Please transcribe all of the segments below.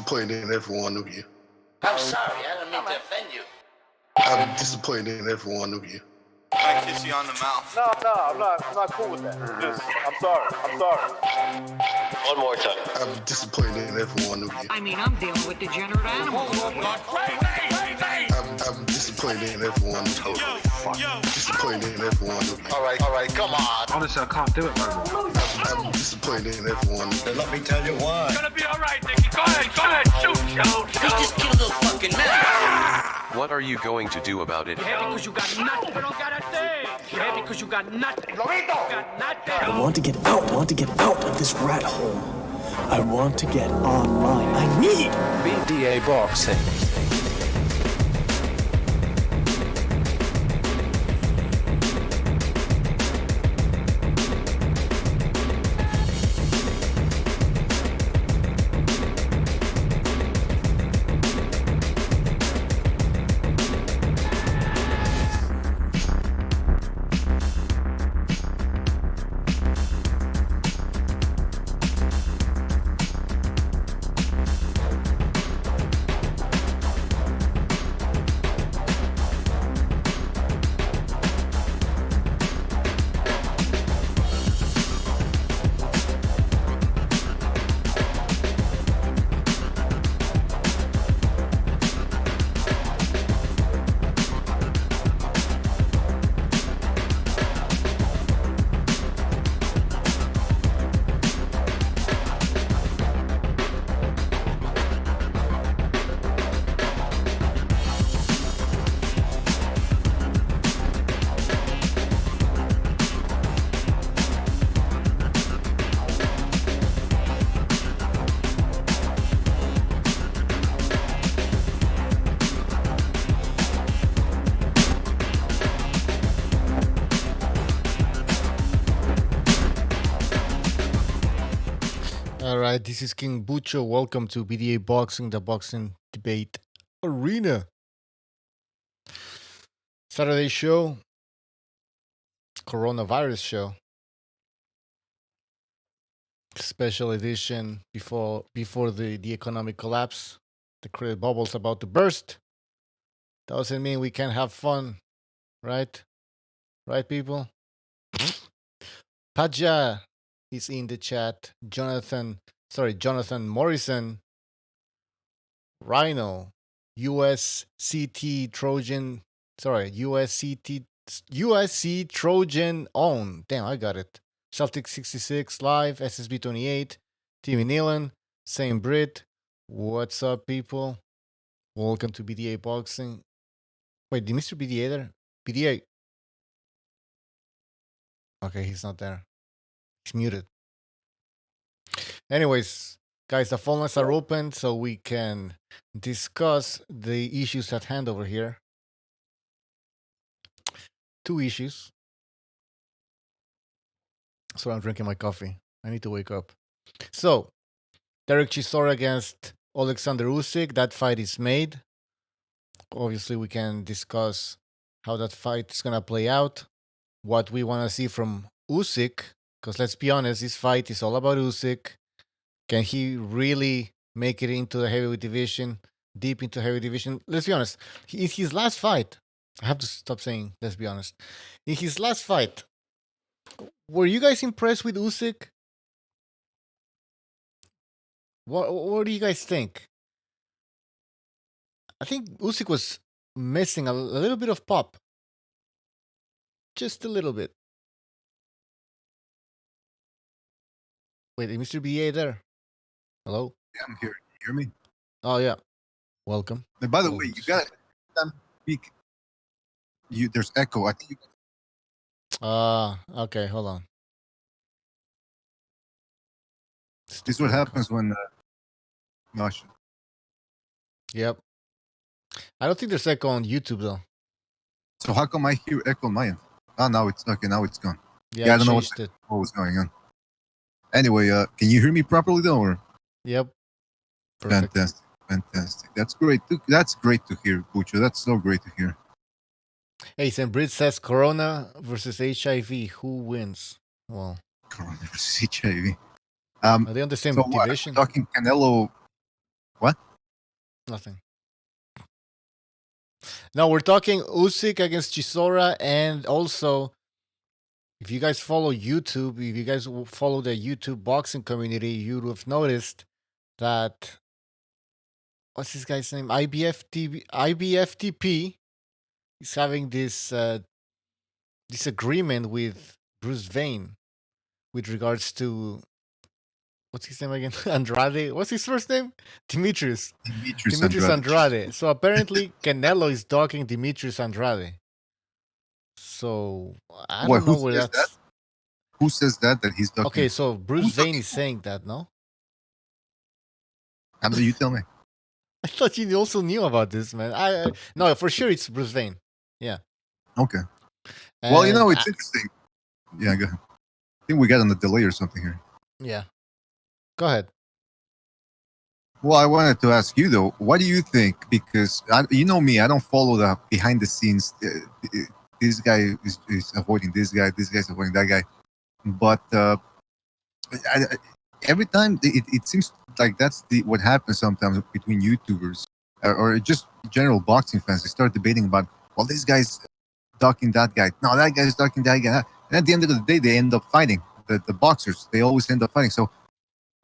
disappointed in every one of you. I'm sorry, I don't mean to offend you. I'm disappointed in every one of you. I kiss you on the mouth. No, I'm not cool with that. Just, I'm sorry. One more time. I'm disappointed in every one of you. I mean, I'm dealing with degenerate animals. I'm disappointed in every one of you. Disappointed in every one of you. All right, come on. Honestly, I can't do it no more. I'm disappointed in every one of you. Let me tell you why. It's gonna be all right, Nicky. Go ahead, shoot. You just killed a fucking man. What are you going to do about it? Yeah, because you got nothing. You don't got a thing. Yeah, because you got nothing. Got nothing. I want to get out of this rat hole. I want to get online. I need BDA boxing. Alright, this is King Bucho. Welcome to BDA Boxing, the boxing debate arena. Saturday show, coronavirus show. Special edition before the economic collapse. The credit bubble's about to burst. Doesn't mean we can't have fun, right? Right, people? Paja is in the chat. Jonathan Morrison, Rhino, USCT Trojan own. Damn, I got it. Celtic 66 live, SSB 28, Timmy Nealon, Saint Brit. What's up, people? Welcome to BDA Boxing. Wait, did Mr. BDA there? BDA. Okay, he's not there. He's muted. Anyways, guys, the phone lines are open so we can discuss the issues at hand over here. Two issues. So I'm drinking my coffee. I need to wake up. So, Derek Chisora against Alexander Usyk. That fight is made. Obviously, we can discuss how that fight is going to play out. What we want to see from Usyk. Because let's be honest, this fight is all about Usyk. Can he really make it into the heavyweight division, deep into heavyweight division? Let's be honest. In his last fight, I have to stop saying, let's be honest. In his last fight, were you guys impressed with Usyk? What do you guys think? I think Usyk was missing a little bit of pop. Just a little bit. Wait, is Mr. BA there? Hello? Yeah, I'm here. You hear me? Oh, yeah. Welcome. And by the way, you got to speak. There's echo. I think you. Okay, hold on. This is what happens when. Gosh. Yep. I don't think there's echo on YouTube, though. So how come I hear echo on my end? Oh, now it's okay. Now it's gone. Yeah, I don't know what was going on. Anyway, can you hear me properly though? Or? Yep. Perfect. Fantastic. That's great. That's great to hear, Pucho. That's so great to hear. Hey, St. Brit says Corona versus HIV. Who wins? Well, Corona versus HIV. Are they on the same division? Talking Canelo. What? Nothing. No, we're talking Usyk against Chisora, and also, if you guys follow YouTube, if you guys follow the YouTube boxing community, you would have noticed that what's this guy's name? IBFTP is having this disagreement with Bruce Vane with regards to what's his name again? Andrade. What's his first name? Demetrius Andrade. So apparently Canelo is dogging Demetrius Andrade. So I don't know where that's. That? Who says that he's dogging? Okay, so Bruce Vane is saying that, no? How do you tell me? I thought you also knew about this, man. No, for sure it's Bruce Vane. Yeah. Okay. And well, it's interesting. Yeah, go ahead. I think we got on the delay or something here. Yeah. Go ahead. Well, I wanted to ask you though, what do you think? Because you know me, I don't follow the behind the scenes. This guy is avoiding this guy. This guy's avoiding that guy. But every time it seems like that's what happens sometimes between YouTubers or just general boxing fans. They start debating about, well, this guy's ducking that guy. No, that guy's ducking that guy. And at the end of the day, they end up fighting. The boxers, they always end up fighting. So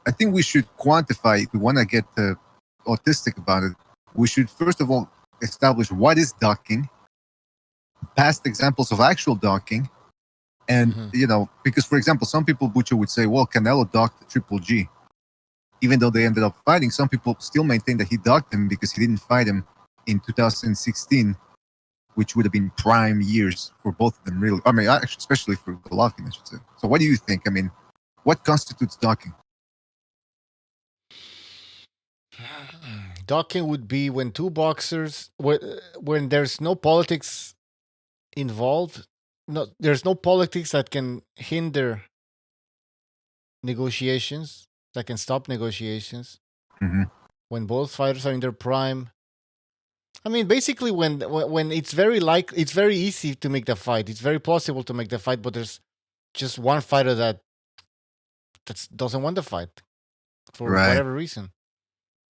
I think we should quantify, if we want to get autistic about it, we should first of all establish what is ducking, past examples of actual ducking, and, because, for example, some people, Butcher, would say, well, Canelo ducked Triple G. Even though they ended up fighting, some people still maintain that he ducked him because he didn't fight him in 2016, which would have been prime years for both of them, really. I mean, actually, especially for Golovkin, I should say. So what do you think? I mean, what constitutes ducking? Ducking would be when two boxers, when there's no politics involved, there's no politics that can hinder negotiations, that can stop negotiations. Mm-hmm. When both fighters are in their prime. I mean, basically, when it's it's very easy to make the fight. It's very possible to make the fight, but there's just one fighter that doesn't want the fight for whatever reason.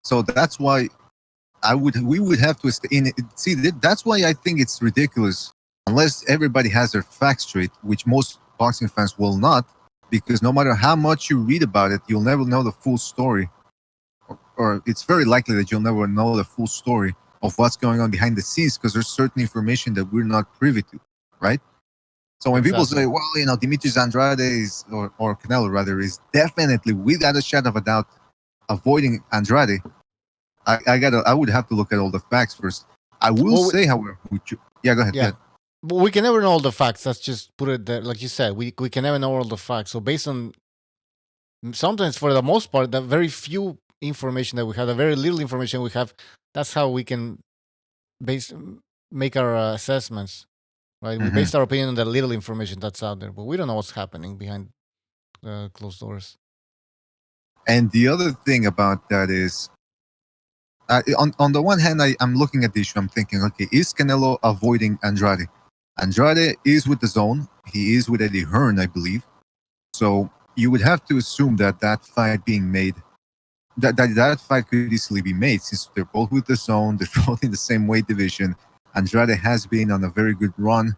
So that's why we would have to see. That's why I think it's ridiculous unless everybody has their facts straight, which most boxing fans will not, because no matter how much you read about it, you'll never know the full story, or it's very likely that you'll never know the full story of what's going on behind the scenes, because there's certain information that we're not privy to, right? So when people say, well, Demetrius Andrade or Canelo rather is definitely, without a shadow of a doubt, avoiding Andrade, I would have to look at all the facts first. I will say, however, go ahead. Yeah, but we can never know all the facts. Let's just put it there, like you said, we can never know all the facts. So based on, sometimes for the most part, the very few information that we have, the very little information we have, that's how we can make our assessments, right? We base our opinion on the little information that's out there, but we don't know what's happening behind closed doors. And the other thing about that is, on the one hand, I'm looking at the issue. I'm thinking, okay, is Canelo avoiding Andrade? Andrade is with the Zone. He is with Eddie Hearn, I believe. So you would have to assume that fight being made, that fight could easily be made, since they're both with the Zone. They're both in the same weight division. Andrade has been on a very good run.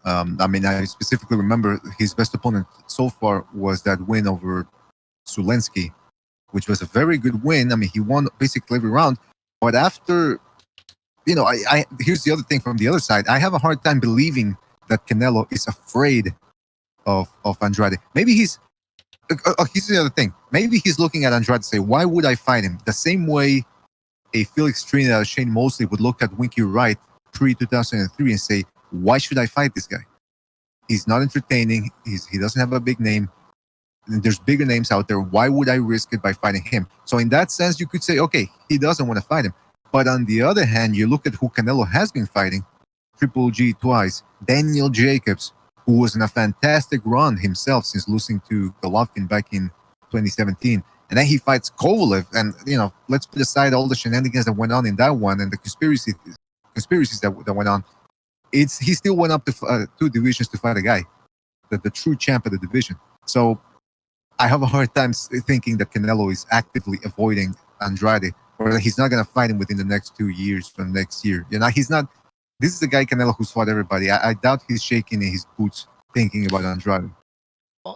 I mean, I specifically remember his best opponent so far was that win over Zulensky, which was a very good win. I mean, he won basically every round. But after, here's the other thing from the other side. I have a hard time believing that Canelo is afraid of Andrade. Maybe here's the other thing. Maybe he's looking at Andrade and say, why would I fight him? The same way a Felix Trinidad, Shane Mosley would look at Winky Wright pre-2003 and say, why should I fight this guy? He's not entertaining. He doesn't have a big name. There's bigger names out there. Why would I risk it by fighting him? So in that sense, you could say, okay, he doesn't want to fight him. But on the other hand, you look at who Canelo has been fighting, Triple G twice, Daniel Jacobs, who was in a fantastic run himself since losing to Golovkin back in 2017. And then he fights Kovalev. And, let's put aside all the shenanigans that went on in that one and the conspiracies that went on. He still went up to 2 divisions to fight a guy, the true champ of the division. So I have a hard time thinking that Canelo is actively avoiding Andrade. or that he's not going to fight him within the next 2 years or next year. He's not. This is the guy Canelo who's fought everybody. I doubt he's shaking in his boots thinking about Andrade.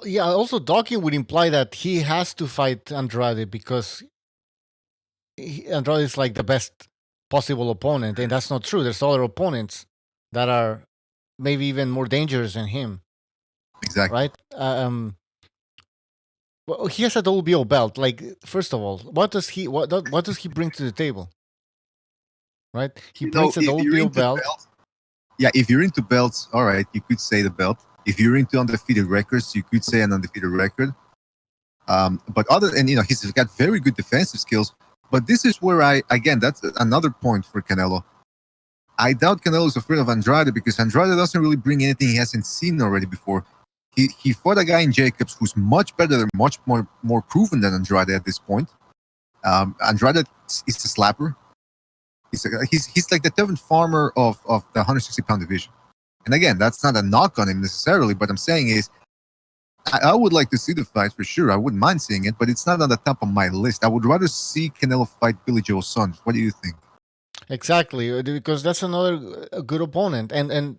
Yeah, also talking would imply that he has to fight Andrade because Andrade is like the best possible opponent, and that's not true. There's other opponents that are maybe even more dangerous than him. Exactly. Right? Well, he has a WBO belt. Like, first of all, what does he bring to the table? Right? He brings a WBO belt. Yeah, if you're into belts, all right, you could say the belt. If you're into undefeated records, you could say an undefeated record. But he's got very good defensive skills. But this is where that's another point for Canelo. I doubt Canelo's afraid of Andrade because Andrade doesn't really bring anything he hasn't seen already before. He fought a guy in Jacobs who's much better, much more proven than Andrade at this point. Andrade is a slapper. He's like the Tevin Farmer of the 160-pound division. And again, that's not a knock on him necessarily, but I'm saying is I would like to see the fight for sure. I wouldn't mind seeing it, but it's not on the top of my list. I would rather see Canelo fight Billy Joe Saunders. What do you think? Exactly, because that's another good opponent. And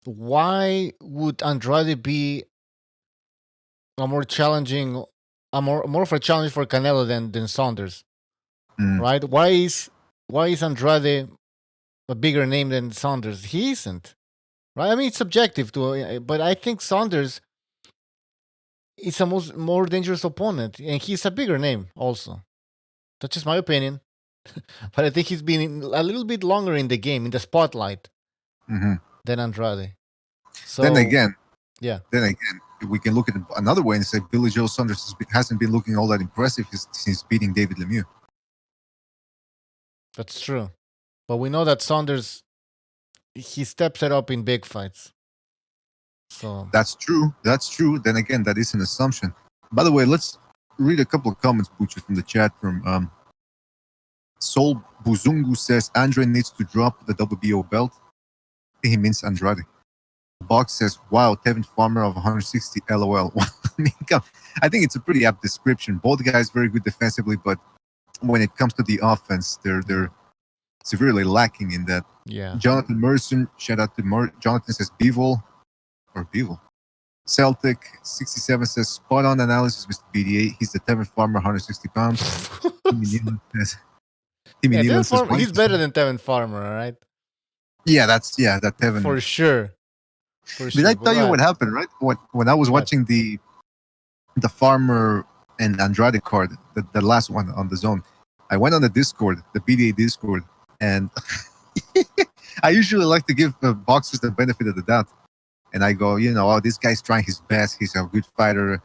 why would Andrade be a more challenging, more of a challenge for Canelo than Saunders? Right? Why is Andrade a bigger name than Saunders? He isn't. Right? I mean, it's subjective but I think Saunders is a more dangerous opponent, and he's a bigger name also. That's just my opinion. But I think he's been a little bit longer in the game, in the spotlight, than Andrade. So then again, we can look at it another way and say Billy Joe Saunders hasn't been looking all that impressive since beating David Lemieux. That's true. But we know that Saunders, he steps it up in big fights. So that's true. Then again, that is an assumption. By the way, let's read a couple of comments, Butcher, from the chat from Sol Buzungu says Andre needs to drop the WBO belt. I think he means Andrade. Box says, wow, Tevin Farmer of 160 LOL. I think it's a pretty apt description. Both guys very good defensively, but when it comes to the offense, they're severely lacking in that. Yeah. Jonathan Merson, shout out to Jonathan says Bevel. Celtic 67 says spot on analysis, Mr. BDA. He's the Tevin Farmer, 160 pounds. He's better than Tevin Farmer, all right? Yeah, that Tevin. For sure. Did I tell you what happened, right? When I was watching the Farmer and Andrade card, the last one on the zone, I went on the Discord, the BDA Discord, and I usually like to give boxers the benefit of the doubt. And I go, this guy's trying his best. He's a good fighter,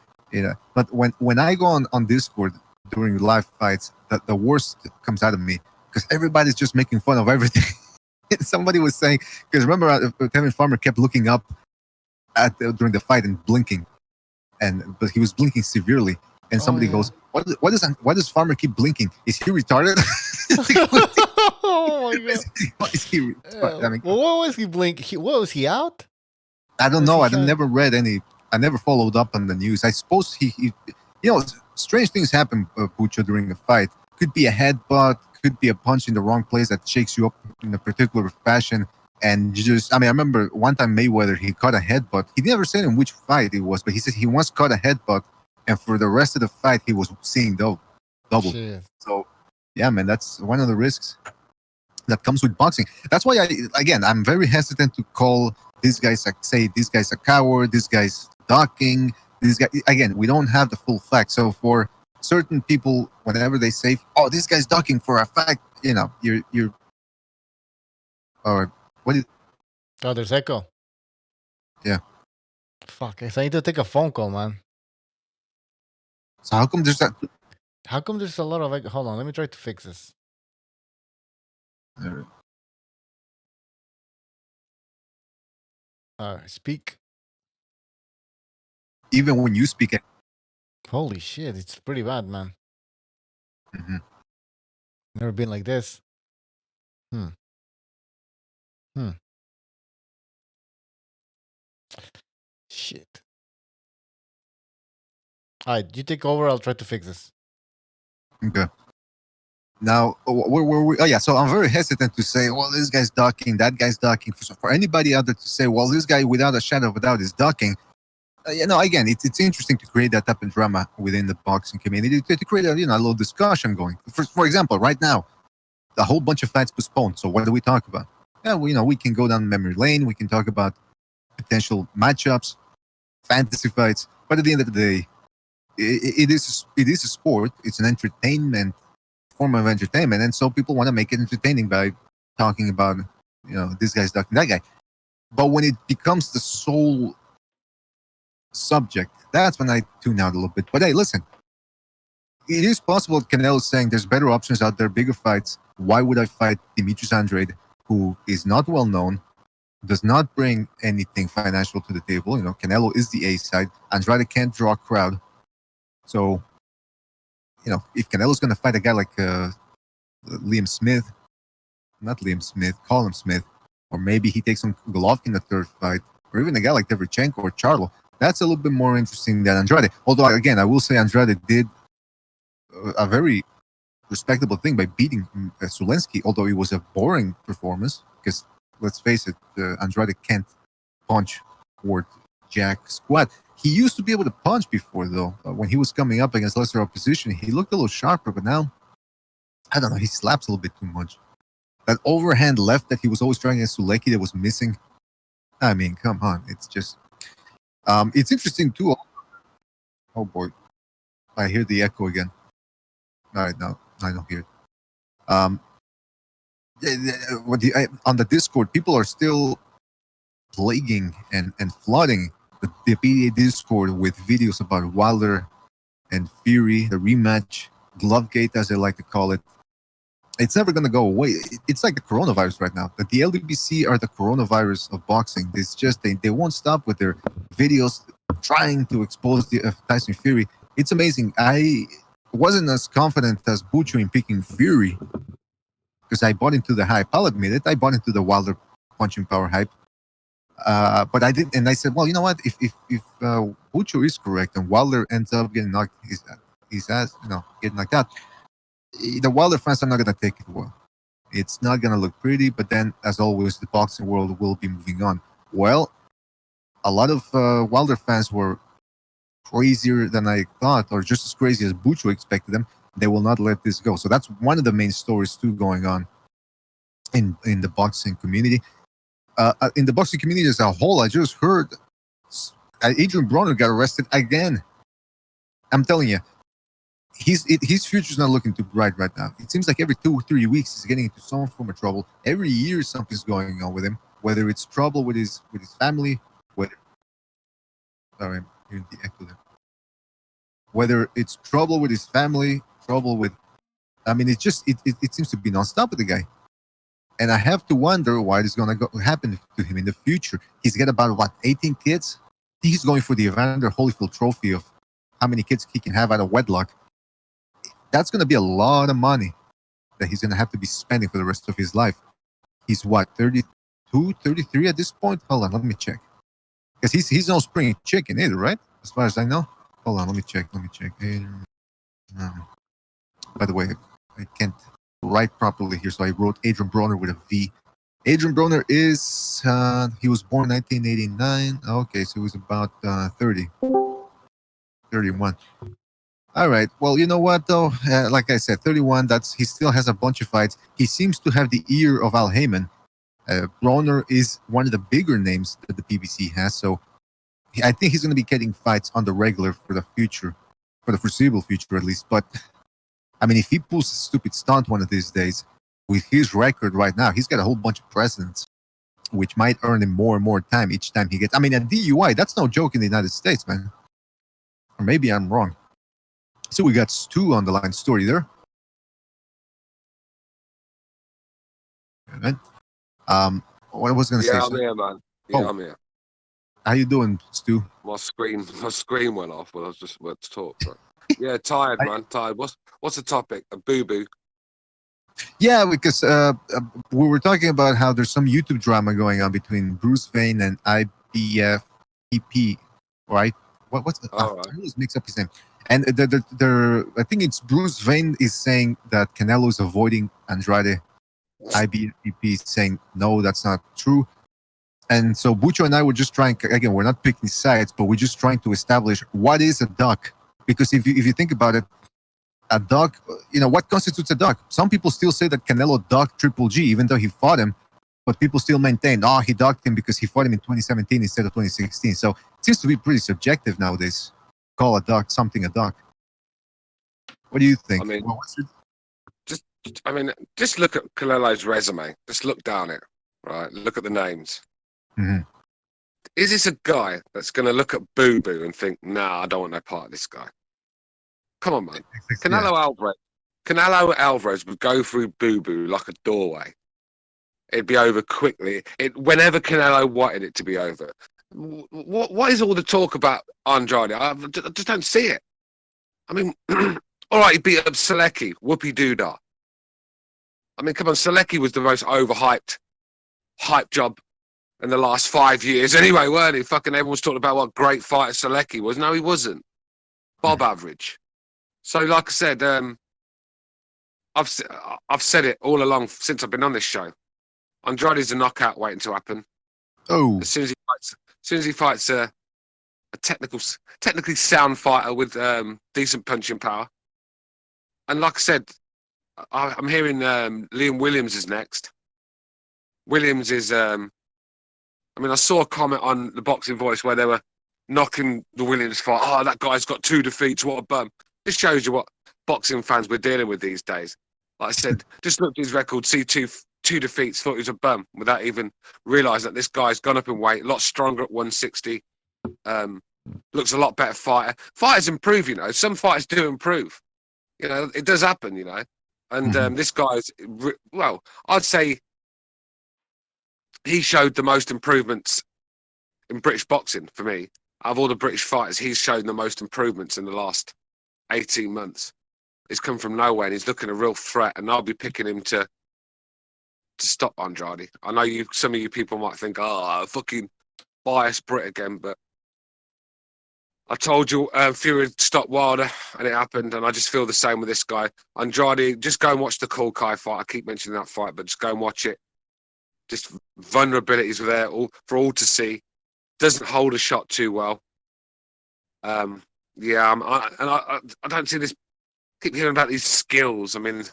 But when I go on Discord during live fights, the worst comes out of me because everybody's just making fun of everything. Somebody was saying, because remember, Tevin Farmer kept looking up during the fight and blinking, but he was blinking severely. And somebody goes, "Why does Farmer keep blinking? Is he retarded?" Oh my god! Is he retarded? What was he blinking? Was he out? I don't know. I never read any. I never followed up on the news. I suppose he strange things happen, Pucho, during a fight. Could be a headbutt, could be a punch in the wrong place that shakes you up in a particular fashion. And I remember one time Mayweather, he caught a headbutt. He never said in which fight it was, but he said he once caught a headbutt, and for the rest of the fight, he was seeing double. Shit. So, yeah, man, that's one of the risks that comes with boxing. That's why I'm very hesitant to call this guy's a coward, this guy's ducking, this guy. Again, we don't have the full facts. So for certain people, whenever they say, "Oh, this guy's ducking for a fact," you're. Or what is? Oh, there's echo. Yeah. Fuck! I need to take a phone call, man. So how come there's that? How come there's a lot of echo? Hold on, let me try to fix this. Speak. Even when you speak. Holy shit! It's pretty bad, man. Mm-hmm. Never been like this. Shit. All right, you take over. I'll try to fix this. Okay. Now, where were we? Oh, yeah. So I'm very hesitant to say, well, this guy's ducking, that guy's ducking. For anybody out there to say, well, this guy, without a shadow of a doubt, is ducking. Again, it's interesting to create that type of drama within the boxing community to create a little discussion going. For example, right now, a whole bunch of fights postponed. So what do we talk about? Yeah, we can go down memory lane. We can talk about potential matchups, fantasy fights. But at the end of the day, it is a sport. It's an entertainment form of entertainment, and so people want to make it entertaining by talking about this guy's ducking that guy. But when it becomes the sole subject, that's when I tune out a little bit. But hey, listen, it is possible that Canelo is saying there's better options out there, bigger fights. Why would I fight Demetrius Andrade, who is not well known, does not bring anything financial to the table? Canelo is the A side. Andrade can't draw a crowd. So, if Canelo's going to fight a guy like Colin Smith, or maybe he takes on Golovkin in the third fight, or even a guy like Derevchenko or Charlo, that's a little bit more interesting than Andrade. Although, again, I will say Andrade did a very respectable thing by beating Sulenski, although it was a boring performance, because let's face it, Andrade can't punch or jack squat. He used to be able to punch before, though. When he was coming up against lesser opposition, he looked a little sharper, but now, I don't know, he slaps a little bit too much. That overhand left that he was always trying against Sulecki that was missing, I mean, come on. It's just... it's interesting, too. Oh, boy. I hear the echo again. All right, no, I don't hear it. On the Discord, people are still plaguing and flooding the PDA Discord with videos about Wilder and Fury, the rematch, Glovegate, as they like to call it. It's never going to go away. It's like the coronavirus right now. The LDBC are the coronavirus of boxing. It's just they won't stop with their videos trying to expose Tyson Fury. It's amazing. I wasn't as confident as Bouts in picking Fury because I bought into the hype. I'll admit it. I bought into the Wilder punching power hype. But I didn't, and I said, well, you know what? If Bouts is correct and Wilder ends up getting knocked his ass, getting knocked out, the Wilder fans are not going to take it well. It's not going to look pretty, but then, as always, the boxing world will be moving on. Well, a lot of Wilder fans were crazier than I thought, or just as crazy as Bouts expected them. They will not let this go. So that's one of the main stories, too, going on in the boxing community. In the boxing community as a whole, I just heard Adrien Broner got arrested again. I'm telling you, his future's not looking too bright right now. It seems like every 2 or 3 weeks he's getting into some form of trouble. Every year something's going on with him, whether it's trouble with his family, whether it's trouble with his family, trouble with, it seems to be nonstop with the guy. And I have to wonder what is going to happen to him in the future. He's got about, 18 kids? He's going for the Evander Holyfield trophy of how many kids he can have out of wedlock. That's going to be a lot of money that he's going to have to be spending for the rest of his life. He's 32, 33 at this point? Hold on, let me check. Because he's no spring chicken either, right? As far as I know. Hold on, let me check. By the way, I can't write properly here, so I wrote Adrien Broner with a V. Adrien Broner is, he was born 1989. Okay, so he was about 31. All right. Well, you know what, though? Like I said, 31, he still has a bunch of fights. He seems to have the ear of Al Heyman. Broner is one of the bigger names that the PBC has, so I think he's going to be getting fights on the regular for the future, for the foreseeable future at least. But, if he pulls a stupid stunt one of these days, with his record right now, he's got a whole bunch of precedents, which might earn him more and more time each time he gets... a DUI, that's no joke in the United States, man. Or maybe I'm wrong. So we got Stu on the line. Story there. Right. What I was going to say? I'm here, man. I'm here. How you doing, Stu? My screen went off, but I was just about to talk. So. Yeah, tired, man. Tired. What's the topic? A boo-boo. Yeah, because we were talking about how there's some YouTube drama going on between Bruce Vane and IBFPP, right? What's the? I always mix up his name. And I think it's Bruce Vane is saying that Canelo is avoiding Andrade. IBFP is saying no, that's not true. And so Bucho and I were just trying, again, we're not picking sides, but we're just trying to establish what is a duck. Because if you think about it, a duck, what constitutes a duck? Some people still say that Canelo ducked Triple G, even though he fought him, but people still maintain, he ducked him because he fought him in 2017 instead of 2016. So it seems to be pretty subjective nowadays. Call a duck something a duck. What do you think? I mean, just look at Canelo's resume. Just look down it, right? Look at the names. Mm-hmm. Is this a guy that's going to look at Boo Boo and think, nah, I don't want no part of this guy? Come on, man. Canelo Alvarez would go through Boo Boo like a doorway. It'd be over quickly. Whenever Canelo wanted it to be over. What is all the talk about Andrade? I just don't see it. I mean, all right, he beat up Selecki, whoopee doodah. I mean, come on, Selecki was the most overhyped hype job in the last 5 years anyway, weren't he? Fucking everyone's talking about what great fighter Selecki was. No, he wasn't. Bob average. So, like I said, I've said it all along since I've been on this show. Andrade's a knockout waiting to happen. Oh, as soon as he fights a technically sound fighter with decent punching power. And like I said, I'm hearing Liam Williams is next. Williams is, I saw a comment on the Boxing Voice where they were knocking the Williams fight. Oh, that guy's got 2 defeats. What a bum. This shows you what boxing fans we're dealing with these days. Like I said, just look at his record, see two defeats, thought he was a bum without even realising that this guy's gone up in weight, a lot stronger at 160. Looks a lot better fighter. Fighters improve, Some fighters do improve. It does happen, And this guy's, I'd say he showed the most improvements in British boxing for me. Out of all the British fighters, he's shown the most improvements in the last 18 months. He's come from nowhere and he's looking a real threat, and I'll be picking him to stop Andrade. I know some of you people might think, fucking biased Brit again, but I told you Fury would stop Wilder, and it happened, and I just feel the same with this guy. Andrade, just go and watch the Cole Kai fight. I keep mentioning that fight, but just go and watch it. Just vulnerabilities were there for all to see. Doesn't hold a shot too well. I don't see this. Keep hearing about these skills. I mean,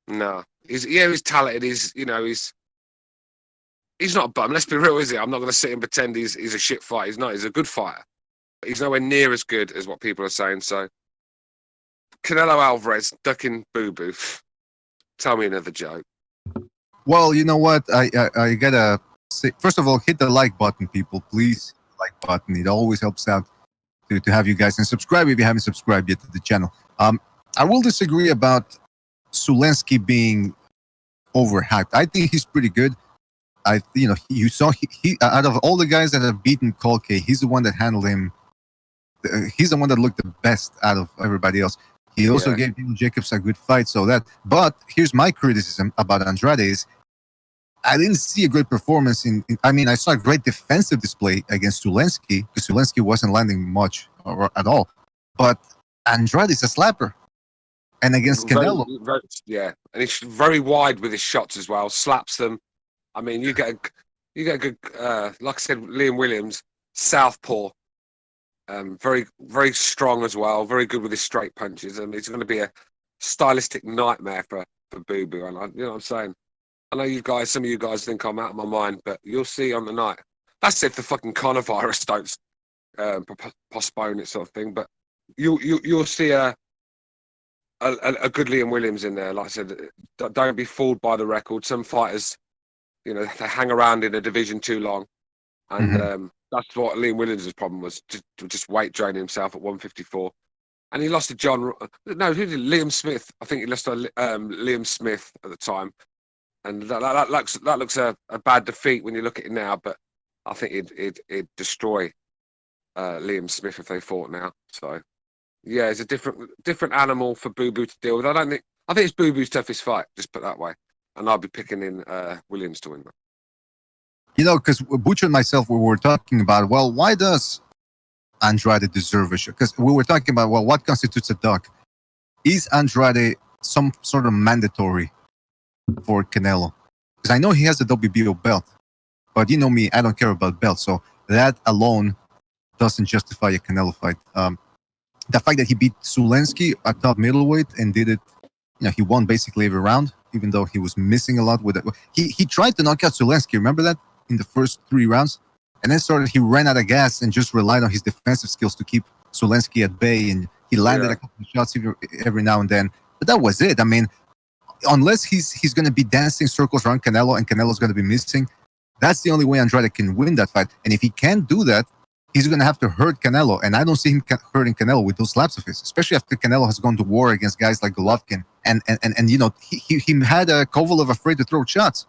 no, he's talented. He's not a bum. Let's be real, is he? I'm not going to sit and pretend he's a shit fighter. He's not. He's a good fighter. But he's nowhere near as good as what people are saying. So, Canelo Alvarez ducking Boo Boo. Tell me another joke. Well, you know what? I gotta say, first of all, hit the like button, people. Please, like button. It always helps out to have you guys, and subscribe if you haven't subscribed yet to the channel. I will disagree about Zulensky being overhyped. I think he's pretty good. You saw he out of all the guys that have beaten Kolke, he's the one that handled him. He's the one that looked the best out of everybody else. He also gave Daniel Jacobs a good fight. But here's my criticism about Andrade is I didn't see a great performance I saw a great defensive display against Zulensky because Zulensky wasn't landing much at all. But Andrade is a slapper. And against Canelo. And he's very wide with his shots as well, slaps them. I mean, you get a good, like I said, Liam Williams, southpaw, very, very strong as well, very good with his straight punches. And it's going to be a stylistic nightmare for Boo Boo. And you know what I'm saying? I know some of you guys think I'm out of my mind, but you'll see on the night. That's if the fucking coronavirus don't postpone it, sort of thing. But you'll see a good Liam Williams in there. Like I said, don't be fooled by the record. Some fighters, they hang around in a division too long, and that's what Liam Williams' problem was. Just weight draining himself at 154, and he lost to Liam Smith. I think he lost to Liam Smith at the time, and that looks a bad defeat when you look at it now. But I think it'd destroy Liam Smith if they fought now. So. Yeah, it's a different animal for Boo Boo to deal with. I think it's Boo Boo's toughest fight, just put that way. And I'll be picking in Williams to win that. Because Butcher and myself, we were talking about, well, why does Andrade deserve a shot? Because we were talking about, well, what constitutes a duck? Is Andrade some sort of mandatory for Canelo? Because I know he has the WBO belt, but you know me, I don't care about belts. So that alone doesn't justify a Canelo fight. The fact that he beat Zulensky at top middleweight and did it, he won basically every round, even though he was missing a lot with it. He tried to knock out Zulensky, remember that? In the first 3 rounds? And then he ran out of gas and just relied on his defensive skills to keep Zulensky at bay, and he landed a couple of shots every now and then. But that was it. I mean, unless he's going to be dancing circles around Canelo and Canelo's going to be missing, that's the only way Andrade can win that fight. And if he can't do that, he's going to have to hurt Canelo. And I don't see him hurting Canelo with those slaps of his, especially after Canelo has gone to war against guys like Golovkin. And he had Kovalev afraid to throw shots.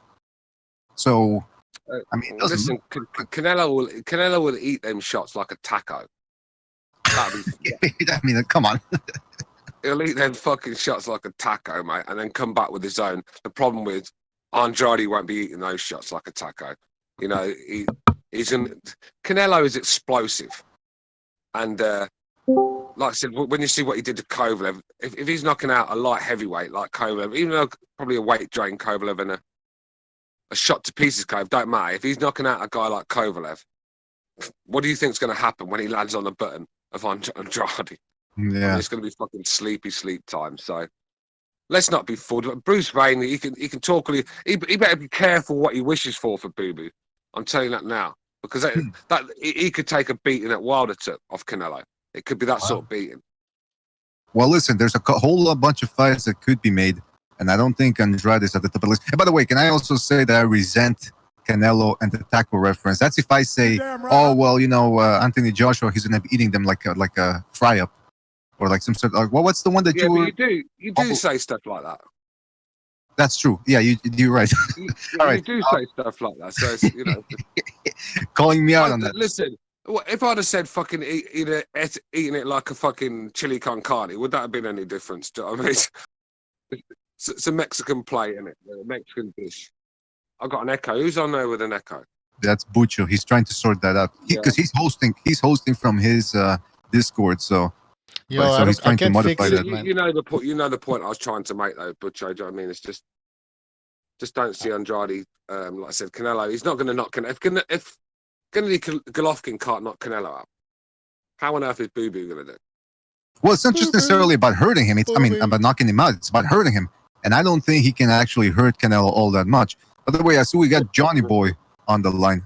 So, I mean, listen, Canelo will eat them shots like a taco. I mean, come on. He'll eat them fucking shots like a taco, mate, and then come back with his own. The problem with Andrade won't be eating those shots like a taco. Canelo is explosive, and like I said, when you see what he did to Kovalev, if he's knocking out a light heavyweight like Kovalev, even though probably a weight drain Kovalev and a shot to pieces Kovalev, don't matter. If he's knocking out a guy like Kovalev, what do you think's going to happen when he lands on the button of Andrade? Yeah, it's going to be fucking sleep time. So let's not be fooled. Bruce Wayne, he can talk. He better be careful what he wishes for Boo Boo. I'm telling you that now, because that he could take a beating that Wilder took off Canelo. It could be that sort of beating. Well, listen, there's a whole bunch of fights that could be made, and I don't think Andrade is at the top of the list. And by the way, can I also say that I resent Canelo and the taco reference? That's if I say, oh well, Anthony Joshua, he's gonna be eating them like a fry up, or like some sort of what's the one that you do say stuff like that. That's true. Yeah, you're right. All right. You do say stuff like that, so it's, calling me out on that. Listen, if I'd have said fucking eating it like a fucking chili con carne, would that have been any difference? Do you know what I mean? It's a Mexican plate, isn't it? A Mexican dish. I've got an echo. Who's on there with an echo? That's Bucho. He's trying to sort that out because he's hosting from his Discord. So, so he's trying to modify that. You know the point I was trying to make though, Bucho. Do you know what I mean? It's just don't see Andrade. Like I said, Canelo. He's not going to knock Canelo. If Gennady Golovkin can't knock Canelo out, how on earth is Boo Boo going to do? Well, it's not just necessarily about hurting him. About knocking him out. It's about hurting him. And I don't think he can actually hurt Canelo all that much. By the way, I see we got Johnny Boy on the line.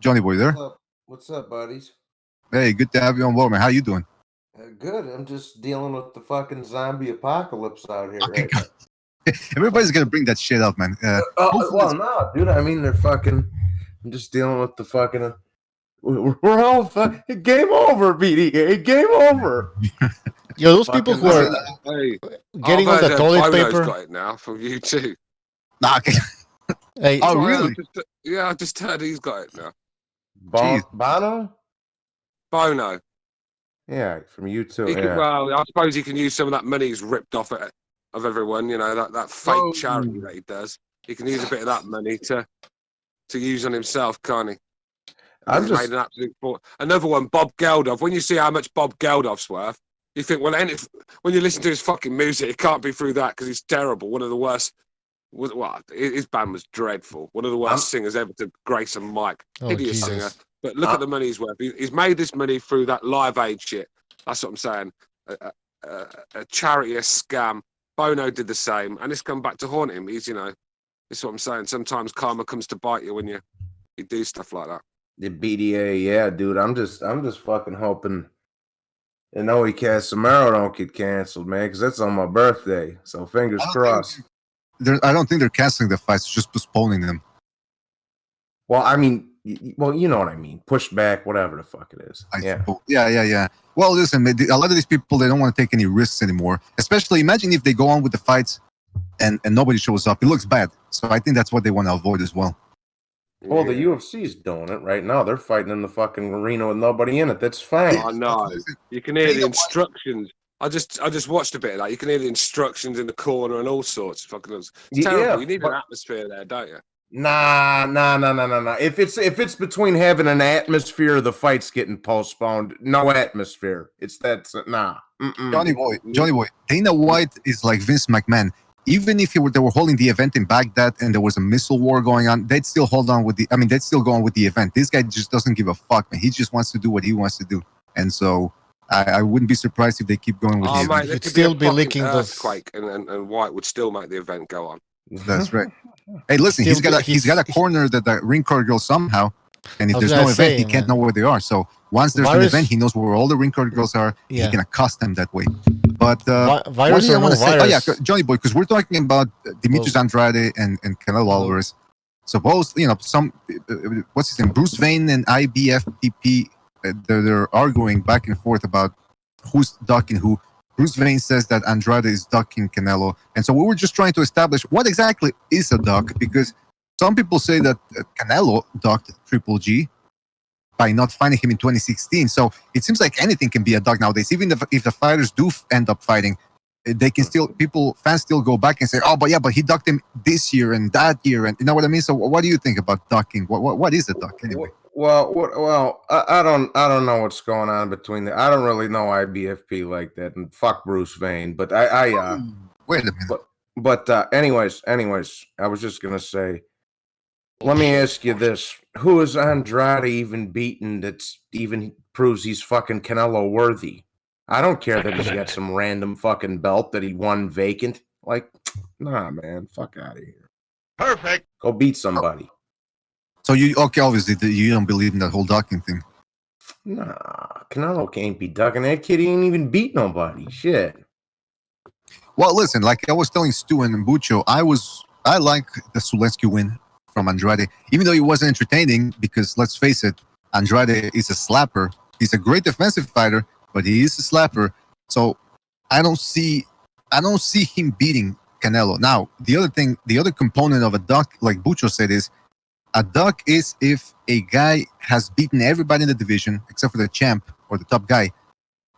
Johnny Boy there? What's up, buddies? Hey, good to have you on board, man. How you doing? Good. I'm just dealing with the fucking zombie apocalypse out here. Okay, everybody's going to bring that shit up, man. Well, no, dude. I mean, they're fucking... I'm just dealing with the fucking... We're all fucking... Game over, BDA. Game over. Yo, those people who are getting on the toilet paper... got it now from you too. Nah, okay. Hey, oh, really? I just heard he's got it now. Bono? Bono. Yeah, from you too. Well, I suppose he can use some of that money he's ripped off of everyone. That fake charity that he does. He can use a bit of that money to use on himself, can't he? Made an absolute another one, Bob Geldof. When you see how much Bob Geldof's worth, you think, well, when you listen to his fucking music, it can't be through that because he's terrible. One of the worst. His band was dreadful. One of the worst singers ever to grace a mic. Hideous singer. But look at the money he's worth. He's made this money through that Live Aid shit. That's what I'm saying. A charity, a scam. Bono did the same, and it's come back to haunt him. That's what I'm saying. Sometimes karma comes to bite you when you do stuff like that. The BDA, yeah, dude. I'm just fucking hoping. Casamaro don't get canceled, man, because that's on my birthday. So fingers crossed. I don't think they're canceling the fights, just postponing them. Well, I mean, you know what I mean. Pushed back, whatever the fuck it is. Yeah. Well, listen, a lot of these people, they don't want to take any risks anymore. Especially, imagine if they go on with the fights and nobody shows up. It looks bad. So I think that's what they want to avoid as well. Well, the UFC's doing it right now. They're fighting in the fucking arena with nobody in it. That's fine. I know. You can hear the instructions. I just watched a bit of that. You can hear the instructions in the corner and all sorts. It's terrible. You need an atmosphere there, don't you? Nah. If it's between having an atmosphere, the fight's getting postponed. No atmosphere. Nah. Johnny Boy, Dana White is like Vince McMahon. Even if they were holding the event in Baghdad and there was a missile war going on, they'd still hold on with they'd still go on with the event. This guy just doesn't give a fuck, man. He just wants to do what he wants to do. And so I wouldn't be surprised if they keep going with the event. Mate, there could still be licking earthquake and White would still make the event go on. That's right. Hey, listen, he's got a corner that the ring card girls somehow, and if there's no event, he can't know where they are. So once there's an event, he knows where all the ring card girls are. He can accost them that way. But what do you want to say? Oh yeah, Johnny Boy, because we're talking about Demetrius Andrade and Canelo Alvarez. Suppose some what's his name, Bruce Wayne and IBFPP, they're arguing back and forth about who's ducking who. Bruce Wayne says that Andrade is ducking Canelo. And so we were just trying to establish what exactly is a duck, because some people say that Canelo ducked Triple G by not finding him in 2016. So it seems like anything can be a duck nowadays. Even if the fighters do end up fighting, they can still, fans still go back and say, oh, but he ducked him this year and that year. And you know what I mean? So what do you think about ducking? What is a duck anyway? Well, I don't know what's going on between the. I don't really know IBFP like that, and fuck Bruce Wayne. But wait a minute. But anyways, I was just gonna say, let me ask you this: who is Andrade even beaten that's even proves he's fucking Canelo worthy? I don't care that he's got some random fucking belt that he won vacant. Like, nah, man, fuck out of here. Perfect. Go beat somebody. So obviously you don't believe in that whole ducking thing. Nah, Canelo can't be ducking. That kid ain't even beat nobody. Shit. Well, listen, like I was telling Stu and Bucho, I like the Sulensky win from Andrade, even though it wasn't entertaining, because let's face it, Andrade is a slapper. He's a great defensive fighter, but he is a slapper. So I don't see him beating Canelo. Now, the other component of a duck, like Bucho said, is a duck is if a guy has beaten everybody in the division except for the champ or the top guy,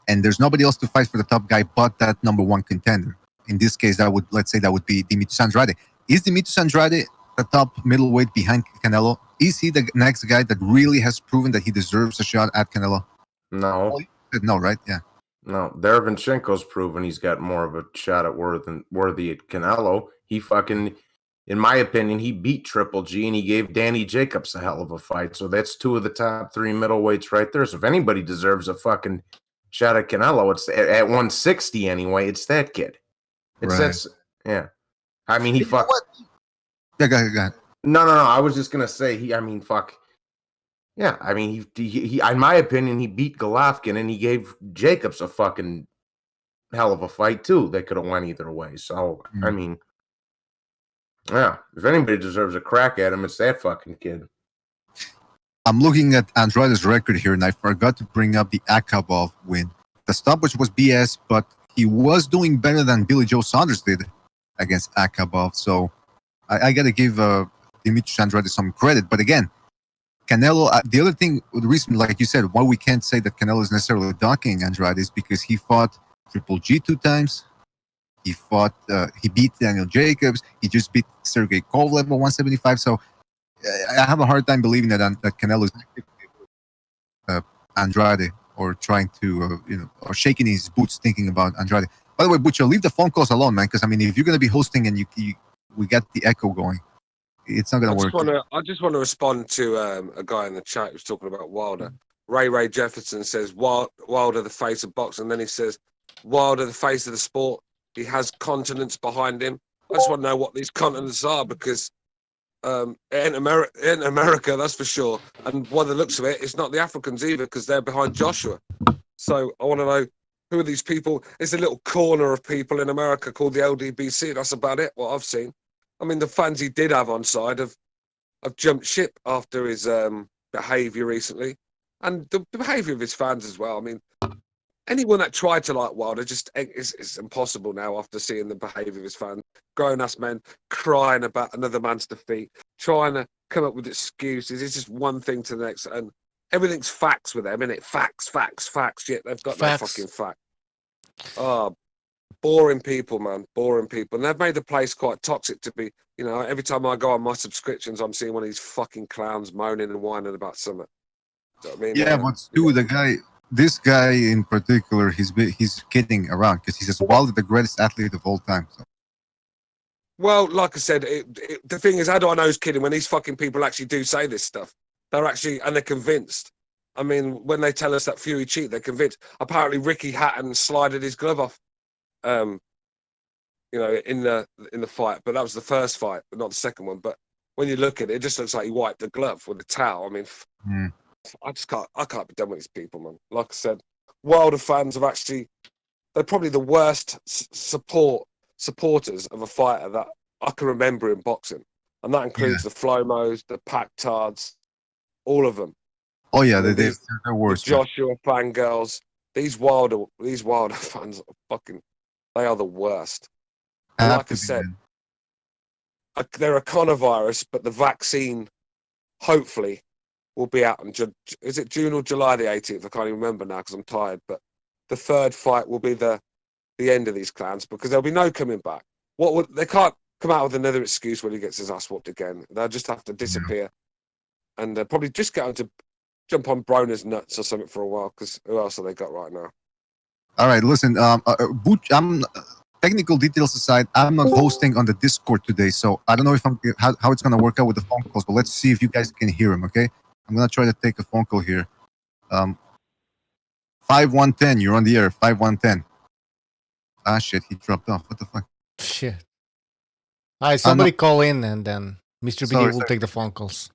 and there's nobody else to fight for the top guy but that number one contender. In this case, let's say that would be Demetrius Andrade. Is Demetrius Andrade the top middleweight behind Canelo? Is he the next guy that really has proven that he deserves a shot at Canelo? No. No, right? Yeah. No, Derevyanchenko's proven he's got more of a shot at worthy at Canelo. He fucking, in my opinion, he beat Triple G and he gave Danny Jacobs a hell of a fight. So that's two of the top three middleweights right there. So if anybody deserves a fucking shot at Canelo, it's at 160 anyway. It's that kid. Yeah. I mean, he fucked. Yeah, go ahead. No. I was just gonna say fuck. Yeah, I mean, he in my opinion, he beat Golovkin and he gave Jacobs a fucking hell of a fight too. They could have went either way. So I mean, yeah, if anybody deserves a crack at him, it's that fucking kid. I'm looking at Andrade's record here, and I forgot to bring up the Akabov win. The stoppage was BS, but he was doing better than Billy Joe Saunders did against Akabov. So I got to give Demetrius Andrade some credit. But again, Canelo, the other thing, the reason, like you said, why we can't say that Canelo is necessarily ducking Andrade is because he fought Triple G 2 times. He beat Daniel Jacobs. He just beat Sergey Kovalev at 175. So I have a hard time believing that Canelo is Andrade or trying to, or shaking his boots thinking about Andrade. By the way, Butcher, leave the phone calls alone, man, because I mean, if you're going to be hosting and we got the echo going, it's not going to work. I just want to respond to a guy in the chat who's talking about Wilder. Ray Jefferson says Wilder the face of boxing, and then he says Wilder the face of the sport. He has continents behind him. I just want to know what these continents are, because in America, that's for sure. And by the looks of it, it's not the Africans either, because they're behind Joshua. So I want to know, who are these people? It's a little corner of people in America called the LDBC. That's about it, what I've seen. I mean, the fans he did have on side have jumped ship after his behaviour recently. And the behaviour of his fans as well. I mean, anyone that tried to like Wilder, it's impossible now after seeing the behaviour of his fans. Grown-ass men crying about another man's defeat, trying to come up with excuses. It's just one thing to the next. And everything's facts with them, innit? Facts. Yet they've got no fucking fact. Oh, boring people, man. Boring people. And they've made the place quite toxic to be, you know, every time I go on my subscriptions, I'm seeing one of these fucking clowns moaning and whining about something. Do you know what I mean? Yeah, but Stu, this guy in particular, he's kidding around because he's as well the greatest athlete of all time. So. Well, like I said, the thing is, how do I know he's kidding when these fucking people actually do say this stuff? They're actually, and they're convinced. I mean, when they tell us that Fury cheated, they're convinced. Apparently, Ricky Hatton slided his glove off, you know, in the fight. But that was the first fight, but not the second one. But when you look at it, it just looks like he wiped the glove with a towel. I mean, I can't be done with these people, man. Like I said, Wilder fans have actually, they're probably the worst supporters of a fighter that I can remember in boxing. And that includes the Flomos, the Pactards, all of them. Oh yeah, they're worse. The Joshua fangirls. These Wilder fans are fucking, they are the worst. And like I said, they're a coronavirus, but the vaccine, hopefully, will be out on is it June or July the 18th? I can't even remember now because I'm tired. But the third fight will be the end of these clowns because there'll be no coming back. They can't come out with another excuse when he gets his ass whooped again. They'll just have to disappear and probably just get on to jump on Broner's nuts or something for a while because who else have they got right now? All right, listen, I'm technical details aside, I'm not hosting on the Discord today, so I don't know if how it's going to work out with the phone calls, but let's see if you guys can hear him, okay? I'm going to try to take a phone call here. 5110, you're on the air, 5110. Ah, shit, he dropped off. What the fuck? Shit. All right, somebody call in and then Mr. BD will take the phone calls.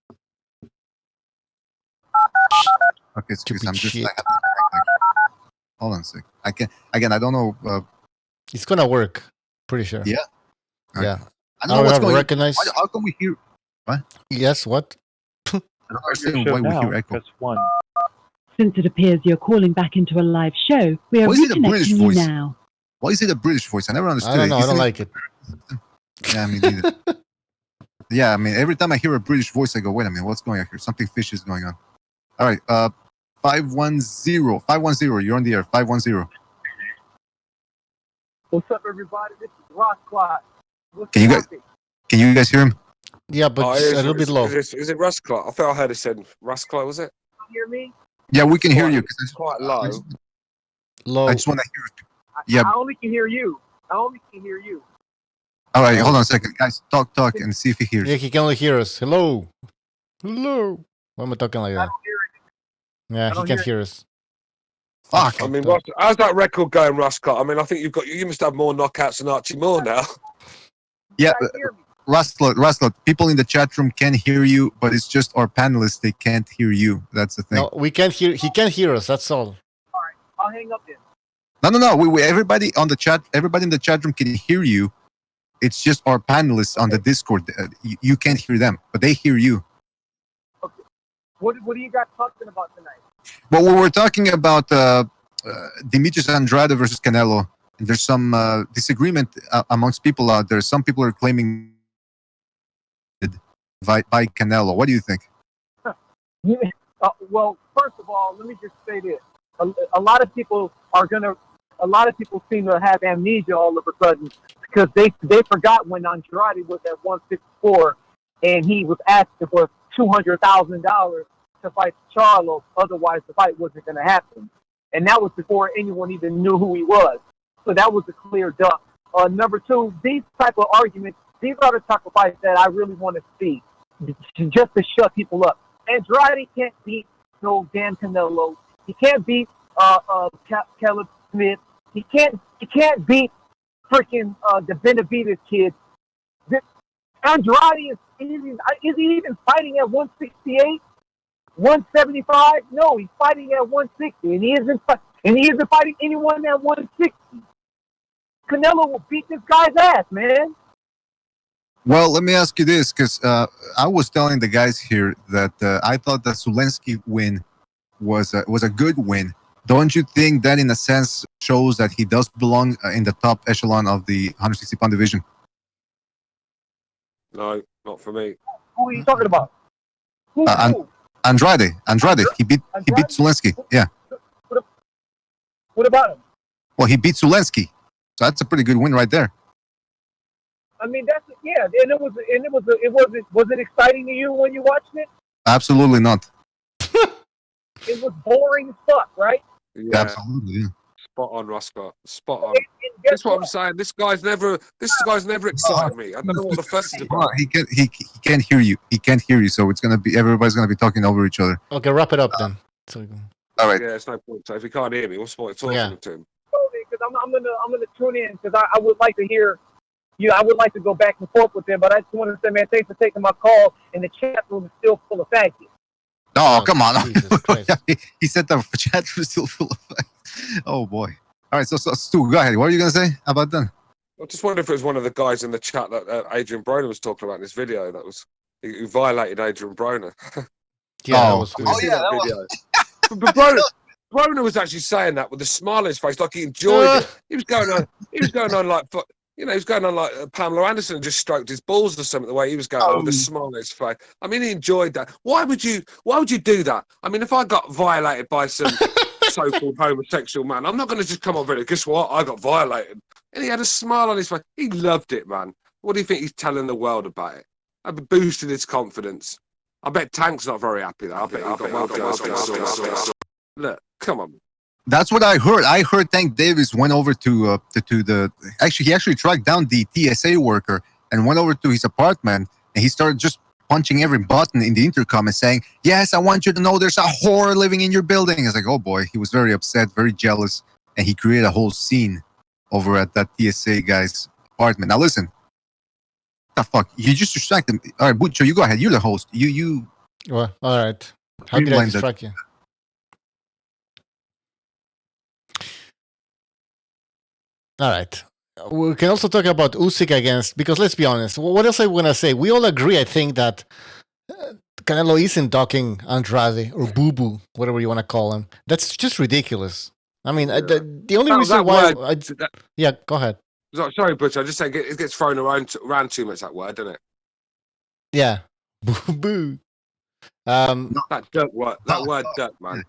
Okay, excuse me, I'm just... Hold on a sec. I don't know... It's gonna work, pretty sure. Yeah? Yeah. I don't know what's going on. How come we hear... What? Yes, what? I don't understand why we hear echo. Since it appears you're calling back into a live show, we are reconnecting you now. Why is it a British voice? I never understood I don't know, I don't like it. Yeah, me neither. Yeah, I mean, every time I hear a British voice, I go, wait a minute, what's going on here? Something fishy is going on. All right, 510, you're on the air, 510. What's up, everybody? This is Rock Clot. Can you guys hear him? Yeah, but it's a little bit low. Is it Russ Clot? I thought I heard it said Russ Clot, was it? You hear me? Yeah, we can hear you. It's quite low. Low. I just want to hear it. Yeah. I only can hear you. All right, hold on a second. Guys, talk, and see if he hears. Yeah, he can only hear us. Hello. Why am I talking like that? Yeah, he can't hear us. Fuck. I mean, how's that record going, Russ Clot? I mean, I think you must have more knockouts than Archie Moore now. Yeah, Russell, people in the chat room can hear you, but it's just our panelists, they can't hear you. That's the thing. No, we can't hear. He can't hear us. That's all. All right, I'll hang up then. No. We everybody in the chat room can hear you. It's just our panelists on the Discord. You can't hear them, but they hear you. Okay. What are you guys talking about tonight? Well, we were talking about Demetrius Andrade versus Canelo. There's some disagreement amongst people out there. Some people are claiming by Canelo. What do you think? Well, first of all, let me just say this: a lot of people seem to have amnesia all of a sudden because they forgot when Andrade was at 154 and he was asking for $200,000 to fight Charlo. Otherwise, the fight wasn't going to happen, and that was before anyone even knew who he was. So that was a clear duck. Number two, these type of arguments, these are the type of fights that I really want to see, just to shut people up. Andrade can't beat no damn Canelo. He can't beat Caleb Smith. He can't beat freaking the Benavidez kid. Andrade is he even fighting at 168, 175? No, he's fighting at 160, and he isn't fighting anyone at 160. Canelo will beat this guy's ass, man. Well, let me ask you this, because I was telling the guys here that I thought the Zulensky win was a good win. Don't you think that, in a sense, shows that he does belong in the top echelon of the 160-pound division? No, not for me. Who are you talking about? Who? Andrade. He beat Zulensky. Yeah. What about him? Well, he beat Zulensky. So that's a pretty good win right there. I mean, and was it exciting to you when you watched it? Absolutely not. It was boring as fuck, right? Yeah. Absolutely. Yeah. Spot on, Roscoe. Spot on. That's what I'm saying. This guy's never excited me. I don't know what the fuss is about. He can't hear you. He can't hear you. So it's gonna be everybody's gonna be talking over each other. Okay, wrap it up then. All right. Yeah, it's no point. So if he can't hear me, what's the point of talking to him? Because I'm gonna tune in because I would like to hear. I would like to go back and forth with him, but I just want to say, man, thanks for taking my call. And the chat room is still full of faggots. Oh, come on. He said the chat was still full of facts. Oh, boy. All right, so Stu, go ahead. What are you going to say about that? I just wonder if it was one of the guys in the chat that Adrien Broner was talking about in this video who violated Adrien Broner. Yeah, that video. But Broner was actually saying that with a smile on his face, like he enjoyed it. He was going on like... he was going on like Pamela Anderson and just stroked his balls or something, the way he was going with a smile on his face. I mean, he enjoyed that. Why would you do that? I mean, if I got violated by some so-called homosexual man, I'm not going to just come on video. Guess what? I got violated. And he had a smile on his face. He loved it, man. What do you think he's telling the world about it? I've boosted his confidence. I bet Tank's not very happy, though. Look, come on. That's what I heard. I heard Tank Davis went over to the. Actually, he actually tracked down the TSA worker and went over to his apartment, and he started just punching every button in the intercom and saying, "Yes, I want you to know there's a whore living in your building." It's like, oh boy, he was very upset, very jealous, and he created a whole scene over at that TSA guy's apartment. Now listen, what the fuck? You just distracted him. All right, Butcho, you go ahead. You're the host. You. Well, all right. How did I distract you? All right. We can also talk about Usyk against, because let's be honest, what else I want to say? We all agree, I think, that Canelo isn't docking Andrade or Boo Boo, whatever you want to call him. That's just ridiculous. I mean, the only reason why... yeah, go ahead. Sorry, Butch, I just say it gets thrown around too much, that word, doesn't it? Yeah. Boo Boo. That word duck, man.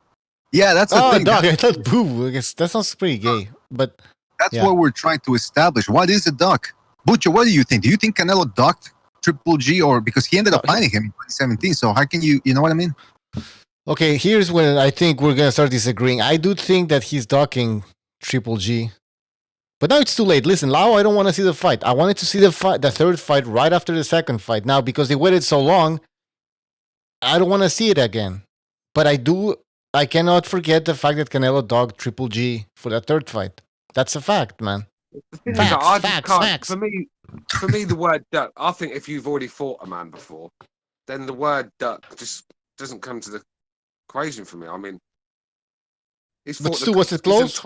Yeah, that's the thing. Dog, I thought Boo. I guess that sounds pretty gay, but... That's what we're trying to establish. What is a duck? Butcher, what do you think? Do you think Canelo ducked Triple G, or because he ended up fighting him in 2017? So how can you know what I mean? Okay, here's when I think we're gonna start disagreeing. I do think that he's ducking Triple G, but now it's too late. Listen, Lau, I don't want to see the fight. I wanted to see the third fight right after the second fight. Now, because they waited so long, I don't want to see it again. But I cannot forget the fact that Canelo dogged Triple G for that third fight. That's a fact, man. Facts. For me, the word duck, I think if you've already fought a man before, then the word duck just doesn't come to the equation for me. I mean, was it close?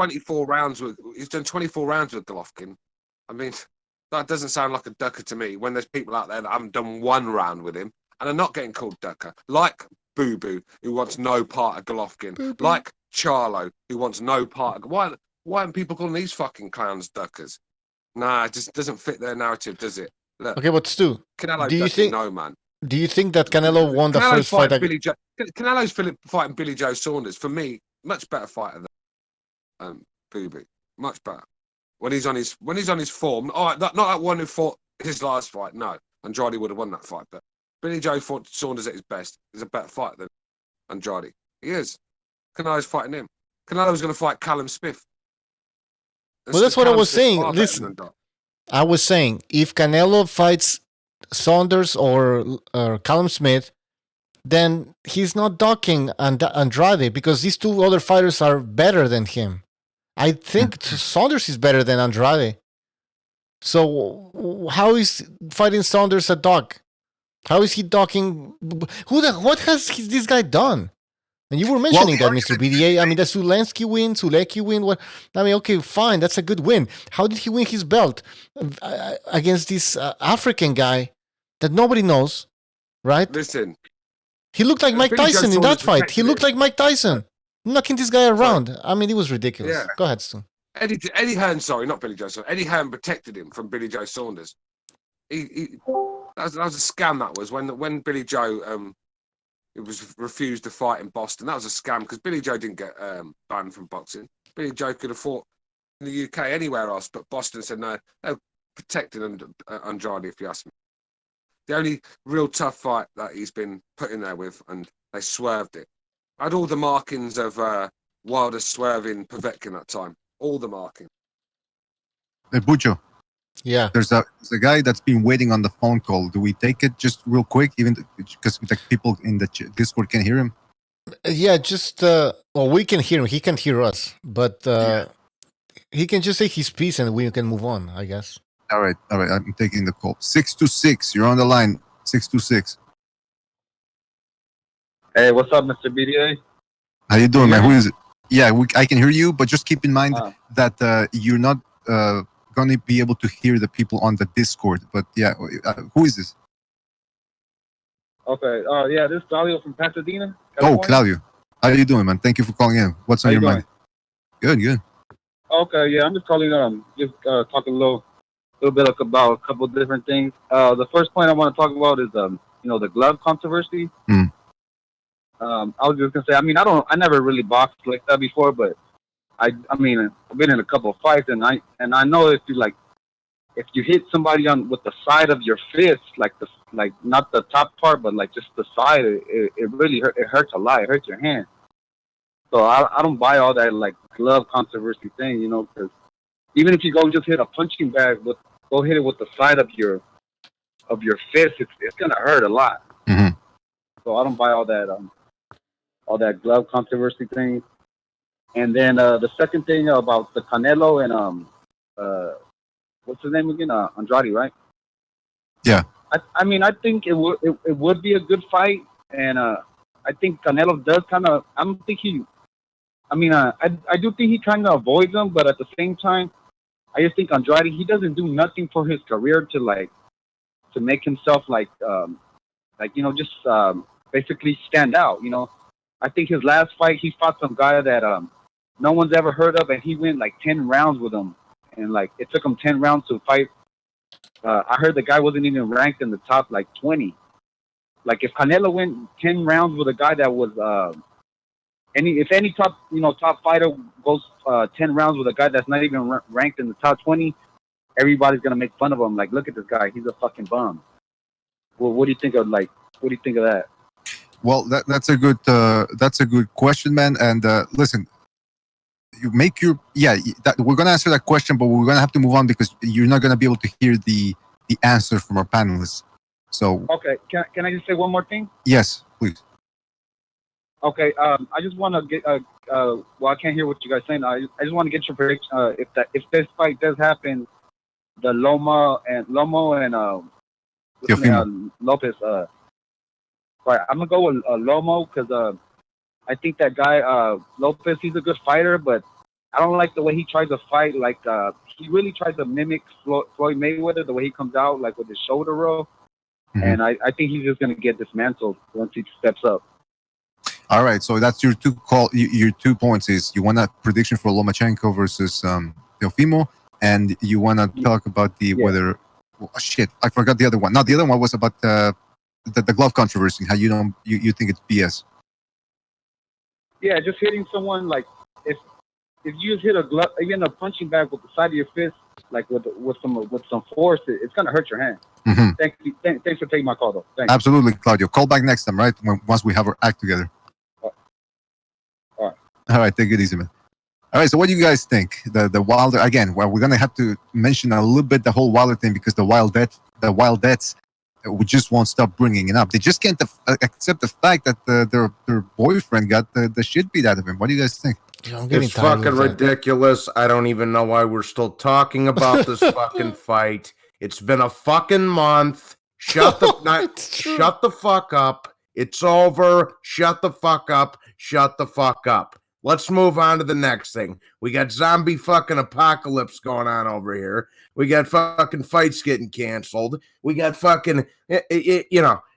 He's done 24 rounds with Golovkin. I mean, that doesn't sound like a ducker to me when there's people out there that haven't done one round with him and are not getting called ducker. Like Boo Boo, who wants no part of Golovkin. Boo-boo. Like Charlo, who wants no part of... Why aren't people calling these fucking clowns duckers? Nah, it just doesn't fit their narrative, does it? Look, okay, but Stu, Canelo do you think? No, man. Do you think that Canelo won the first fight? Canelo's fighting Billy Joe Saunders. For me, much better fighter than Boo Boo. Much better. When he's on his form. All right, not that one who fought his last fight. No, Andrade would have won that fight. But Billy Joe fought Saunders at his best. He's a better fighter than Andrade. He is. Canelo's fighting him. Canelo's going to fight Callum Smith. Well, that's what I was saying. Listen, I was saying if Canelo fights Saunders or Callum Smith, then he's not docking Andrade because these two other fighters are better than him. I think Saunders is better than Andrade. So how is fighting Saunders a dock? How is he docking? What has this guy done? And you were mentioning that, Mr. BDA. I mean, the Sulecki win. What? I mean, okay, fine. That's a good win. How did he win his belt against this African guy that nobody knows, right? Listen. He looked like Mike Tyson in that fight. He looked like Mike Tyson, knocking this guy around. I mean, it was ridiculous. Yeah. Go ahead, Stu. Eddie Hearn, sorry, not Billy Joe Saunders. Eddie Hearn protected him from Billy Joe Saunders. That was a scam, that was. When Billy Joe... It was refused to fight in Boston. That was a scam because Billy Joe didn't get banned from boxing. Billy Joe could have fought in the UK, anywhere else, but Boston said no. They're protecting Andrade, if you ask me. The only real tough fight that he's been put in there with, and they swerved it. I had all the markings of Wilder swerving Povetkin that time. All the markings. Hey, Bucho. Yeah. There's a guy that's been waiting on the phone call. Do we take it just real quick, even because the people in the Discord can hear him? Yeah, just well, we can hear him. He can't hear us, but he can just say his piece and we can move on, I guess. All right. I'm taking the call. 626. You're on the line. 626. Hey, what's up, Mr. BDA? How you doing, man? Who is it? Yeah, I can hear you, but just keep in mind that you're not going to be able to hear the people on the Discord. But yeah, who is this? Okay. Yeah, this is Claudio from Pasadena, California. California. Oh, Claudio. How you doing, man? Thank you for calling in. What's on your mind? Good. Okay, yeah, I'm just calling just talk a little bit about a couple of different things. The first point I want to talk about is the glove controversy. I was just gonna say, I never really boxed like that before, but I've been in a couple of fights, and I know if you hit somebody with the side of your fist, like not the top part, but like just the side, it really hurts a lot. It hurts your hand. So I don't buy all that like glove controversy thing, because even if you go just hit a punching bag, go hit it with the side of your fist, it's gonna hurt a lot. Mm-hmm. So I don't buy all that glove controversy thing. And then the second thing about the Canelo and what's his name again? Andrade, right? Yeah. I think it would be a good fight, and I think Canelo does kind of. I do think he kind of avoids them, but at the same time, I just think Andrade, he doesn't do nothing for his career to make himself basically stand out. I think his last fight, he fought some guy that no one's ever heard of, and he went like 10 rounds with him, and it took him 10 rounds to fight. I heard the guy wasn't even ranked in the top 20. If Canelo went 10 rounds with a guy that was if any top fighter goes 10 rounds with a guy that's not even ranked in the top 20, everybody's gonna make fun of him. Look at this guy, he's a fucking bum. Well, what do you think of that? Well, that's a good question, man. And listen, you make your we're gonna answer that question, but we're gonna have to move on because you're not gonna be able to hear the answer from our panelists. So okay, can I just say one more thing? Yes, please. Okay, I just want to get well, I can't hear what you guys are saying. I just want to get your prediction. If this fight does happen, the Lomo and Lopez. Right, I'm gonna go with Lomo because I think that guy Lopez, he's a good fighter, but I don't like the way he tries to fight. He really tries to mimic Floyd Mayweather, the way he comes out with his shoulder roll, and I think he's just gonna get dismantled once he steps up. All right, so that's your your 2 points is you want a prediction for Lomachenko versus Teofimo, and you want to talk about whether shit, I forgot the other one. No, the other one was about the glove controversy. How you think it's BS? Yeah, just hitting someone if you just hit a glove, again, a punching bag with the side of your fist, with some force, it's gonna hurt your hand. Mm-hmm. Thanks for taking my call, though. Thanks. Absolutely, Claudio. Call back next time, right? Once we have our act together. All right. Take it easy, man. All right. So, what do you guys think? The Wilder again? Well, we're gonna have to mention a little bit the whole Wilder thing because the wild deaths. We just won't stop bringing it up. They just can't accept the fact that their boyfriend got the shit beat out of him. What do you guys think? It's fucking ridiculous. I don't even know why we're still talking about this fucking fight. It's been a fucking month. Shut the fuck up. It's over. Shut the fuck up. Shut the fuck up. Let's move on to the next thing. We got zombie fucking apocalypse going on over here. We got fucking fights getting canceled. We got fucking,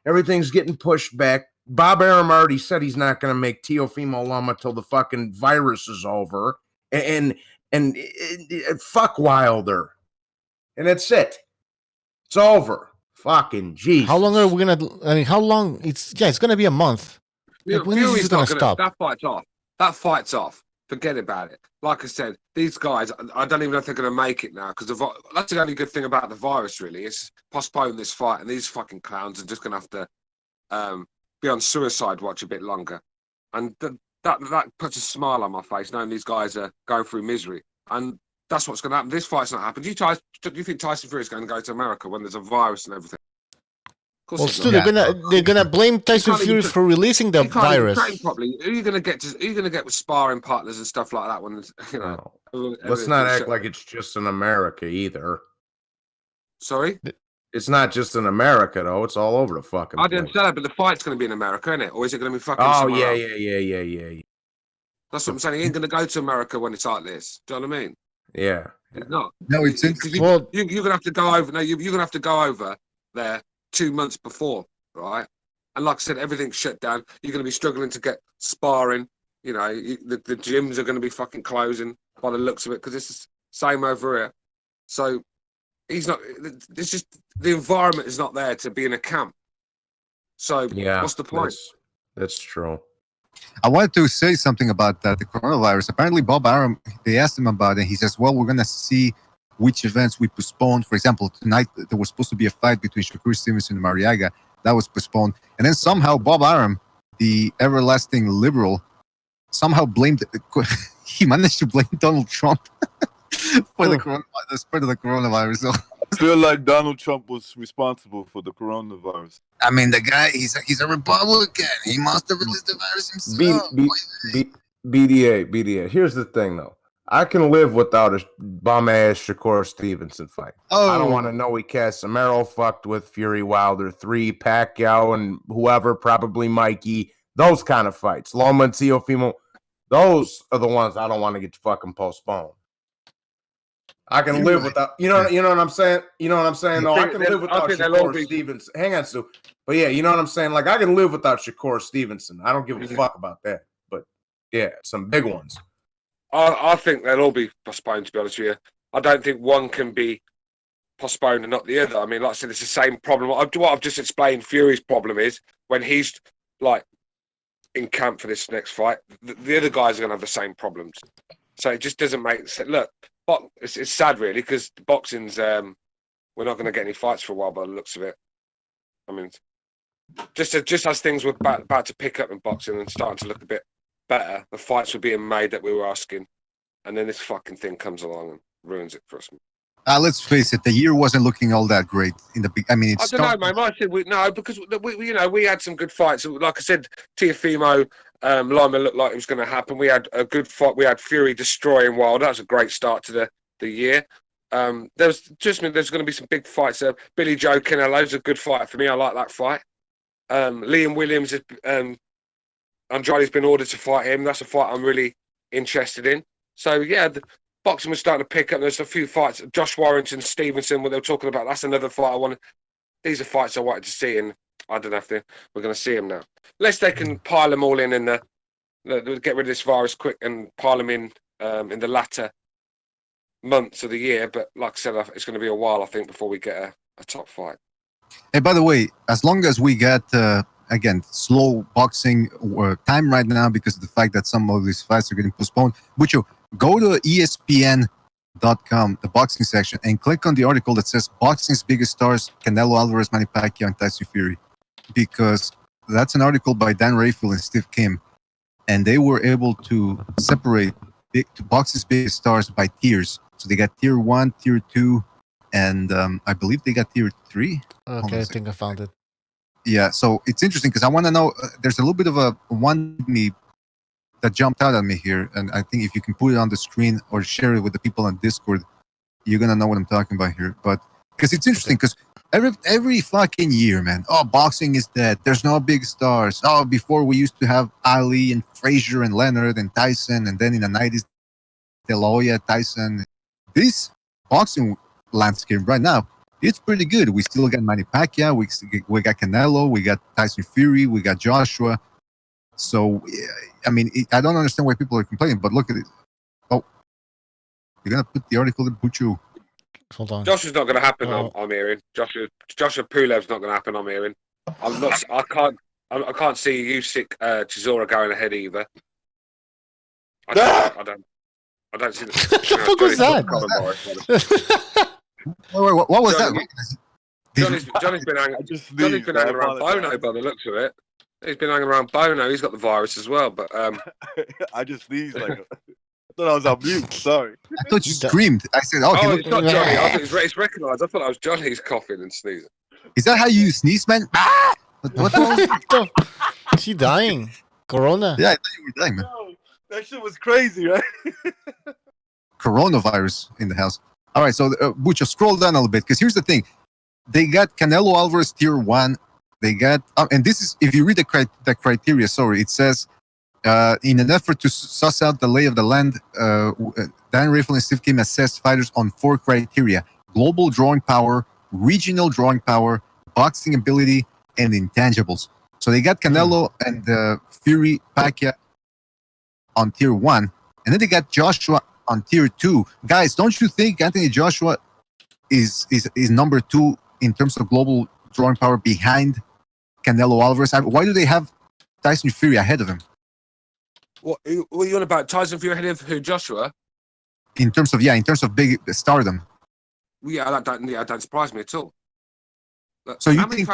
everything's getting pushed back. Bob Arum already said he's not going to make Teofimo Loma till the fucking virus is over. And fuck Wilder. And that's it. It's over. Fucking Jesus. How long are we going to, how long? It's going to be a month. When is this going to stop? That fight's off. forget about it. Like I said, these guys, I don't even know if they're going to make it now because that's the only good thing about the virus, really. It's postpone this fight, and these fucking clowns are just going to have to be on suicide watch a bit longer. And that puts a smile on my face, knowing these guys are going through misery. And that's what's going to happen. This fight's not happening. Do you think Tyson Fury is going to go to America when there's a virus and everything? Well, still, they're gonna blame Tyson Fury for releasing the virus. Properly. Who are you gonna get with sparring partners and stuff like that when you know? Let's not act like it's just in America either. Sorry, it's not just in America though. It's all over the fucking. I didn't say that, but the fight's gonna be in America, isn't it? Or is it gonna be fucking? Oh yeah. That's what I'm saying. He ain't gonna go to America when it's like this. Do you know what I mean? Yeah. It's not. No, it's interesting. You're gonna have to go over. No, you're gonna have to go over there 2 months before, right? And like I said, everything's shut down. You're going to be struggling to get sparring. You know, the gyms are going to be fucking closing by the looks of it because it's the same over here. So he's not. It's just the environment is not there to be in a camp. So what's the point? That's true. I wanted to say something about that, the coronavirus. Apparently, Bob Arum, they asked him about it. He says, well, we're going to see which events we postponed. For example, tonight there was supposed to be a fight between Shakur Stevenson and Mariaga. That was postponed. And then somehow Bob Arum, the everlasting liberal, somehow blamed, he managed to blame Donald Trump for the spread of the coronavirus. So, I feel like Donald Trump was responsible for the coronavirus. I mean, the guy, he's a Republican. He must have released the virus himself. BDA. Here's the thing, though. I can live without a bum-ass Shakur Stevenson fight. I don't want to know he Casemiro fucked with Fury Wilder 3, Pacquiao, and whoever, probably Mikey. Those kind of fights. Loma and Teofimo. Those are the ones I don't want to get fucking postponed. I can live without, you know what I'm saying? You know what I'm saying? No, I can live without Shakur Stevenson. Hang on, Stu. But yeah, you know what I'm saying? Like, I can live without Shakur Stevenson. I don't give a fuck about that. But yeah, some big ones. I think they'll all be postponed, to be honest with you. I don't think one can be postponed and not the other. I mean, like I said, it's the same problem. What I've just explained, Fury's problem is when he's like in camp for this next fight, the other guys are going to have the same problems. So it just doesn't make sense. Look, it's sad, really, because boxing's, we're not going to get any fights for a while by the looks of it. I mean, just as things were about to pick up in boxing and starting to look a bit better, the fights were being made that we were asking, and then this fucking thing comes along and ruins it for us. Let's face it, the year wasn't looking all that great in the big. I mean, I don't know, man. I said because we had some good fights. Like I said, Teofimo, Lima looked like it was going to happen. We had a good fight. We had Fury destroying Wilder. That was a great start to the year. There's going to be some big fights. Billy Joe Canelo's a good fight for me. I like that fight. Liam Williams, Andrade's been ordered to fight him. That's a fight I'm really interested in. So yeah, the boxing was starting to pick up. There's a few fights. Josh Warrington, Stevenson, what they were talking about. That's another fight I wanted. These are fights I wanted to see, and I don't know if we're going to see them now. Unless they can pile them all in and get rid of this virus quick and pile them in the latter months of the year. But like I said, it's going to be a while, I think, before we get a top fight. Hey, by the way, as long as we get again slow boxing time right now because of the fact that some of these fights are getting postponed, Bucho, go to ESPN.com, the boxing section, and click on the article that says boxing's biggest stars: Canelo Alvarez, Manny Pacquiao, and Tyson Fury, because that's an article by Dan Rayfield and Steve Kim, and they were able to separate boxing's biggest stars by tiers. So they got tier 1, tier 2, and I believe they got tier 3. Okay, I think I found it. Yeah, so it's interesting because I want to know, there's a little bit of a one that jumped out at me here, and I think if you can put it on the screen or share it with the people on Discord, you're going to know what I'm talking about here. But because it's interesting, because every fucking year, man, boxing is dead. There's no big stars. Before we used to have Ali and Frazier and Leonard and Tyson, and then in the 90s, De La Hoya, Tyson. This boxing landscape right now, it's pretty good. We still got Manny Pacquiao, we got Canelo, we got Tyson Fury, we got Joshua. So, I mean, I don't understand why people are complaining, but look at it. Oh, you're going to put the article in Buchu. Hold on. Joshua's not going to happen, I'm hearing. Joshua Pulev's not going to happen, I'm hearing. I can't see Usyk Chisora going ahead either. I don't see the. What the fuck was that? Wait, what was that? Johnny's been hanging around Bono by the looks of it. He's been hanging around Bono. He's got the virus as well. But I just sneezed like. I thought I was on mute. Sorry. I thought you screamed. I said, "Okay, it's not Johnny. I thought it's recognised. I thought that was Johnny's coughing and sneezing. Is that how you sneeze, man? Ah! What the? Is she dying? Corona? Yeah, I thought you were dying, man. No, that shit was crazy, right? Coronavirus in the house. All right, so Butch, scroll down a little bit because here's the thing: they got Canelo Alvarez tier 1. They got, and this is if you read the criteria. Sorry, it says. In an effort to suss out the lay of the land, Dan Raffel and Steve Kim assessed fighters on 4 criteria: global drawing power, regional drawing power, boxing ability, and intangibles. So they got Canelo and Fury Pacquiao on tier 1, and then they got Joshua on tier 2. Guys, don't you think Anthony Joshua is number 2 in terms of global drawing power behind Canelo Alvarez? Why do they have Tyson Fury ahead of him? What are you on about? Tyson Fury ahead of who? Joshua? In terms of big stardom. Yeah, that don't surprise me at all. So you think?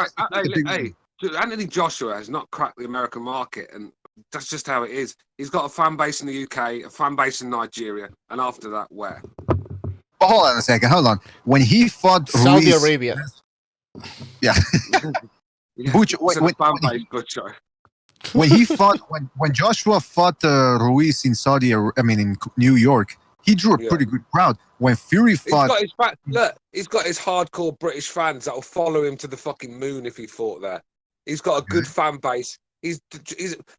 Anthony Joshua has not cracked the American market, and that's just how it is. He's got a fan base in the UK, a fan base in Nigeria, and after that, where? But hold on a second. Hold on. When he fought Saudi Ruiz, Arabia. Yeah. Butch, fan base, Butcher. When he fought, when Joshua fought Ruiz in in New York, he drew a pretty good crowd. When Fury fought, he's got his hardcore British fans that will follow him to the fucking moon if he fought there. He's got a good fan base.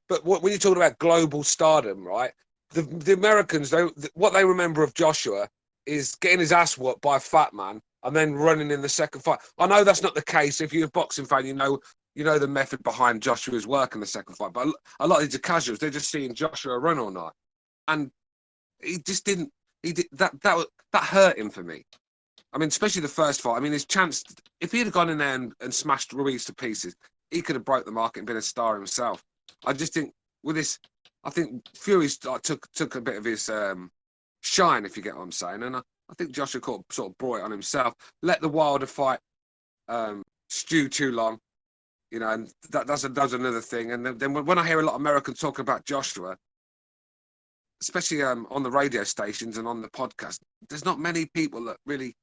But when you're talking about global stardom, right? The Americans, what they remember of Joshua is getting his ass whooped by a fat man and then running in the second fight. I know that's not the case. If you're a boxing fan, you know the method behind Joshua's work in the second fight. But a lot of these are casuals. They're just seeing Joshua run all night, and he just didn't. He did that hurt him for me. I mean, especially the first fight. I mean, his chance. If he had gone in there and smashed Ruiz to pieces, he could have broke the market and been a star himself. I just think with this, I think Fury's took a bit of his shine, if you get what I'm saying, and I think Joshua sort of brought it on himself. Let the Wilder fight stew too long. And that's another thing. And then when I hear a lot of Americans talking about Joshua, especially on the radio stations and on the podcast, there's not many people that really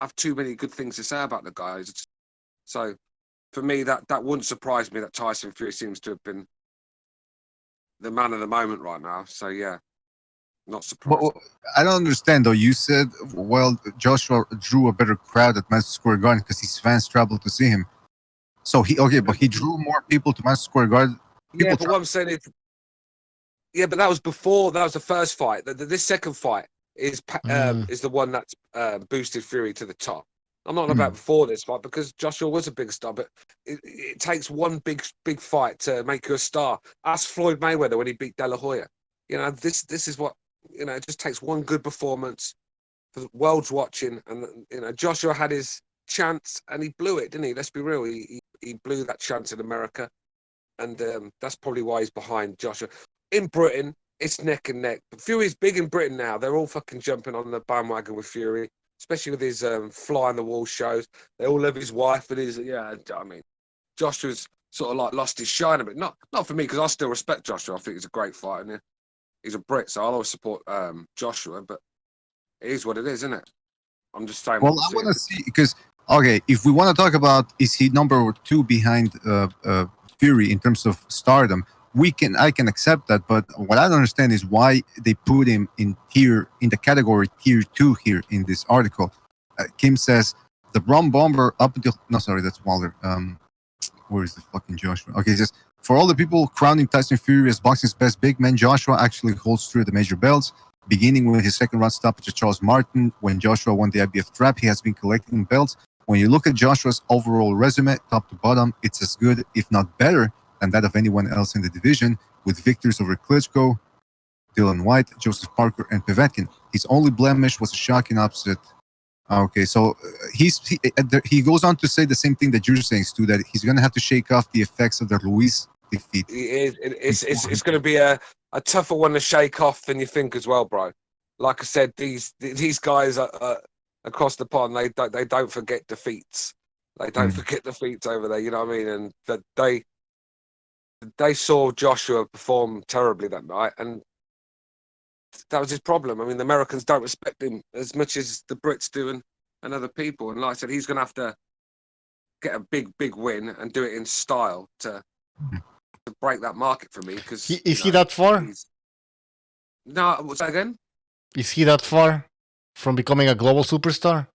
have too many good things to say about the guys. So for me, that wouldn't surprise me that Tyson Fury seems to have been the man of the moment right now. So yeah, not surprised. Well, I don't understand though. You said, well, Joshua drew a better crowd at Madison Square Garden because his fans traveled to see him. So but he drew more people to Madison Square Garden. But what I'm saying is, but that was before. That was the first fight. This second fight is the one that's boosted Fury to the top. I'm not about before this fight because Joshua was a big star, but it takes one big fight to make you a star. Ask Floyd Mayweather when he beat De La Hoya. This is what it just takes one good performance for the world's watching, and Joshua had his chance and he blew it, didn't he? Let's be real. He blew that chance in America, and that's probably why he's behind Joshua. In Britain, it's neck and neck. But Fury's big in Britain now. They're all fucking jumping on the bandwagon with Fury, especially with his fly on the wall shows. They all love his wife and his I mean, Joshua's sort of like lost his shine a bit. Not for me because I still respect Joshua. I think he's a great fighter. And he's a Brit, so I'll always support Joshua. But it is what it is, isn't it? I'm just saying. Well, I want to see because if we want to talk about is he number 2 behind Fury in terms of stardom, I can accept that. But what I don't understand is why they put him in the category tier 2 here in this article. Kim says the Brum Bomber up until that's Wilder. Where is the fucking Joshua? Okay, he says for all the people crowning Tyson Fury as boxing's best big man, Joshua actually holds 3 of the major belts. Beginning with his second round stoppage at Charles Martin, when Joshua won the IBF trap, he has been collecting belts. When you look at Joshua's overall resume, top to bottom, it's as good, if not better, than that of anyone else in the division, with victories over Klitschko, Dylan White, Joseph Parker, and Povetkin. His only blemish was a shocking upset. Okay, so he goes on to say the same thing that you're saying, Stu, that he's going to have to shake off the effects of the Ruiz defeat. It's going to be a tougher one to shake off than you think as well, bro. Like I said, these guys are across the pond. They don't forget defeats. They don't forget defeats over there. You know what I mean? And that they saw Joshua perform terribly that night, and that was his problem. I mean, the Americans don't respect him as much as the Brits do and other people. And like I said, he's going to have to get a big win and do it in style to break that market for me. Because is he that far? No, what's that again? Is he that far from becoming a global superstar?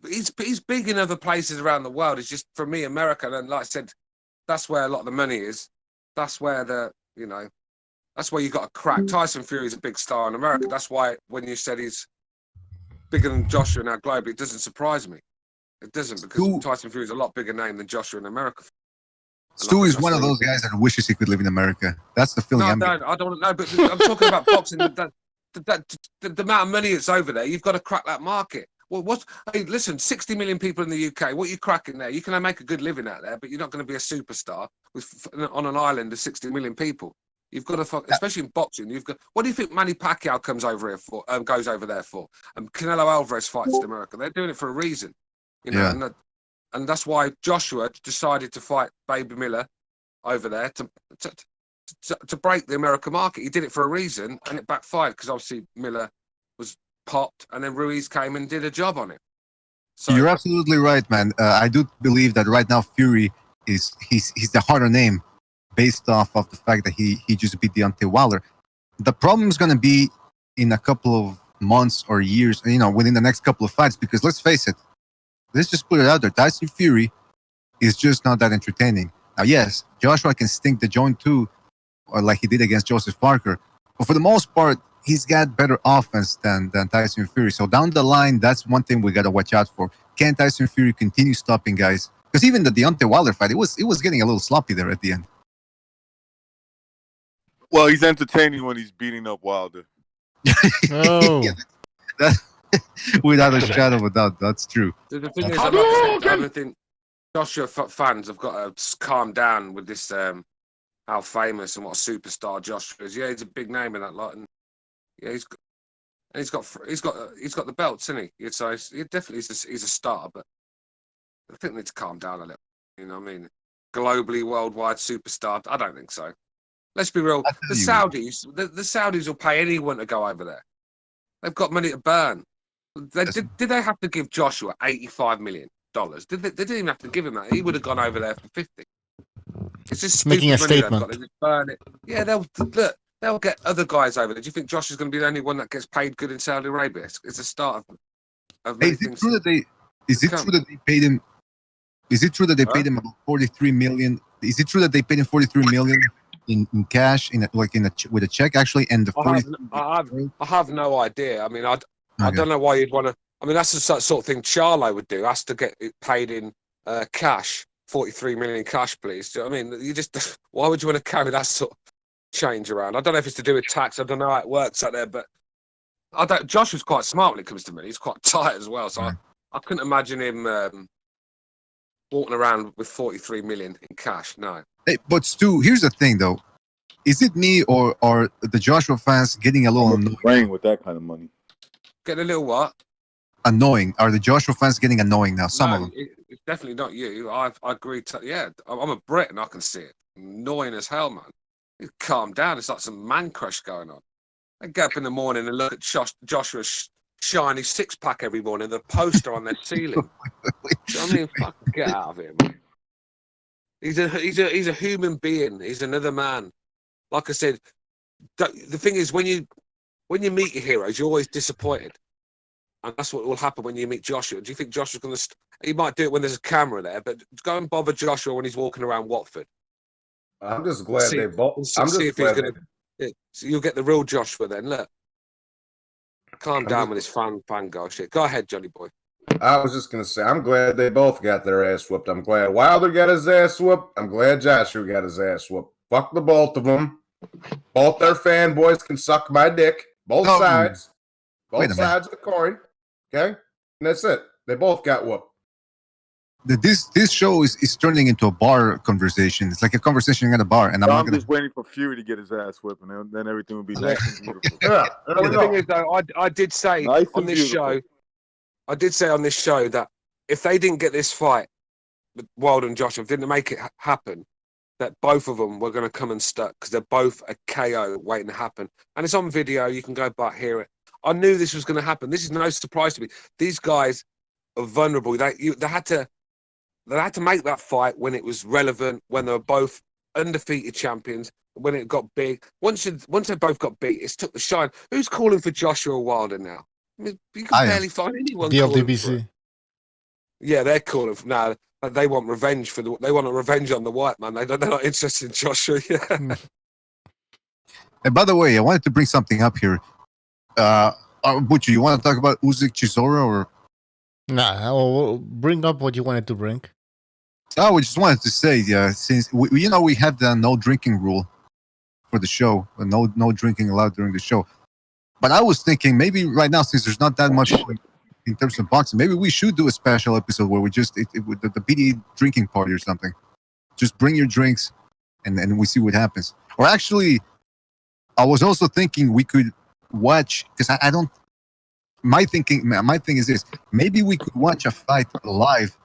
He's big in other places around the world. It's just, for me, America. And like I said, that's where a lot of the money is. That's where that's where you got to crack. Tyson Fury's a big star in America. That's why when you said he's bigger than Joshua now globally, it doesn't surprise me. It doesn't, because Tyson Fury's a lot bigger name than Joshua in America. Stu is one of those guys that wishes he could live in America. That's the feeling I'm getting. I don't know, but I'm talking about boxing. The amount of money that's over there, you've got to crack that market. Well, hey, listen, 60 million people in the UK. What are you cracking there? You can make a good living out there, but you're not going to be a superstar on an island of 60 million people. You've got to, especially in boxing. You've got. What do you think Manny Pacquiao comes over here for? Goes over there for? And Canelo Alvarez fights in America. They're doing it for a reason, you know. And that's why Joshua decided to fight Baby Miller over there to break the American market. He did it for a reason, and it backfired because obviously Miller was popped, and then Ruiz came and did a job on it. So you're absolutely right, man. I do believe that right now Fury he's the harder name based off of the fact that he just beat Deontay Wilder. The problem is going to be in a couple of months or years, you know, within the next couple of fights, because let's face it, let's just put it out there. Tyson Fury is just not that entertaining. Now, yes, Joshua can stink the joint too, or like he did against Joseph Parker. But for the most part, he's got better offense than Tyson Fury. So down the line, that's one thing we got to watch out for. Can Tyson Fury continue stopping guys? Because even the Deontay Wilder fight, it was getting a little sloppy there at the end. Well, he's entertaining when he's beating up Wilder. Oh. Without a shadow of a doubt, that's true. The thing is, I think Joshua fans have got to calm down with this. How famous and what a superstar Joshua is. Yeah, he's a big name in that lot, and yeah, he's got the belts, isn't he? So he definitely he's a star, but I think they need to calm down a little. You know what I mean? Globally, worldwide superstar. I don't think so. Let's be real. The Saudis will pay anyone to go over there. They've got money to burn. Did they have to give Joshua $85 million? They didn't even have to give him that. He would have gone over there for 50. It's just making a statement. They just burn it. Yeah, they'll get other guys over there. Do you think Josh is going to be the only one that gets paid good in Saudi Arabia? It's a start of many things. Is it true that they paid him? Is it true that they paid him about 43 million? Is it true that they paid him 43 million in cash with a check actually? And I have no idea. I mean, I don't know why you'd want to. I mean, that's the sort of thing Charlo would do. Has to get it paid in cash. 43 million cash, please. Do you know what I mean? Why would you want to carry that sort of change around? I don't know if it's to do with tax. I don't know how it works out there, but Josh was quite smart when it comes to money. He's quite tight as well, so I couldn't imagine him walking around with 43 million in cash. No. Hey, but Stu, here's the thing, though. Is it me or the Joshua fans getting a little annoying? Playing with that kind of money. Getting a little what? Annoying. Are the Joshua fans getting annoying now? Some of them. It's definitely not you. I agree. I'm a Brit and I can see it. Annoying as hell, man. You calm down. It's like some man crush going on. I get up in the morning and look at Joshua's shiny six-pack every morning, the poster on their ceiling. I mean, fucking get out of here, man. He's a human being. He's another man. Like I said, the thing is, when you meet your heroes, you're always disappointed. And that's what will happen when you meet Joshua. Do you think Joshua's going to... He might do it when there's a camera there, but go and bother Joshua when he's walking around Watford. I'm just glad they both... So you'll get the real Joshua then. Look. Calm down with this fangirl shit. Go ahead, Johnny boy. I was just going to say, I'm glad they both got their ass whooped. I'm glad Wilder got his ass whooped. I'm glad Joshua got his ass whooped. Fuck the both of them. Both their fanboys can suck my dick. Both sides. Both sides of the coin. Okay? And that's it. They both got whooped. this show is turning into a bar conversation. It's like a conversation at a bar, and I'm just waiting for Fury to get his ass whipped, and then everything will be nice and beautiful. The thing is, though, I did say Nice on and this beautiful. show, that if they didn't get this fight with Wilder and Joshua, didn't make it happen, that both of them were going to come and stuck because they're both a KO waiting to happen. And it's on video. You can go back, hear it. I knew this was going to happen. This is no surprise to me. These guys are vulnerable. They had to make that fight when it was relevant, when they were both undefeated champions, when it got big. Once they both got beat, it's took the shine. Who's calling for Joshua Wilder now? I mean, you can barely find anyone The calling for LDBC. it. Yeah, they're calling for now. They want revenge they want a revenge on the white man. They're not interested in Joshua. Yeah. And by the way, I wanted to bring something up here. Butcher, you want to talk about Usyk Chisora or? Nah, well, bring up what you wanted to bring. Oh, we just wanted to say, since we have the no drinking rule for the show, no drinking allowed during the show. But I was thinking maybe right now, since there's not that much in terms of boxing, maybe we should do a special episode where we just with the BD drinking party or something. Just bring your drinks, and we see what happens. Or actually, I was also thinking we could watch, because I don't. My thing is this: maybe we could watch a fight live,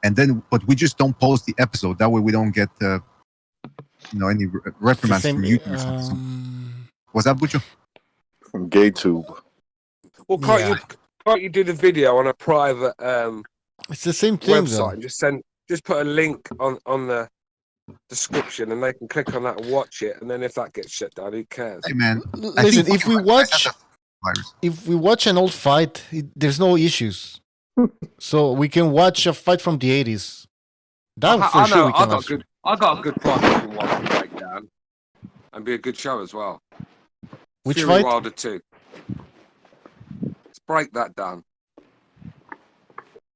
and then but we just don't post the episode. That way we don't get any reprimands from YouTube or something. Was that Bucho? From GayTube. Well, can't you do the video on a private it's the same thing website? though. Just put a link on the description, and they can click on that and watch it. And then if that gets shut down, who cares? Hey man, Listen, if we watch an old fight, there's no issues. So we can watch a fight from the 80s. That for sure we can watch. I got a good fight we can watch and break down, and be a good show as well. Which Fury fight? Wilder 2. Let's break that down.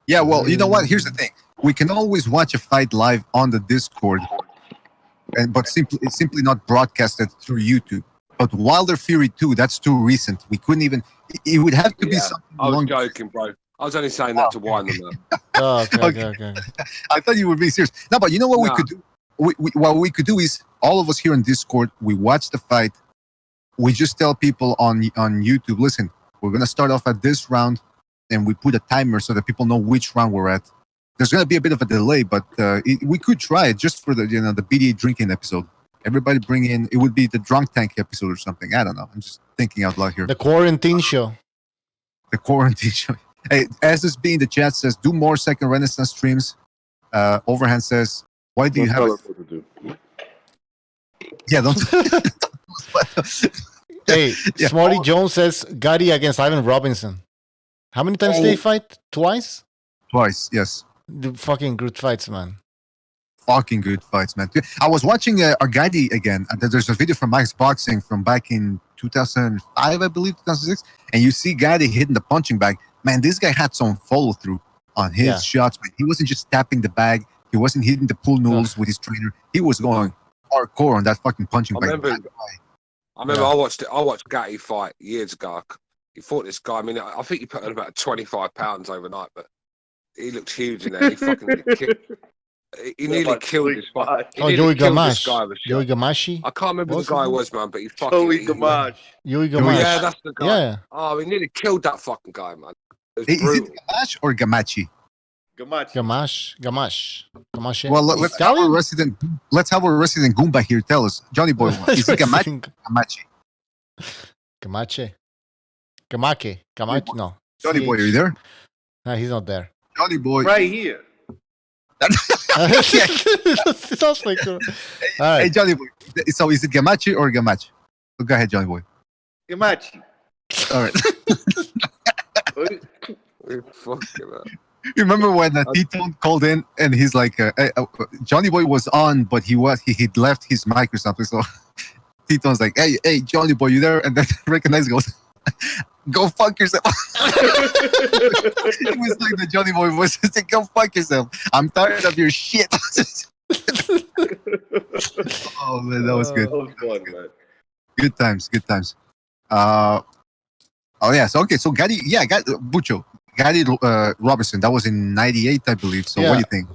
Yeah, well, you know what? Here's the thing: we can always watch a fight live on the Discord, but simply not broadcasted through YouTube. But Wilder Fury 2, that's too recent. We couldn't even. It would have to be something. I was joking, bro. I was only saying that to wind them up. Oh, okay. I thought you were being serious. No, but you know what we could do? What we could do is all of us here on Discord, we watch the fight. We just tell people on YouTube, listen, we're gonna start off at this round, and we put a timer so that people know which round we're at. There's gonna be a bit of a delay, but we could try it just for the the BD drinking episode. Everybody bring in. It would be the drunk tank episode or something. I don't know. I'm just thinking out loud here. The quarantine show. The quarantine show. Hey, SSB in the chat says, do more Second Renaissance streams. Overhand says, why do you have Yeah, don't. Hey, Smarty Jones says Gotti against Ivan Robinson. How many times did they fight? Twice? Twice, yes. The fucking good fights, man. Fucking good fights, man. I was watching Argadi again. There's a video from Max Boxing from back in 2005, I believe, 2006. And you see Gatti hitting the punching bag. Man, this guy had some follow-through on his shots. Man. He wasn't just tapping the bag. He wasn't hitting the pull noodles with his trainer. He was going hardcore on that fucking punching bag. I remember I watched Gatti fight years ago. He fought this guy. I mean, I think he put on about 25 pounds overnight, but he looked huge in there. He fucking he nearly killed this fight. Joey Gamache. Joey Gamache? I can't remember who the guy was, man, but he fucking... Joey Gamache. Joey Gamache. Yeah, that's the guy. Yeah. Oh, he nearly killed that fucking guy, man. Is it Gamache or Gamache? Gamache. Well, let's have our resident Goomba here tell us. Johnny Boy, is it Gamache or Gamache? Gamache? No. Johnny Boy, are you there? No, he's not there. Johnny Boy. Right here. It sounds like all right. Hey, Johnny Boy. So is it Gamache or Gamache? Go ahead, Johnny Boy. Gamache. All right. Fucking up. You remember when T-Tone called in and he's like, Johnny Boy was on, but he'd left his mic or something. So T-Tone's like, hey, Johnny Boy, you there? And then Recognize goes, go fuck yourself. It was like the Johnny Boy voice. He said, go fuck yourself. I'm tired of your shit. Oh, man, that was good. That was fun, man. Good times. Oh, yeah. So, okay. So, Bucho, Gary Robertson. That was in '98, I believe. So what do you think?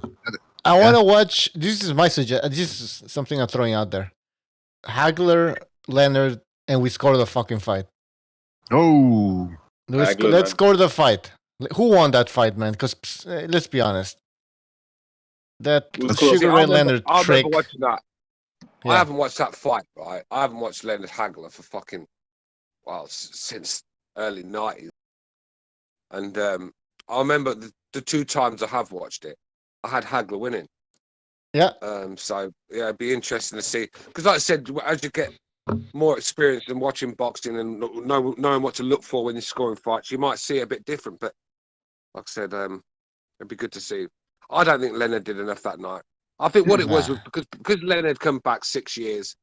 I want to watch. This is my suggestion. This is something I'm throwing out there. Hagler, Leonard, and we score the fucking fight. Oh, let's score the fight. Who won that fight, man? Because let's be honest, that Sugar Ray Leonard trick. I remember watching that. Yeah. I haven't watched that fight, right? I haven't watched Leonard Hagler for fucking since early '90s. And I remember the 2 times I have watched it, I had Hagler winning. Yeah. So yeah, it'd be interesting to see, because like I said, as you get more experience in watching boxing and knowing what to look for when you're scoring fights, you might see it a bit different. But like I said, it'd be good to see. I don't think Leonard did enough that night. I think what it was because Leonard come back 6 years,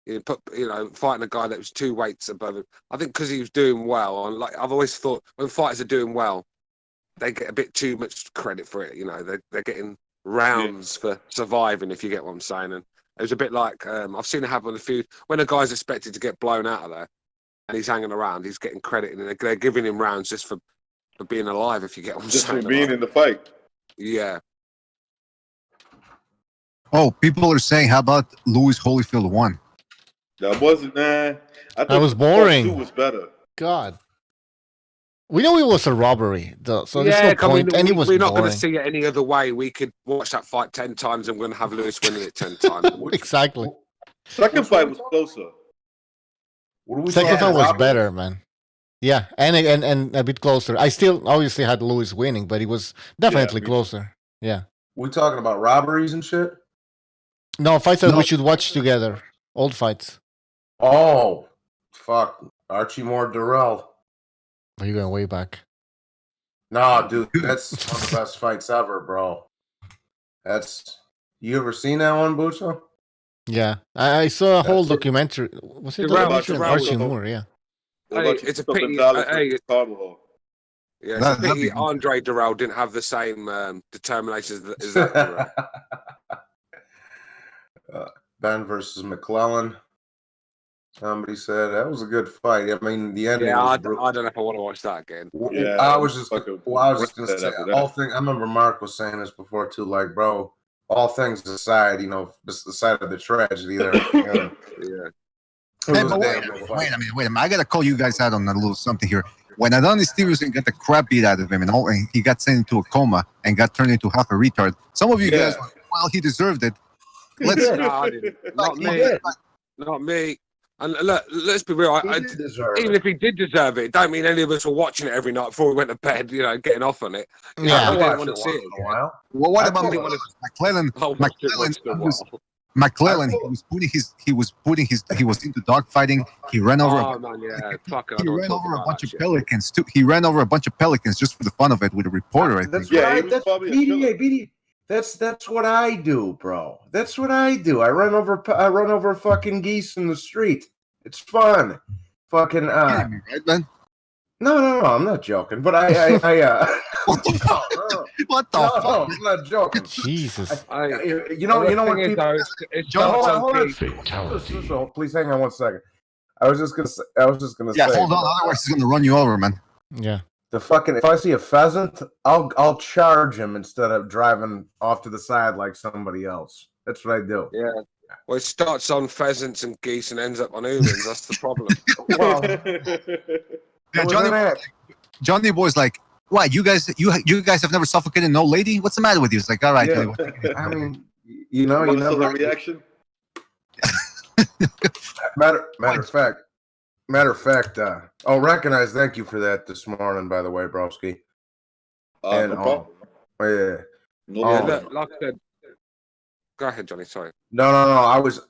fighting a guy that was 2 weights above him. I think because he was doing well, and like I've always thought, when fighters are doing well, they get a bit too much credit for it. They're getting rounds for surviving, if you get what I'm saying. And it was a bit like I've seen it happen a few when a guy's expected to get blown out of there and he's hanging around, he's getting credit, and they're giving him rounds just for being alive, if you get what I'm saying. Just for being in the fight. Yeah. Oh, people are saying, how about Louis Holyfield won? That wasn't, I thought that was boring. Part 2 was better. God. We know it was a robbery, though, so there's no point. And it was we're not boring. going to see it any other way. We could watch that fight 10 times and we're going to have Lewis winning it 10 times. Exactly. Second fight was closer. Second fight was better, man. Yeah, and a bit closer. I still obviously had Lewis winning, but it was definitely closer. Yeah. We talking about robberies and shit? No, fights that we should watch together. Old fights. Oh, fuck. Archie Moore Durrell. Are you going way back? No, dude, that's one of the best fights ever, bro. You ever seen that one, Bouts? Yeah, I saw a whole documentary. Was it documentary on Archie Moore? Yeah. Hey, it's a pity. It's a pity Andre Durrell didn't have the same determination as that Durrell. Ben versus McClellan. Somebody said that was a good fight. I mean, the ending. Yeah, was I don't know if I want to watch that again. Yeah, I was just gonna say all things. I remember Mark was saying this before too. Like, bro, all things aside, just the side of the tragedy there. Yeah. Hey, but wait a minute. I gotta call you guys out on a little something here. When Adonis Stevenson got the crap beat out of him and he got sent into a coma and got turned into half a retard, some of you guys were, well, he deserved it. No, I didn't. Not me. And look, let's be real. Even if he did deserve it, it don't mean any of us were watching it every night before we went to bed, getting off on it. Yeah. I didn't want to see it. Well, what about McClellan? McClellan, he was into dogfighting. He ran over. He ran over a bunch of pelicans too. He ran over a bunch of pelicans just for the fun of it with a reporter. I think. That's what I do, bro. That's what I do. I run over fucking geese in the street. It's fun. Fucking right, man? No, I'm not joking. But what the fuck? I'm not joking. Jesus. You know what people. Hold on. Please hang on 1 second. I was just gonna say. Yeah, hold on. Otherwise, he's gonna run you over, man. Yeah. If I see a pheasant, I'll charge him instead of driving off to the side like somebody else. That's what I do. Yeah. Well, it starts on pheasants and geese and ends up on humans. That's the problem. Johnny Boy's like, what? You guys have never suffocated no lady? What's the matter with you? It's like, all right. Yeah. I mean, you know reaction. Matter of fact, I'll recognize. Thank you for that this morning, by the way, broski. No problem. Like I said, go ahead, Johnny. Sorry. No. I was,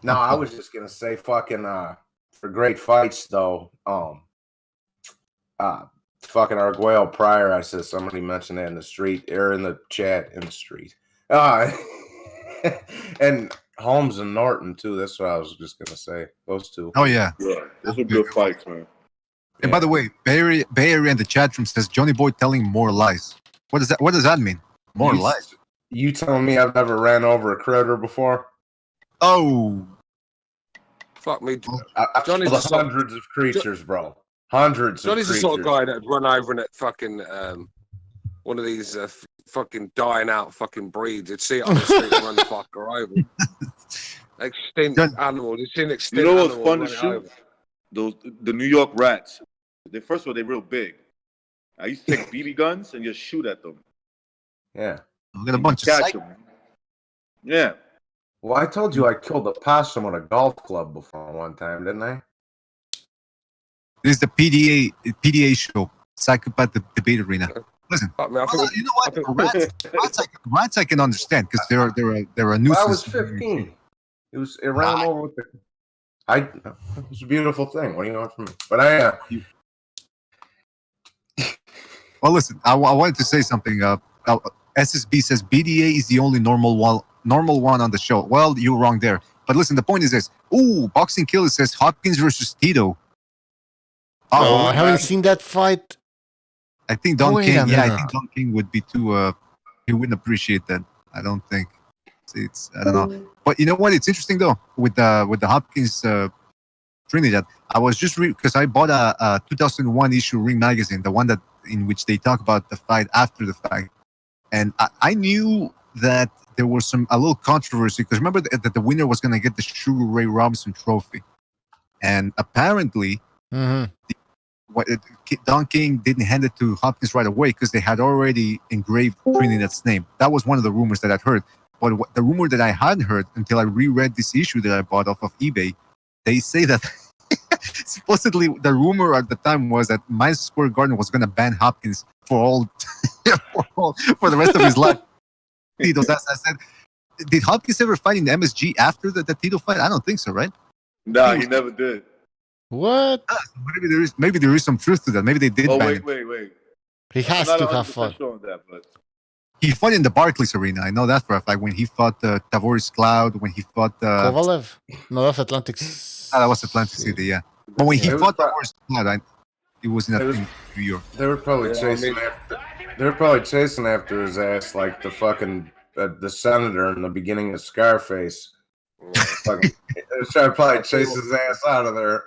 I was just gonna say, fucking, for great fights though. Fucking Arguello Pryor. I said somebody mentioned that in the street, or in the chat in the street. And Holmes and Norton too. That's what I was just gonna say. Those two. Oh yeah. Those were good fights, man. And by the way, Bay Area in the chat room says Johnny Boy telling more lies. What does that mean? More lies. You telling me I've never ran over a critter before? Oh. Fuck me. I've killed hundreds of creatures, bro. Hundreds Johnny's of the sort of creatures. guy that'd run over in at fucking one of these fucking dying out fucking breeds. He'd see it on the street and run the fucker over. Extinct animal. He'd see an extinct You know what's animal fun run to it shoot? over. The New York rats. First of all, they're real big. I used to take BB guns and just shoot at them. Yeah. We got a bunch of Catch them. Yeah. Well, I told you I killed a possum with a golf club before one time, didn't I? This is the PDA show, Psychopath Debate Arena. Listen, I mean, you know what? Rats I can understand because they're a nuisance. I was 15. It ran over with the. It was a beautiful thing. What do you want from me? But Well, listen, I wanted to say something. SSB says BDA is the only normal one on the show. Well, you're wrong there. But listen, the point is this. Ooh, Boxing Killer says Hopkins versus Tito. Oh, I haven't seen that fight. I think Don King. Yeah, I think Don King would be too. He wouldn't appreciate that. I don't think. It's I don't know. But you know what? It's interesting though with the Hopkins Trinidad. I was just because I bought a 2001 issue Ring magazine, the one that in which they talk about the fight after the fact, and I knew that there was a little controversy because remember that the winner was going to get the Sugar Ray Robinson Trophy, and apparently. Don King didn't hand it to Hopkins right away because they had already engraved Trinidad's name. That was one of the rumors that I'd heard. But the rumor that I hadn't heard until I reread this issue that I bought off of eBay, they say that supposedly the rumor at the time was that Madison Square Garden was going to ban Hopkins for the rest of his life. Tito's, I said, did Hopkins ever fight in the MSG after the Tito fight? I don't think so, right? Nah, he never did. What? Maybe there is some truth to that. Maybe they did. Oh, ban wait. him. He has to have fought. Sure on that, but... He fought in the Barclays Arena. I know that for a fact. When he fought Tavoris Cloud, when he fought Kovalev. No, that's Atlantic. That was Atlantic City. Yeah, but when he fought Tavoris Cloud, it was in New York. They were probably chasing after. They were probably chasing after his ass like the fucking the senator in the beginning of Scarface. Fucking, they were trying to probably chase his ass out of there.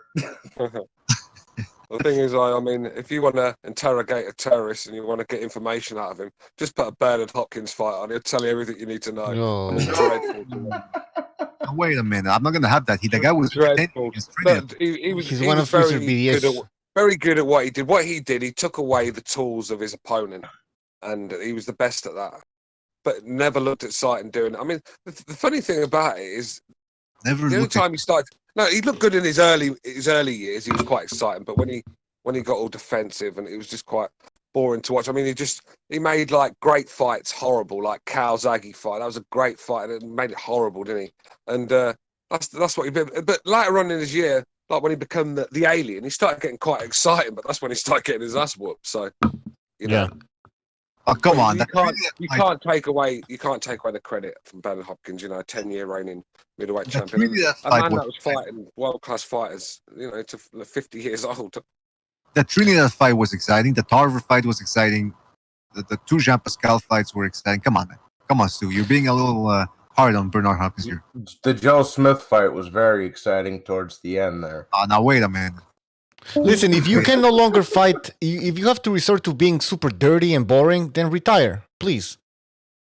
The thing is, I mean, if you want to interrogate a terrorist and you want to get information out of him, just put a Bernard Hopkins fight on. He'll tell you everything you need to know. No. I mean, dreadful. Wait a minute, I'm not gonna have that. The guy was dreadful. He was very good at what he did. What he did, he took away the tools of his opponent, and he was the best at that. But never looked at sight and doing it. I mean, the funny thing about it is, the only time he started. No, he looked good in his early years. He was quite exciting, but when he got all defensive, and it was just quite boring to watch. I mean, he made like great fights horrible, like Calzaghe fight. That was a great fight, and it made it horrible, didn't he? And that's what he did. But later on in his year, like when he became the alien, he started getting quite exciting. But that's when he started getting his ass whooped. So, you know. Oh, come on! You can't take away the credit from Bernard Hopkins. 10-year reigning middleweight champion. A man that was fighting world-class fighters, to 50 years old. The Trinidad fight was exciting. The Tarver fight was exciting. The two Jean Pascal fights were exciting. Come on, man. Come on, Stu. You're being a little hard on Bernard Hopkins here. The Joe Smith fight was very exciting towards the end there. Now wait a minute. Listen, if you can no longer fight, if you have to resort to being super dirty and boring, then retire, please.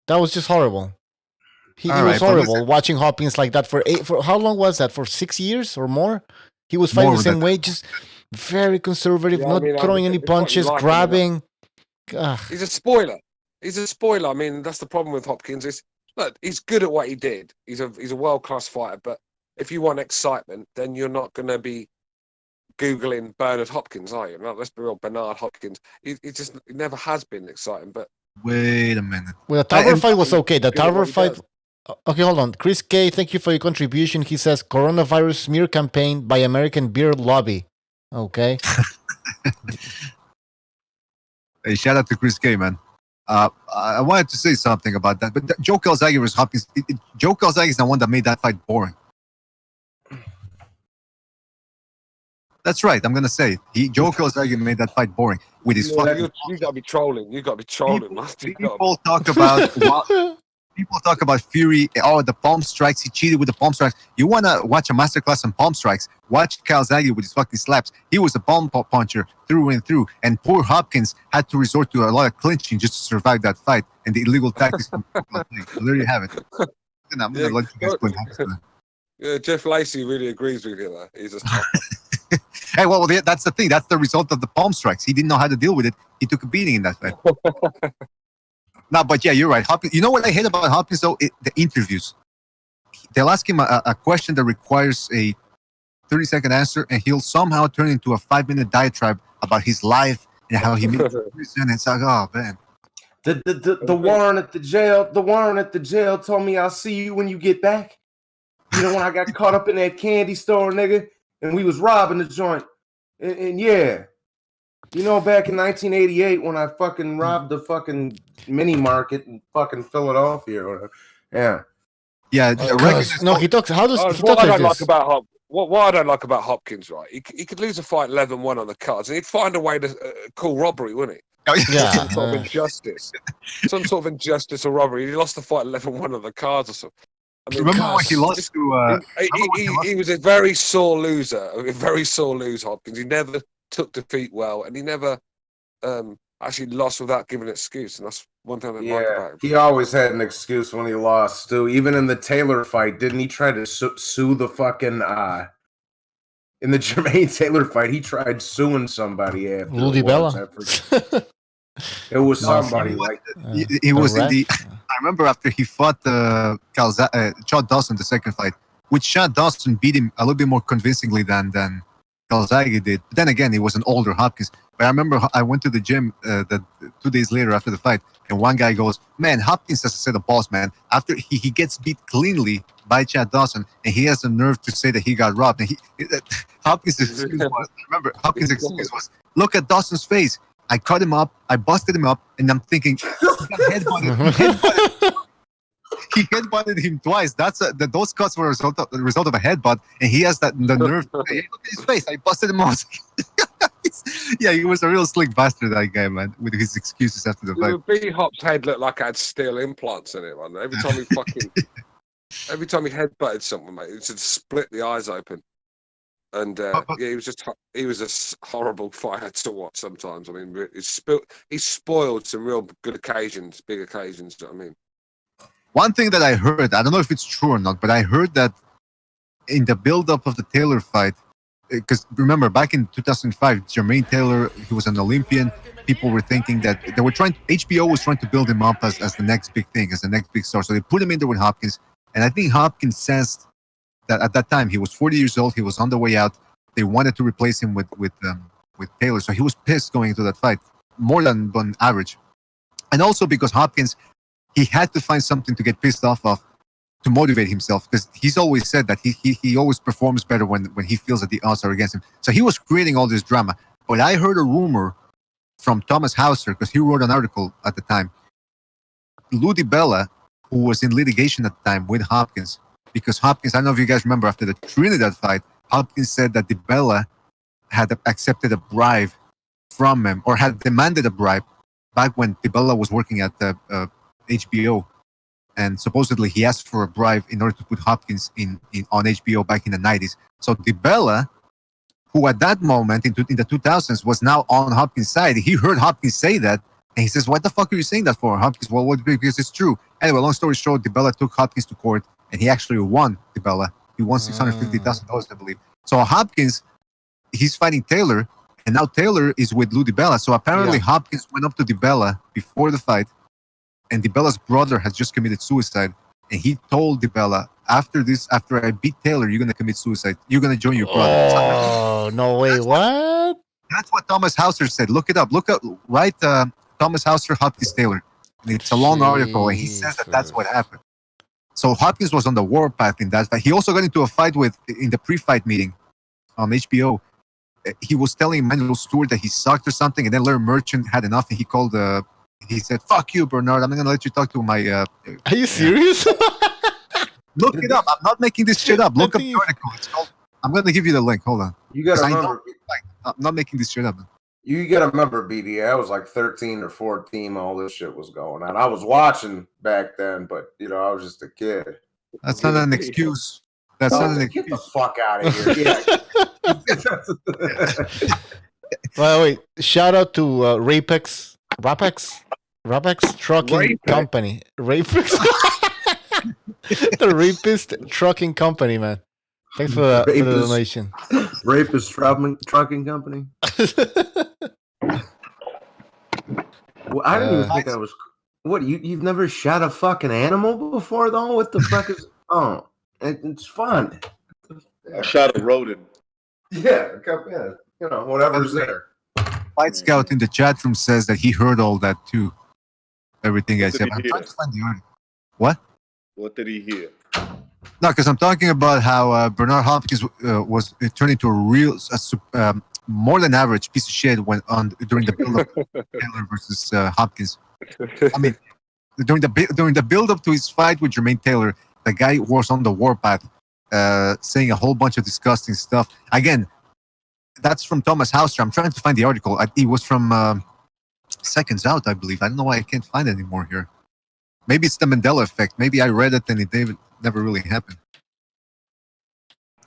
That was just horrible. It was horrible watching Hopkins like that for how long was that? For 6 years or more? He was fighting the same way, just very conservative, not throwing any punches, grabbing. He's a spoiler. I mean, that's the problem with Hopkins. Look, he's good at what he did. He's a world-class fighter, but if you want excitement, then you're not going to be Googling Bernard Hopkins, are you? No, let's be real. Bernard Hopkins. He never has been exciting. But wait a minute. Well, the Tarver fight was okay. The Tarver fight. Okay, hold on. Chris K, thank you for your contribution. He says coronavirus smear campaign by American beer lobby. Okay. Hey, shout out to Chris K, man. I wanted to say something about that, but Joe Calzaghe versus Hopkins. Joe Calzaghe is the one that made that fight boring. That's right. I'm gonna say it. Joe Calzaghe made that fight boring with his fucking. You gotta be trolling. You gotta be trolling, man. People talk about People talk about Fury. Oh, the palm strikes. He cheated with the palm strikes. You want to watch a masterclass on palm strikes? Watch Calzaghe with his fucking slaps. He was a palm puncher through and through. And poor Hopkins had to resort to a lot of clinching just to survive that fight and the illegal tactics. So there you have it. I'm going to let you guys put Hopkins. Yeah, Jeff Lacey really agrees with you there. He's just Hey, well, that's the thing. That's the result of the palm strikes. He didn't know how to deal with it. He took a beating in that fight. No, but yeah, you're right. Hopkins. You know what I hate about Hopkins though? The interviews. They'll ask him a question that requires a 30-second answer, and he'll somehow turn into a 5-minute diatribe about his life and how he made it. And it's like, oh man. The warrant at the jail. The warrant at the jail told me I'll see you when you get back. You know when I got caught up in that candy store, nigga, and we was robbing the joint, and yeah. You know, back in 1988 when I fucking robbed the fucking mini market in fucking Philadelphia or whatever. Yeah. Yeah. No, he talks. How does he what talk I like don't like this? about what I don't like about Hopkins, right? He could lose a fight 11-1 on the cards, and he'd find a way to call robbery, wouldn't he? Yeah. Some sort of injustice. Some sort of injustice or robbery. He lost the fight 11-1 on the cards or something. I mean, remember when he lost to... he was a very sore loser. A very sore loser, Hopkins. He never took defeat well, and he never actually lost without giving an excuse, and that's one thing I like about him. He always had an excuse when he lost, too. Even in the Taylor fight, didn't he try to sue the fucking... in the Jermaine Taylor fight, he tried suing somebody after. Ludi Bella. It was somebody like that. He was in the... I remember after he fought Chad Dawson the second fight, which Chad Dawson beat him a little bit more convincingly than Calzaghe did. But then again, he was an older Hopkins. But I remember I went to the gym 2 days later after the fight, and one guy goes, "Man, Hopkins has to say the boss, man. After he gets beat cleanly by Chad Dawson, and he has the nerve to say that he got robbed." And Hopkins' excuse was, remember, Hopkins' excuse was, "Look at Dawson's face. I cut him up, I busted him up, and I'm thinking, he headbutted him twice. Those cuts were the result of a headbutt, and he has the nerve. Hey, look at his face. I busted him up." Yeah, he was a real slick bastard, that guy, man, with his excuses after the fight. B-Hop's head looked like it had steel implants in it, man. Every time he headbutted someone, mate, it just split the eyes open. And yeah, he was a horrible fighter to watch sometimes. I mean, he spoiled some real good occasions, big occasions. You know what I mean? One thing that I heard, I don't know if it's true or not, but I heard that in the build-up of the Taylor fight, because remember, back in 2005, Jermaine Taylor, he was an Olympian. People were thinking that they were HBO was trying to build him up as the next big thing, as the next big star. So they put him in there with Hopkins. And I think Hopkins sensed that at that time, he was 40 years old. He was on the way out. They wanted to replace him with Taylor. So he was pissed going into that fight, more than average. And also because Hopkins, he had to find something to get pissed off of to motivate himself, because he's always said that he always performs better when he feels that the odds are against him. So he was creating all this drama. But I heard a rumor from Thomas Hauser, because he wrote an article at the time. Ludi Bella, who was in litigation at the time with Hopkins, because Hopkins, I don't know if you guys remember, after the Trinidad fight, Hopkins said that DiBella had accepted a bribe from him, or had demanded a bribe back when DiBella was working at the HBO. And supposedly he asked for a bribe in order to put Hopkins on HBO back in the 90s. So DiBella, who at that moment in the 2000s was now on Hopkins' side, he heard Hopkins say that, and he says, "What the fuck are you saying that for?" Hopkins, "Well, because it's true." Anyway, long story short, DiBella took Hopkins to court, and he actually won DiBella. He won $650,000, I believe. So Hopkins, he's fighting Taylor, and now Taylor is with Lou DiBella. So apparently Hopkins went up to DiBella before the fight, and DiBella's brother has just committed suicide. And he told DiBella, after I beat Taylor, you're going to commit suicide. You're going to join your brother. Oh, no way. What? That's what Thomas Hauser said. Look it up. Write Thomas Hauser, Hopkins Taylor. And it's a long article, and he says that that's what happened. So Hopkins was on the warpath in that fight. He also got into a fight in the pre-fight meeting on HBO. He was telling Emmanuel Stewart that he sucked or something, and then Larry Merchant had enough, and he said, "Fuck you, Bernard. I'm not going to let you talk to my..." Are you serious? Look it up. I'm not making this shit up. Look up the article. It's called... I'm going to give you the link. Hold on. You got to remember... I'm not making this shit up. You gotta remember, BDA, I was like 13 or 14 all this shit was going on. I was watching back then, but I was just a kid. That's not an excuse. That's not an Get the excuse. fuck out of here. Yeah. Wait. Shout out to Rapex Trucking Company. Rapex. The Rapist Trucking Company, man. Thanks for the donation. Rapist Trucking Company. Well, I didn't even think I was. What, you've never shot a fucking animal before, though? What the fuck is? Oh, it's fun. I shot a rodent. Yeah, whatever's there. Fight Scout in the chat room says that he heard all that too. Everything I said. I'm trying to find the article. What? What did he hear? No, because I'm talking about how Bernard Hopkins was turned into a real, more than average piece of shit during the build-up Taylor versus Hopkins. I mean, during the build-up to his fight with Jermaine Taylor, the guy was on the warpath, saying a whole bunch of disgusting stuff. Again, that's from Thomas Hauser. I'm trying to find the article. It was from Seconds Out, I believe. I don't know why I can't find it anymore here. Maybe it's the Mandela effect. Maybe I read it and it never really happened.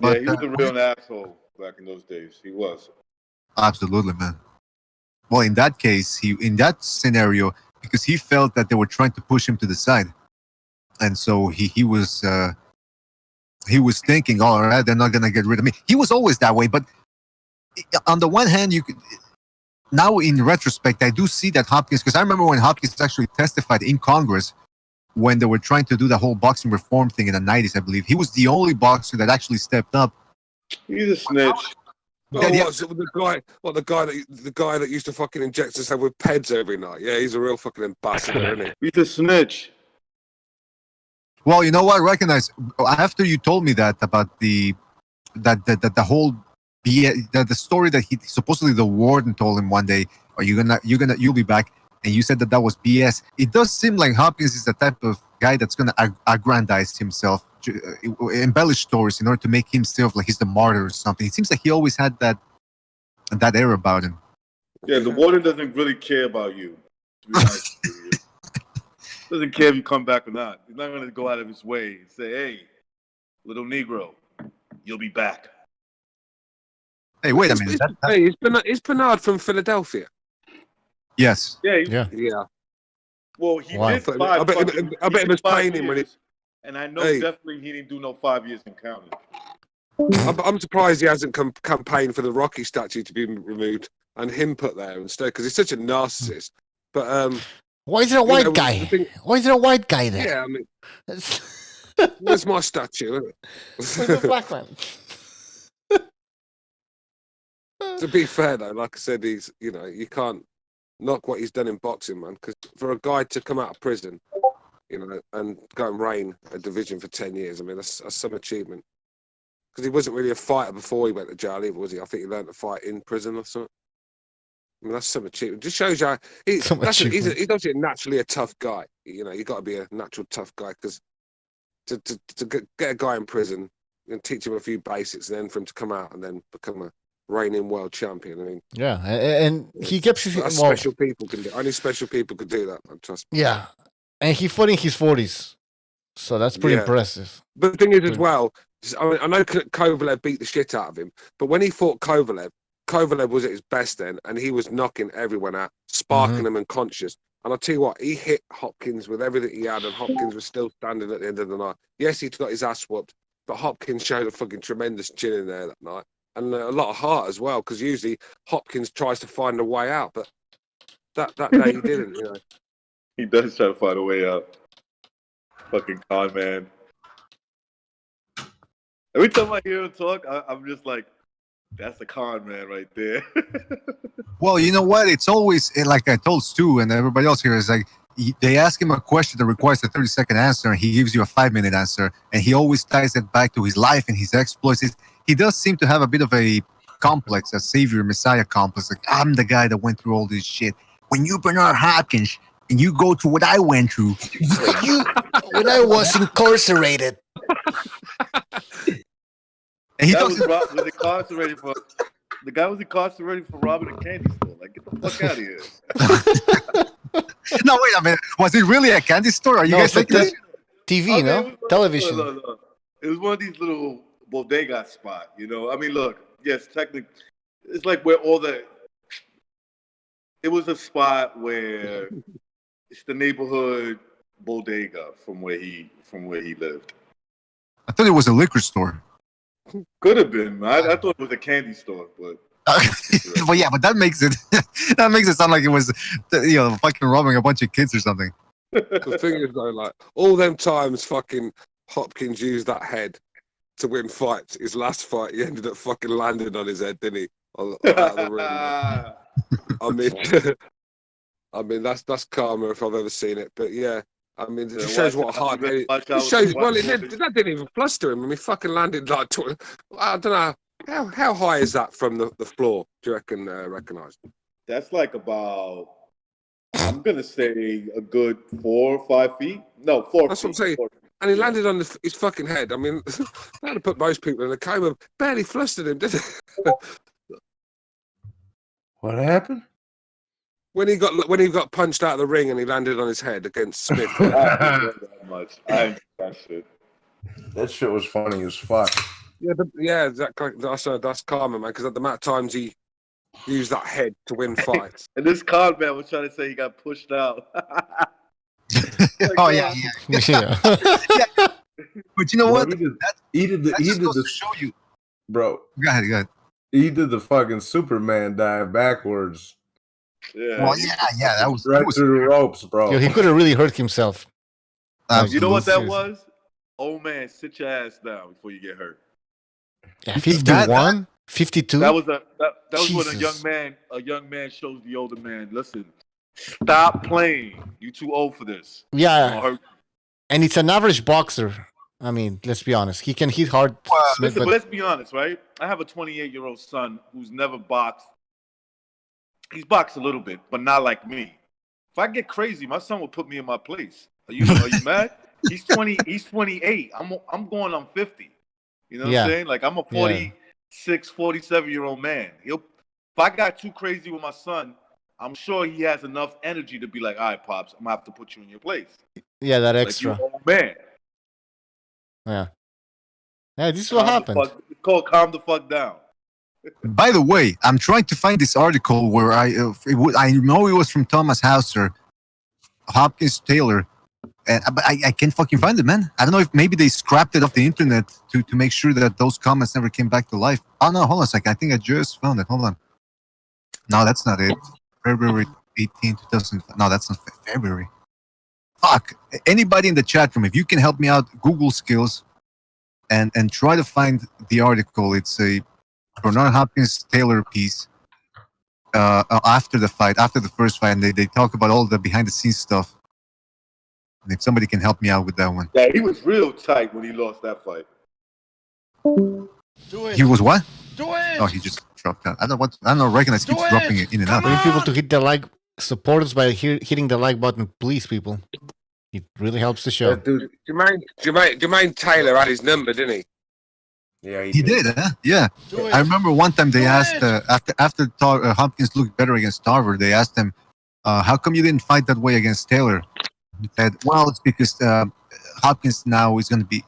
But, he was a real asshole back in those days. He was. Absolutely, man. Well, in that case, in that scenario, because he felt that they were trying to push him to the side, and so he was thinking, all right, they're not gonna get rid of me. He was always that way, but on the one hand, now in retrospect, I do see that Hopkins, because I remember when Hopkins actually testified in Congress when they were trying to do the whole boxing reform thing in the 90s, I believe. He was the only boxer that actually stepped up. He's a snitch. The guy that used to fucking inject us with peds every night. Yeah, he's a real fucking ambassador, isn't he? He's a snitch. Well, you know what? I recognize after you told me that about the whole the story that he supposedly the warden told him one day, you'll be back, and you said that was BS. It does seem like Hopkins is the type of guy that's gonna aggrandize himself, embellish stories in order to make himself like he's the martyr or something. It seems like he always had that air about him. Yeah, the warden doesn't really care about you. To be honest with you. Doesn't care if you come back or not. He's not gonna go out of his way and say, "Hey, little Negro, you'll be back." Hey, wait a minute. Is Bernard from Philadelphia? Yes. Yeah. Well, he did 5. I bet it was paining when it. And I know definitely he didn't do no 5 years in counting. I'm surprised he hasn't campaigned for the Rocky statue to be removed and him put there instead, because he's such a narcissist. But why is there a white guy? Why is there a white guy there? Yeah, I mean, where's my statue? Where's the black man? To be fair, though, like I said, he's you can't knock what he's done in boxing, man. Because for a guy to come out of prison, and go and reign a division for 10 years, I mean, that's some achievement. Because he wasn't really a fighter before he went to jail, either, was he? I think he learned to fight in prison or something. I mean, that's some achievement. Just shows you he's obviously naturally a tough guy. You got to be a natural tough guy, because to get a guy in prison and teach him a few basics, and then for him to come out and then become a reigning world champion. I mean, yeah, and he kept special people can do. Only special people could do that. Trust me. Yeah, and he fought in his 40s, so that's pretty impressive. But the thing is, as well, I know Kovalev beat the shit out of him, but when he fought Kovalev was at his best then, and he was knocking everyone out, sparking them and conscious. And I'll tell you what, he hit Hopkins with everything he had, and Hopkins was still standing at the end of the night. Yes, he got his ass whooped, but Hopkins showed a fucking tremendous chin in there that night. And a lot of heart as well, because usually Hopkins tries to find a way out, but that day he didn't. He does try to find a way out. Fucking con man. Every time I hear him talk, I'm just like, that's a con man right there. Well, you know what? It's always, like I told Stu and everybody else here, is like, they ask him a question that requires a 30-second answer, and he gives you a 5-minute answer, and he always ties it back to his life and his exploits. He does seem to have a bit of a complex, a savior, messiah complex. Like, I'm the guy that went through all this shit. When you Bernard Hopkins and you go through what I went through, when I was incarcerated. And he was incarcerated for The guy was incarcerated for robbing a candy store. Like, get the fuck out of here. No, wait a minute. Was it really a candy store? Are you guys thinking that? TV, no? Television. Look. It was one of these little bodega spot, you know? I mean, look, yes, technically, it's like where all the... It was a spot where it's the neighborhood bodega from where he lived. I thought it was a liquor store. Could have been. I thought it was a candy store, but... But yeah, but that makes it sound like it was, fucking robbing a bunch of kids or something. The thing is though, like all them times fucking Hopkins used that head to win fights. His last fight, he ended up fucking landing on his head, didn't he? Out of the ring. I mean, that's karma if I've ever seen it. But yeah, I mean, it just shows what hard. It shows. Well, that didn't even fluster him. I mean, he fucking landed like I don't know. How high is that from the floor? Do you reckon recognise? That's like about, I'm gonna say a good 4 or 5 feet. No, 4. That's what I'm saying. And he landed on his fucking head. I mean, that would have put most people in a coma. Barely flustered him, did it? What happened? When he got punched out of the ring and he landed on his head against Smith. I ain't that shit. That shit was funny as fuck. Yeah, that's karma, man. Because at the amount of times he used that head to win fights. And this card man was trying to say he got pushed out. Oh yeah. But you know what? He did the show you, bro. Go ahead. He did the fucking Superman dive backwards. Yeah. Well, yeah, that was right through the ropes, bro. Yo, he could have really hurt himself. You know what that was? Old man, sit your ass down before you get hurt. Yeah, 51, 52. That was when a young man shows the older man, listen, stop playing. You too old for this. Yeah. And it's an average boxer. I mean, let's be honest. He can hit hard. Listen, but let's be honest, right? I have a 28-year-old son who's never boxed. He's boxed a little bit, but not like me. If I get crazy, my son will put me in my place. Are you mad? He's 20. He's 28. I'm going on 50. You know what I'm saying? Like, I'm a 46, 47-year-old man. If I got too crazy with my son, I'm sure he has enough energy to be like, all right, Pops, I'm going to have to put you in your place. Yeah, that extra. Like, you're an old man. Yeah. Yeah, this is what happened. It's called calm the fuck down. By the way, I'm trying to find this article where I know it was from Thomas Hauser, Hopkins Taylor, but I can't fucking find it, man. I don't know if maybe they scrapped it off the internet to make sure that those comments never came back to life. Oh no, hold on a second. I think I just found it. Hold on. No, that's not it. February 18, 2000. No, that's not February. Fuck. Anybody in the chat room, if you can help me out, Google skills, and try to find the article. It's a Broner Hopkins Taylor piece after the first fight, and they talk about all the behind the scenes stuff. And if somebody can help me out with that one. Yeah, he was real tight when he lost that fight. He was what? Do it! Oh, he just dropped out. I don't know. Recognize keeps dropping it in and out. I need people to hit the like, support us by hitting the like button, please, people. It really helps the show. Jermaine Taylor had his number, didn't he? Yeah, he did. Huh? Yeah, I remember one time they asked after Hopkins looked better against Tarver, they asked him, "How come you didn't fight that way against Taylor?" He said, "Well, it's because Hopkins now is going to be."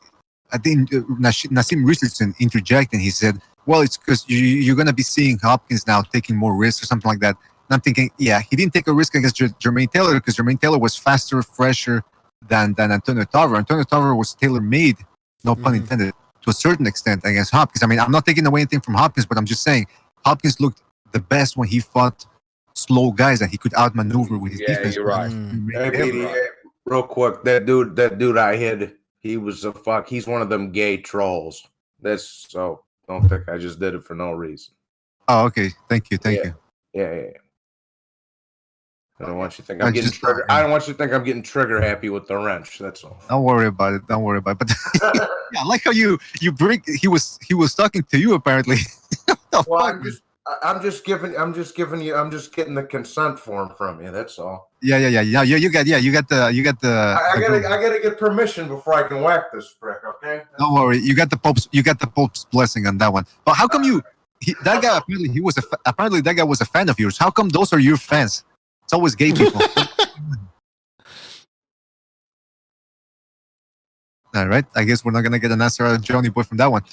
I think Nassim Richardson interjected. He said, "Well, it's because you're going to be seeing Hopkins now taking more risks or something like that." And I'm thinking, yeah, he didn't take a risk against Jermaine Taylor because Jermaine Taylor was faster, fresher than Antonio Tarver. Antonio Tarver was tailor-made, no pun intended, to a certain extent against Hopkins. I mean, I'm not taking away anything from Hopkins, but I'm just saying Hopkins looked the best when he fought slow guys that he could outmaneuver with his defense. Yeah, you're right. Hey, real quick, that dude I hit, he's one of them gay trolls. Don't think I just did it for no reason. Oh, okay. Thank you. Yeah. I don't want you to think I'm getting trigger. I don't want you to think I'm getting trigger happy with the wrench. That's all. Don't worry about it. But yeah, I like how you bring. He was talking to you apparently. Well, I'm just getting the consent form from you. That's all. Yeah. You got the. I gotta get permission before I can whack this prick. Okay. Don't worry. You got the Pope's blessing on that one. But how come you that guy apparently that guy was a fan of yours. How come those are your fans? It's always gay people. All right, I guess we're not gonna get an answer out of Johnny Boy from that one.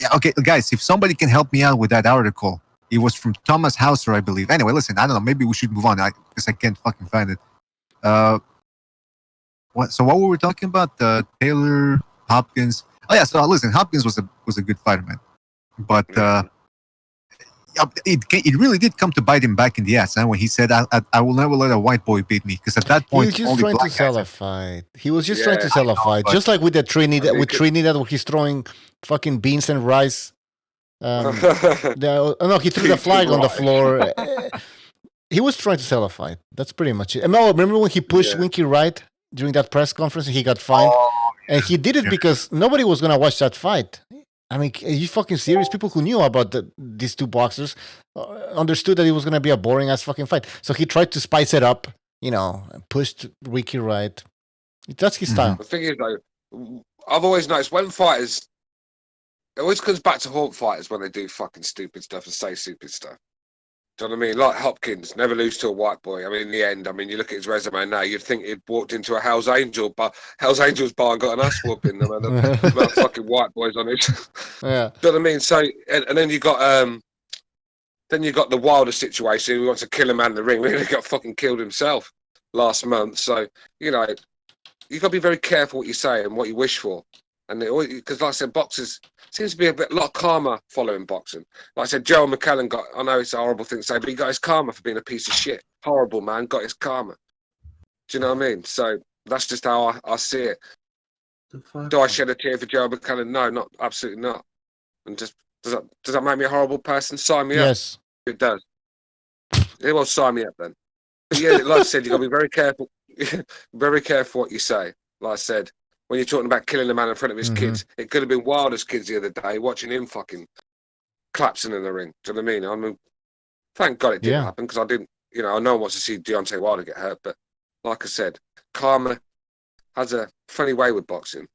Yeah, okay, guys, if somebody can help me out with that article, it was from Thomas Hauser, I believe. Anyway, listen, I don't know, maybe we should move on because I can't fucking find it. So what were we talking about? Taylor, Hopkins. Oh yeah, so listen, Hopkins was a good fighter, man, but it really did come to bite him back in the ass. And when he said, "I will never let a white boy beat me," because at that point he was just trying to sell a fight. He was just trying to sell a fight, just like with the Trinidad, where he's throwing fucking beans and rice. No, he threw the flag on the floor. He was trying to sell a fight. That's pretty much it. No, remember when he pushed Winky Wright during that press conference and he got fined? And he did it because nobody was gonna watch that fight. I mean, are you fucking serious? People who knew about these two boxers understood that it was going to be a boring ass fucking fight. So he tried to spice it up, pushed Ricky Wright. That's his style. The thing is, though, I've always noticed when fighters, it always comes back to haunt fighters when they do fucking stupid stuff and say stupid stuff. Do you know what I mean? Like Hopkins, never lose to a white boy. I mean, in the end, you look at his resume now, you'd think he'd walked into a Hell's Angels bar and got an ass whooping. I mean, the fucking white boys on it. Yeah. Do you know what I mean? So, and then you got the Wilder situation. He wants to kill a man in the ring. Really got fucking killed himself last month. So, you got to be very careful what you say and what you wish for. And because, like I said, boxers seems to be a lot of karma following boxing. Like I said, Joe McCallum I know it's a horrible thing to say, but he got his karma for being a piece of shit. Horrible man, got his karma. Do you know what I mean? So that's just how I see it. Do I shed a tear for Joe McCallum? No, absolutely not. And just does that make me a horrible person? Sign me up. Yes, it does. It will sign me up then. But yeah, like I said, you got to be very careful, very careful what you say. Like I said. When you're talking about killing a man in front of his kids, it could have been Wilder's kids the other day watching him fucking collapsing in the ring. Do you know what I mean? Thank God it didn't happen because I didn't, no one wants to see Deontay Wilder get hurt. But like I said, karma has a funny way with boxing.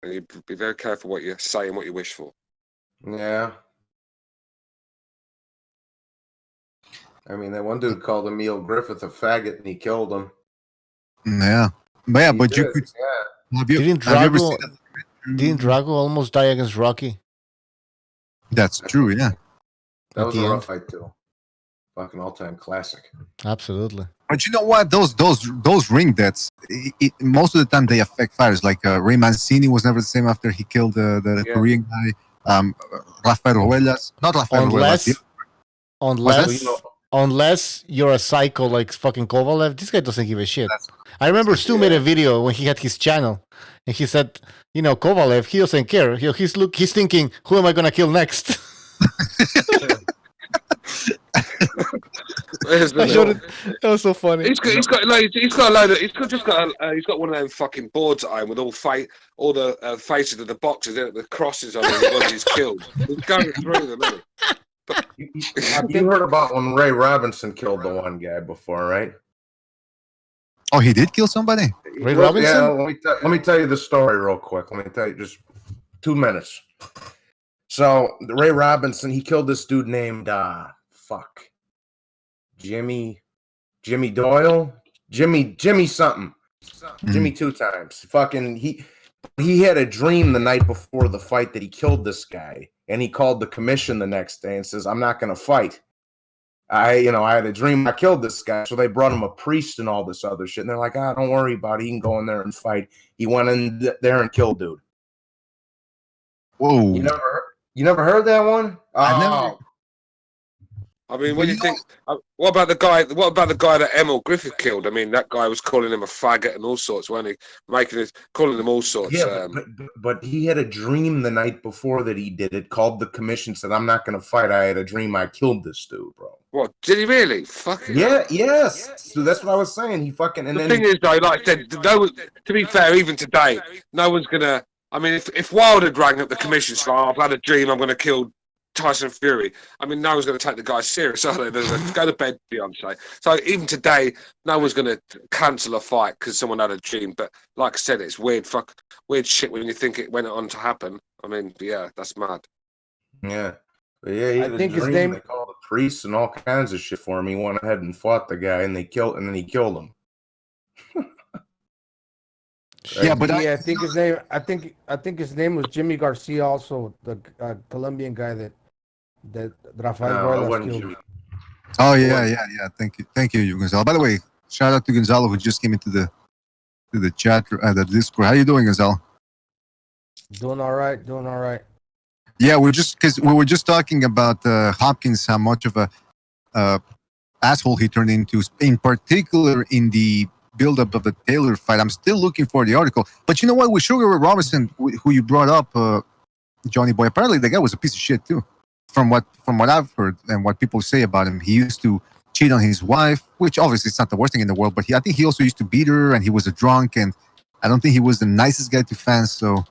And you be very careful what you say and what you wish for. Yeah. I mean, that one dude called Emil Griffith a faggot and he killed him. Yeah. But you could... Yeah. Didn't Drago almost die against Rocky? That's true, yeah. That was a rough fight too. Fucking all-time classic. Absolutely. But you know what? Those ring deaths, most of the time they affect fighters. Like Ray Mancini was never the same after he killed the Korean guy. Rafael Ruelas, not Rafael Ruelas. Unless you're a psycho like fucking Kovalev, this guy doesn't give a shit. I remember Stu made a video when he had his channel, and he said, Kovalev, he doesn't care. He's thinking, who am I gonna kill next? That was so funny. He's got one of them fucking boards at home with all the faces of the boxers, the crosses on them, the ones he's killed. He's going through them, isn't he? Have you heard about when Ray Robinson killed the one guy before, right? Oh, he did kill somebody? Ray Robinson? Yeah, let me tell you the story real quick. Let me tell you just 2 minutes. So, Ray Robinson, he killed this dude named, Jimmy Doyle? Jimmy something. Jimmy 2 times. Fucking, he had a dream the night before the fight that he killed this guy. And he called the commission the next day and says, I'm not going to fight. I had a dream I killed this guy. So they brought him a priest and all this other shit. And they're like, don't worry about it. He can go in there and fight. He went in there and killed dude. Whoa. You never heard that one? I mean, when you think, what about the guy that Emil Griffith killed? I mean, that guy was calling him a faggot and all sorts, weren't he? Calling him all sorts. Yeah, but he had a dream the night before that he did it. Called the commission, said, "I'm not going to fight. I had a dream I killed this dude, bro." What did he really? Fucking yes. So that's what I was saying. He fucking. And the thing is, though, like I said, to be fair, even today, no one's gonna. I mean, if Wilder rang up the commission, so I've had a dream, I'm going to kill Tyson Fury. I mean, no one's going to take the guy serious, are they? They're going to go to bed, Beyonce. So even today, no one's going to cancel a fight because someone had a dream. But like I said, it's weird shit when you think it went on to happen. I mean, yeah, that's mad. Yeah. But yeah, he I had a think his dream. name- They called the priests and all kinds of shit for him. He went ahead and fought the guy, and then he killed him. Yeah, but I think his name. I think his name was Jimmy Garcia, also the Colombian guy that Rafael No, it Ruelas wasn't killed. Jimmy. Oh yeah. Thank you, Gonzalo. By the way, shout out to Gonzalo who just came into the chat, the Discord. How you doing, Gonzalo? Doing all right. Yeah, we were just talking about Hopkins, how much of a asshole he turned into, in particular in the build-up of the Taylor fight. I'm still looking for the article, but you know what? With Sugar Ray Robinson, who you brought up, Johnny Boy, apparently the guy was a piece of shit too. From what I've heard and what people say about him, he used to cheat on his wife, which obviously is not the worst thing in the world. But I think he also used to beat her, and he was a drunk, and I don't think he was the nicest guy to fans. So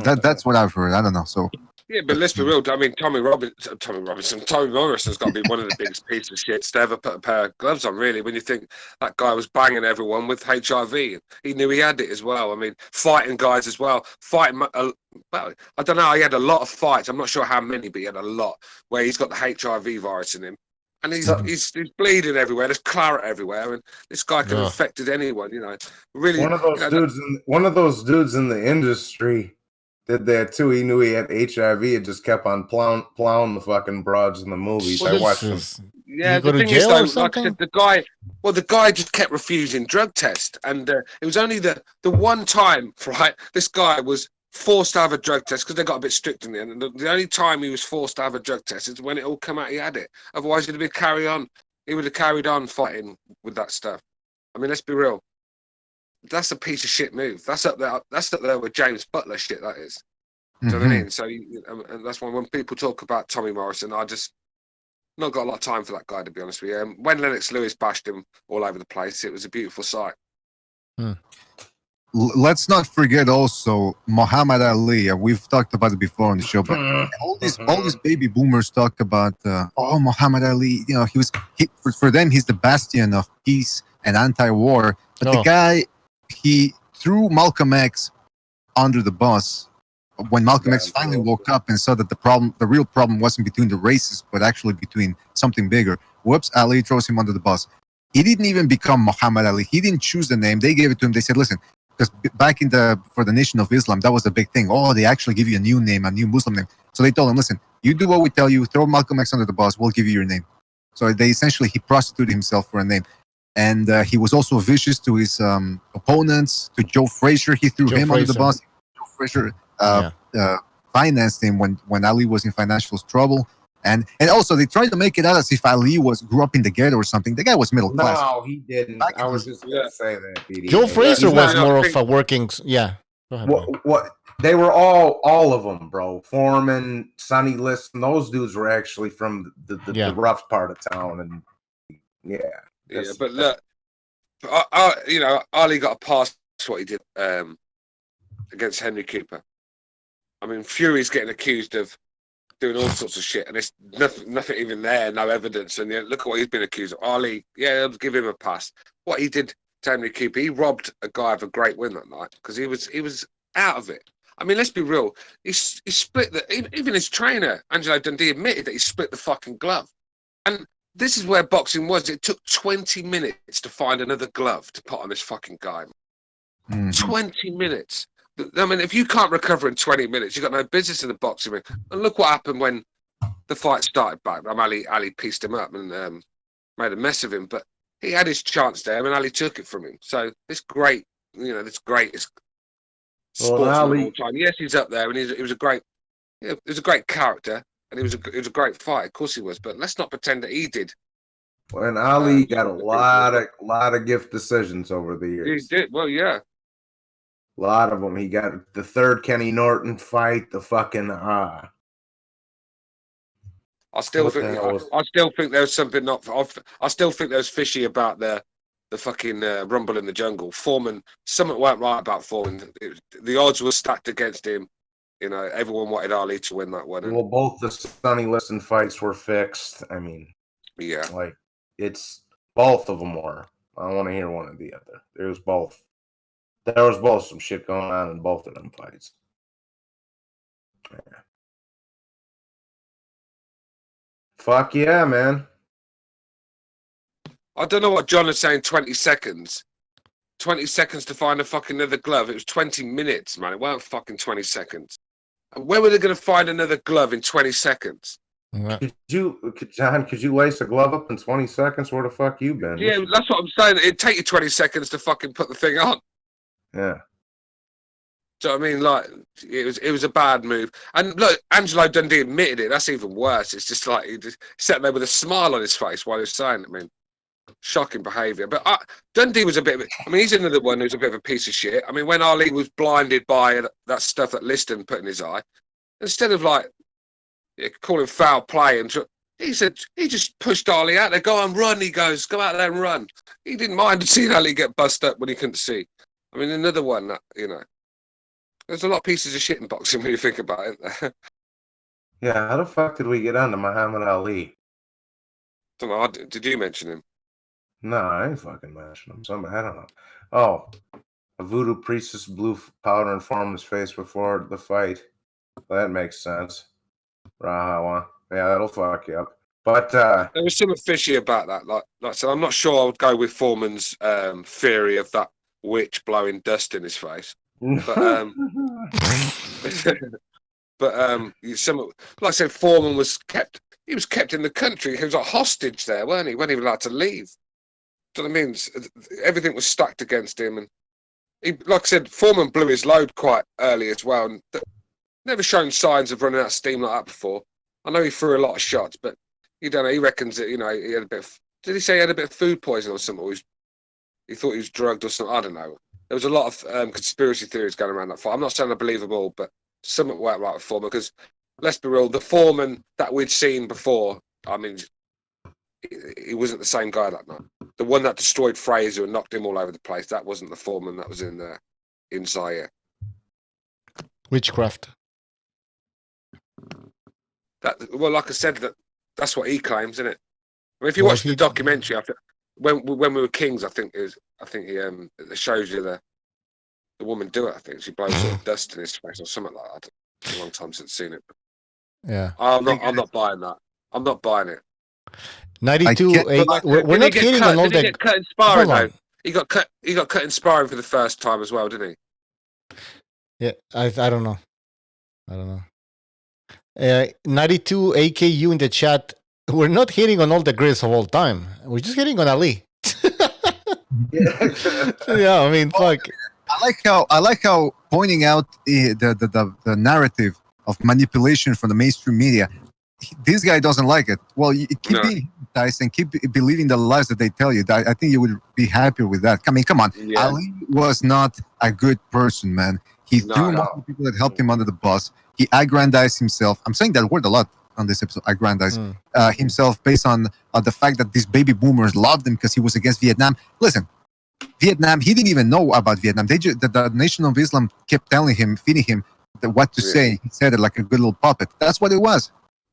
that's what I've heard. I don't know. So Yeah, but let's be real. I mean, Tommy Morrison's got to be one of the biggest pieces of shit to ever put a pair of gloves on, really, when you think that guy was banging everyone with HIV. He knew he had it as well. I mean, fighting guys as well. Well, I don't know. He had a lot of fights. I'm not sure how many, but he had a lot where he's got the HIV virus in him. And he's bleeding everywhere. There's claret everywhere. And this guy could have affected anyone, you know. Really, One of those dudes in the industry did that too. He knew he had HIV and just kept on plowing the fucking broads in the movies. I watched him. Yeah, the thing is, though, like I said, the guy just kept refusing drug tests, and it was only the one time, right? This guy was forced to have a drug test because they got a bit strict in the end. And the only time he was forced to have a drug test is when it all came out he had it. Otherwise, he'd have carried on fighting with that stuff. I mean, let's be real. That's a piece of shit move. That's up there with James Butler shit. That is. Do you know what I mean? So, and that's why when people talk about Tommy Morrison, I just not got a lot of time for that guy, to be honest with you. When Lennox Lewis bashed him all over the place, it was a beautiful sight. Let's not forget also Muhammad Ali. We've talked about it before on the show, but all these baby boomers talk about Muhammad Ali. You know, for them he's the bastion of peace and anti-war. But the guy, he threw Malcolm X under the bus when Malcolm X finally woke up and saw that the real problem wasn't between the races, but actually between something bigger. Whoops, Ali throws him under the bus. He didn't even become Muhammad Ali. He didn't choose the name. They gave it to him. They said, listen, because back for the Nation of Islam, that was the big thing. Oh, they actually give you a new name, a new Muslim name. So they told him, listen, you do what we tell you, throw Malcolm X under the bus, we'll give you your name. So he prostituted himself for a name. And he was also vicious to his opponents, to Joe Frazier. He threw him under the bus. Joe Frazier financed him when Ali was in financial trouble. And also, they tried to make it out as if Ali grew up in the ghetto or something. The guy was middle class. No, he didn't. I was just going to say that, PD. Joe Frazier was more of a working... Yeah. Go ahead, what they were all of them, bro. Foreman, Sonny Liston, those dudes were actually from the rough part of town. And yeah, but look, Ali got a pass for what he did against Henry Cooper. I mean, Fury's getting accused of doing all sorts of shit, and it's nothing even there, no evidence. And look at what he's been accused of. Ali, I'll give him a pass. What he did to Henry Cooper, he robbed a guy of a great win that night because he was out of it. I mean, let's be real. He split even his trainer, Angelo Dundee, admitted that he split the fucking glove. And this is where boxing was. It took 20 minutes to find another glove to put on this fucking guy. 20 minutes. I mean, if you can't recover in 20 minutes, you've got no business in the boxing ring. And look what happened when the fight started back. Ali pieced him up and made a mess of him. But he had his chance there, and Ali took it from him. So this greatest sportsman of all time. Yes, he's up there, and he was a great character, and it was a great fight. Of course he was. But let's not pretend that he did. And Ali got a lot of gift decisions over the years. He did. Well, yeah. A lot of them. He got the third Kenny Norton fight. The fucking I still think there was something I still think there was fishy about the fucking Rumble in the Jungle. Foreman, something weren't right about Foreman. The odds were stacked against him. You know, everyone wanted Ali to win that one. Well, both the Sonny Liston fights were fixed. I mean, yeah, like it's both of them were. I don't want to hear one or the other. There was both some shit going on in both of them fights. Yeah. Fuck yeah, man. I don't know what John is saying. 20 seconds. 20 seconds to find a fucking another glove. It was 20 minutes, man. It weren't fucking 20 seconds. And where were they going to find another glove in 20 seconds? John, could you lace a glove up in 20 seconds? Where the fuck you been? Yeah, that's what I'm saying. It'd take you 20 seconds to fucking put the thing on. Yeah. Do you know what I mean? Like, it was a bad move. And look, Angelo Dundee admitted it. That's even worse. It's just like he just sat there with a smile on his face while he was saying it. I mean, shocking behaviour. But Dundee was a bit of I mean, he's another one who's a bit of a piece of shit. I mean, when Ali was blinded by that stuff that Liston put in his eye, instead of like calling foul play, and he said he just pushed Ali out there. Go and run, he goes. Go out there and run. He didn't mind seeing Ali get bust up when he couldn't see. I mean, another one that, you know. There's a lot of pieces of shit in boxing when you think about it. Yeah, how the fuck did we get on to Muhammad Ali? Don't know. Did you mention him? No, I ain't fucking mentioned him. Somebody, I don't know. Oh, a voodoo priestess blew powder in Foreman's face before the fight. That makes sense. Rahawa. Yeah, that'll fuck you up. But there was something fishy about that. Like I said, I'm not sure I would go with Foreman's theory of that witch blowing dust in his face. But like I said, Foreman was kept. He was kept in the country. He was like hostage there, weren't he? He wasn't even allowed to leave. Do you know what I mean? Everything was stacked against him, and he, like I said, Foreman blew his load quite early as well, and never shown signs of running out of steam like that before. I know he threw a lot of shots, but you don't know. He reckons that, you know, he had a bit of. Did he say he had a bit of food poisoning or something? Or he thought he was drugged or something. I don't know. There was a lot of conspiracy theories going around that fight. I'm not saying I believe them all, but something went right with Foreman, because let's be real, the Foreman that we'd seen before, I mean, he wasn't the same guy that night. The one that destroyed Frazier and knocked him all over the place, that wasn't the Foreman that was in Zaire. Witchcraft. Well, like I said, that's what he claims, isn't it? I mean, if you watch the documentary, after when we were kings, I think he it shows you the woman do it. I think she blows sort of dust in his face or something like that. It's a long time since I've seen it. Yeah, I'm not buying that. I'm not buying it. 92. We're not hitting on all Did he the. get cut in sparring though? He got cut in sparring for the first time as well, didn't he? Yeah, I don't know. 92 AKU in the chat. We're not hitting on all the greats of all time. We're just hitting on Ali. Yeah, I mean, fuck. I like how pointing out the narrative of manipulation from the mainstream media. This guy doesn't like it. Well, you keep being hypnotized and keep believing the lies that they tell you. I think you would be happier with that. I mean, come on. Yeah. Ali was not a good person, man. He threw most of the people that helped him under the bus. He aggrandized himself. I'm saying that word a lot on this episode. Aggrandized himself based on the fact that these baby boomers loved him because he was against Vietnam. Listen, Vietnam, he didn't even know about Vietnam. The Nation of Islam kept telling him, feeding him what to say. He said it like a good little puppet. That's what it was.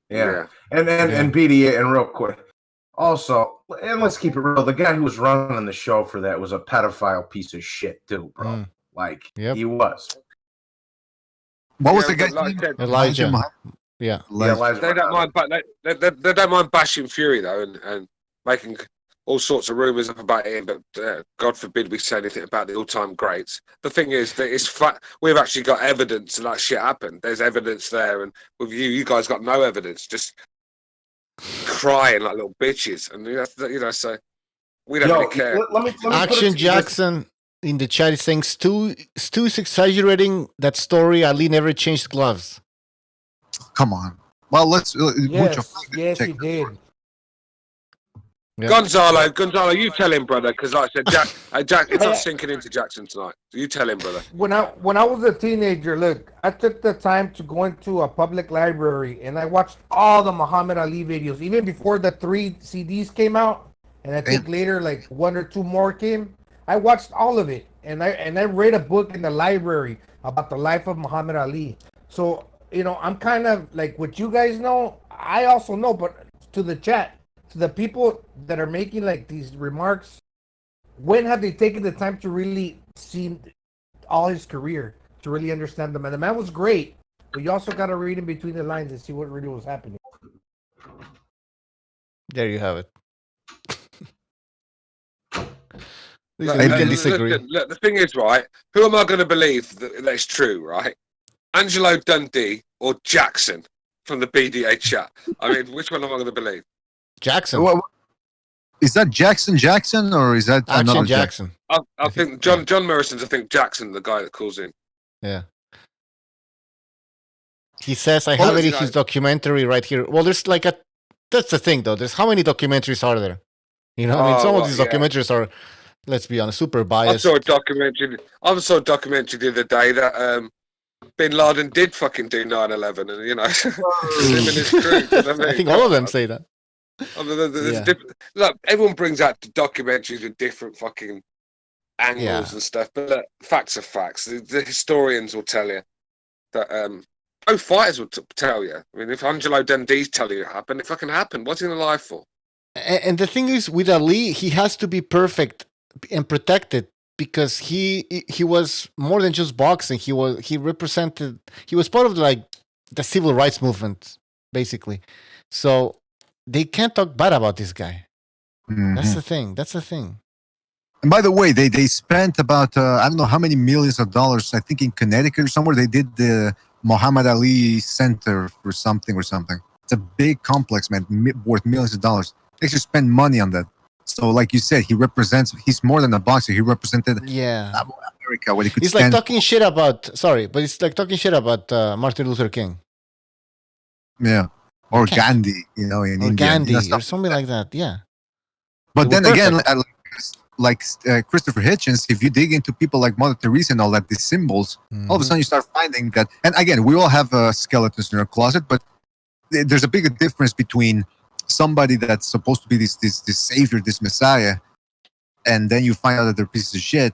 Yeah. And BDA, and real quick, also, and let's keep it real, the guy who was running the show for that was a pedophile piece of shit too, bro. He was. What was the guy's name? Elijah. Yeah. Elijah. They don't mind bashing Fury though, and making all sorts of rumours up about him, but God forbid we say anything about the all-time greats. The thing is that it's we've actually got evidence that shit happened. There's evidence there, and with you guys got no evidence, just crying like little bitches, and you know, so we don't really care. Let me Action Jackson in the chat is saying Stu's exaggerating that story. Ali never changed gloves. Come on. Well, let's. Yes, he did. Yep. Gonzalo, you tell him, brother, because like I said, Jack, it's not sinking into Jackson tonight. You tell him, brother. When I was a teenager, look, I took the time to go into a public library and I watched all the Muhammad Ali videos, even before the 3 CDs came out, and I think later like 1 or 2 more came. I watched all of it, and I read a book in the library about the life of Muhammad Ali. So you know, I'm kind of like what you guys know. I also know, but to the chat. To the people that are making like these remarks, when have they taken the time to really see all his career, to really understand the man? The man was great, but you also got to read in between the lines and see what really was happening. There you have it. We Look, can disagree. look, the thing is, right? Who am I going to believe that's true, right? Angelo Dundee or Jackson from the BDA chat? I mean, which one am I going to believe? Jackson. Well, is that Jackson or is that another Jackson? I think John Morrison's. I think Jackson, the guy that calls in. Yeah. He says, "I have it in his documentary right here." Well, there's like a. That's the thing, though. There's how many documentaries are there? You know, I mean, some of these documentaries are, let's be honest, super biased. I saw a documentary the other day that Bin Laden did fucking do 9/11, and you know, him and his crew. You know what I think all of them say that. I mean, look, everyone brings out documentaries with different fucking angles and stuff, but look, facts are facts. The historians will tell you that both fighters will tell you. I mean, if Angelo Dundee's telling you it happened, it fucking happened. What's he gonna lie for? And the thing is, with Ali, he has to be perfect and protected because he was more than just boxing. He was part of like the civil rights movement, basically. So they can't talk bad about this guy. Mm-hmm. That's the thing. And by the way, they spent about I don't know how many millions of dollars. I think in Connecticut or somewhere they did the Muhammad Ali Center or something. It's a big complex, man, worth millions of dollars. They should spend money on that. So, like you said, he's more than a boxer. He represented America. What he could it's like talking shit about. Sorry, but it's like talking shit about Martin Luther King. Yeah, or Gandhi. You know, in India, Gandhi or something like that. Yeah. But then again, like Christopher Hitchens, if you dig into people like Mother Teresa and all that, these symbols, all of a sudden you start finding that. And again, we all have skeletons in our closet, but there's a bigger difference between somebody that's supposed to be this savior, this messiah, and then you find out that they're pieces of shit.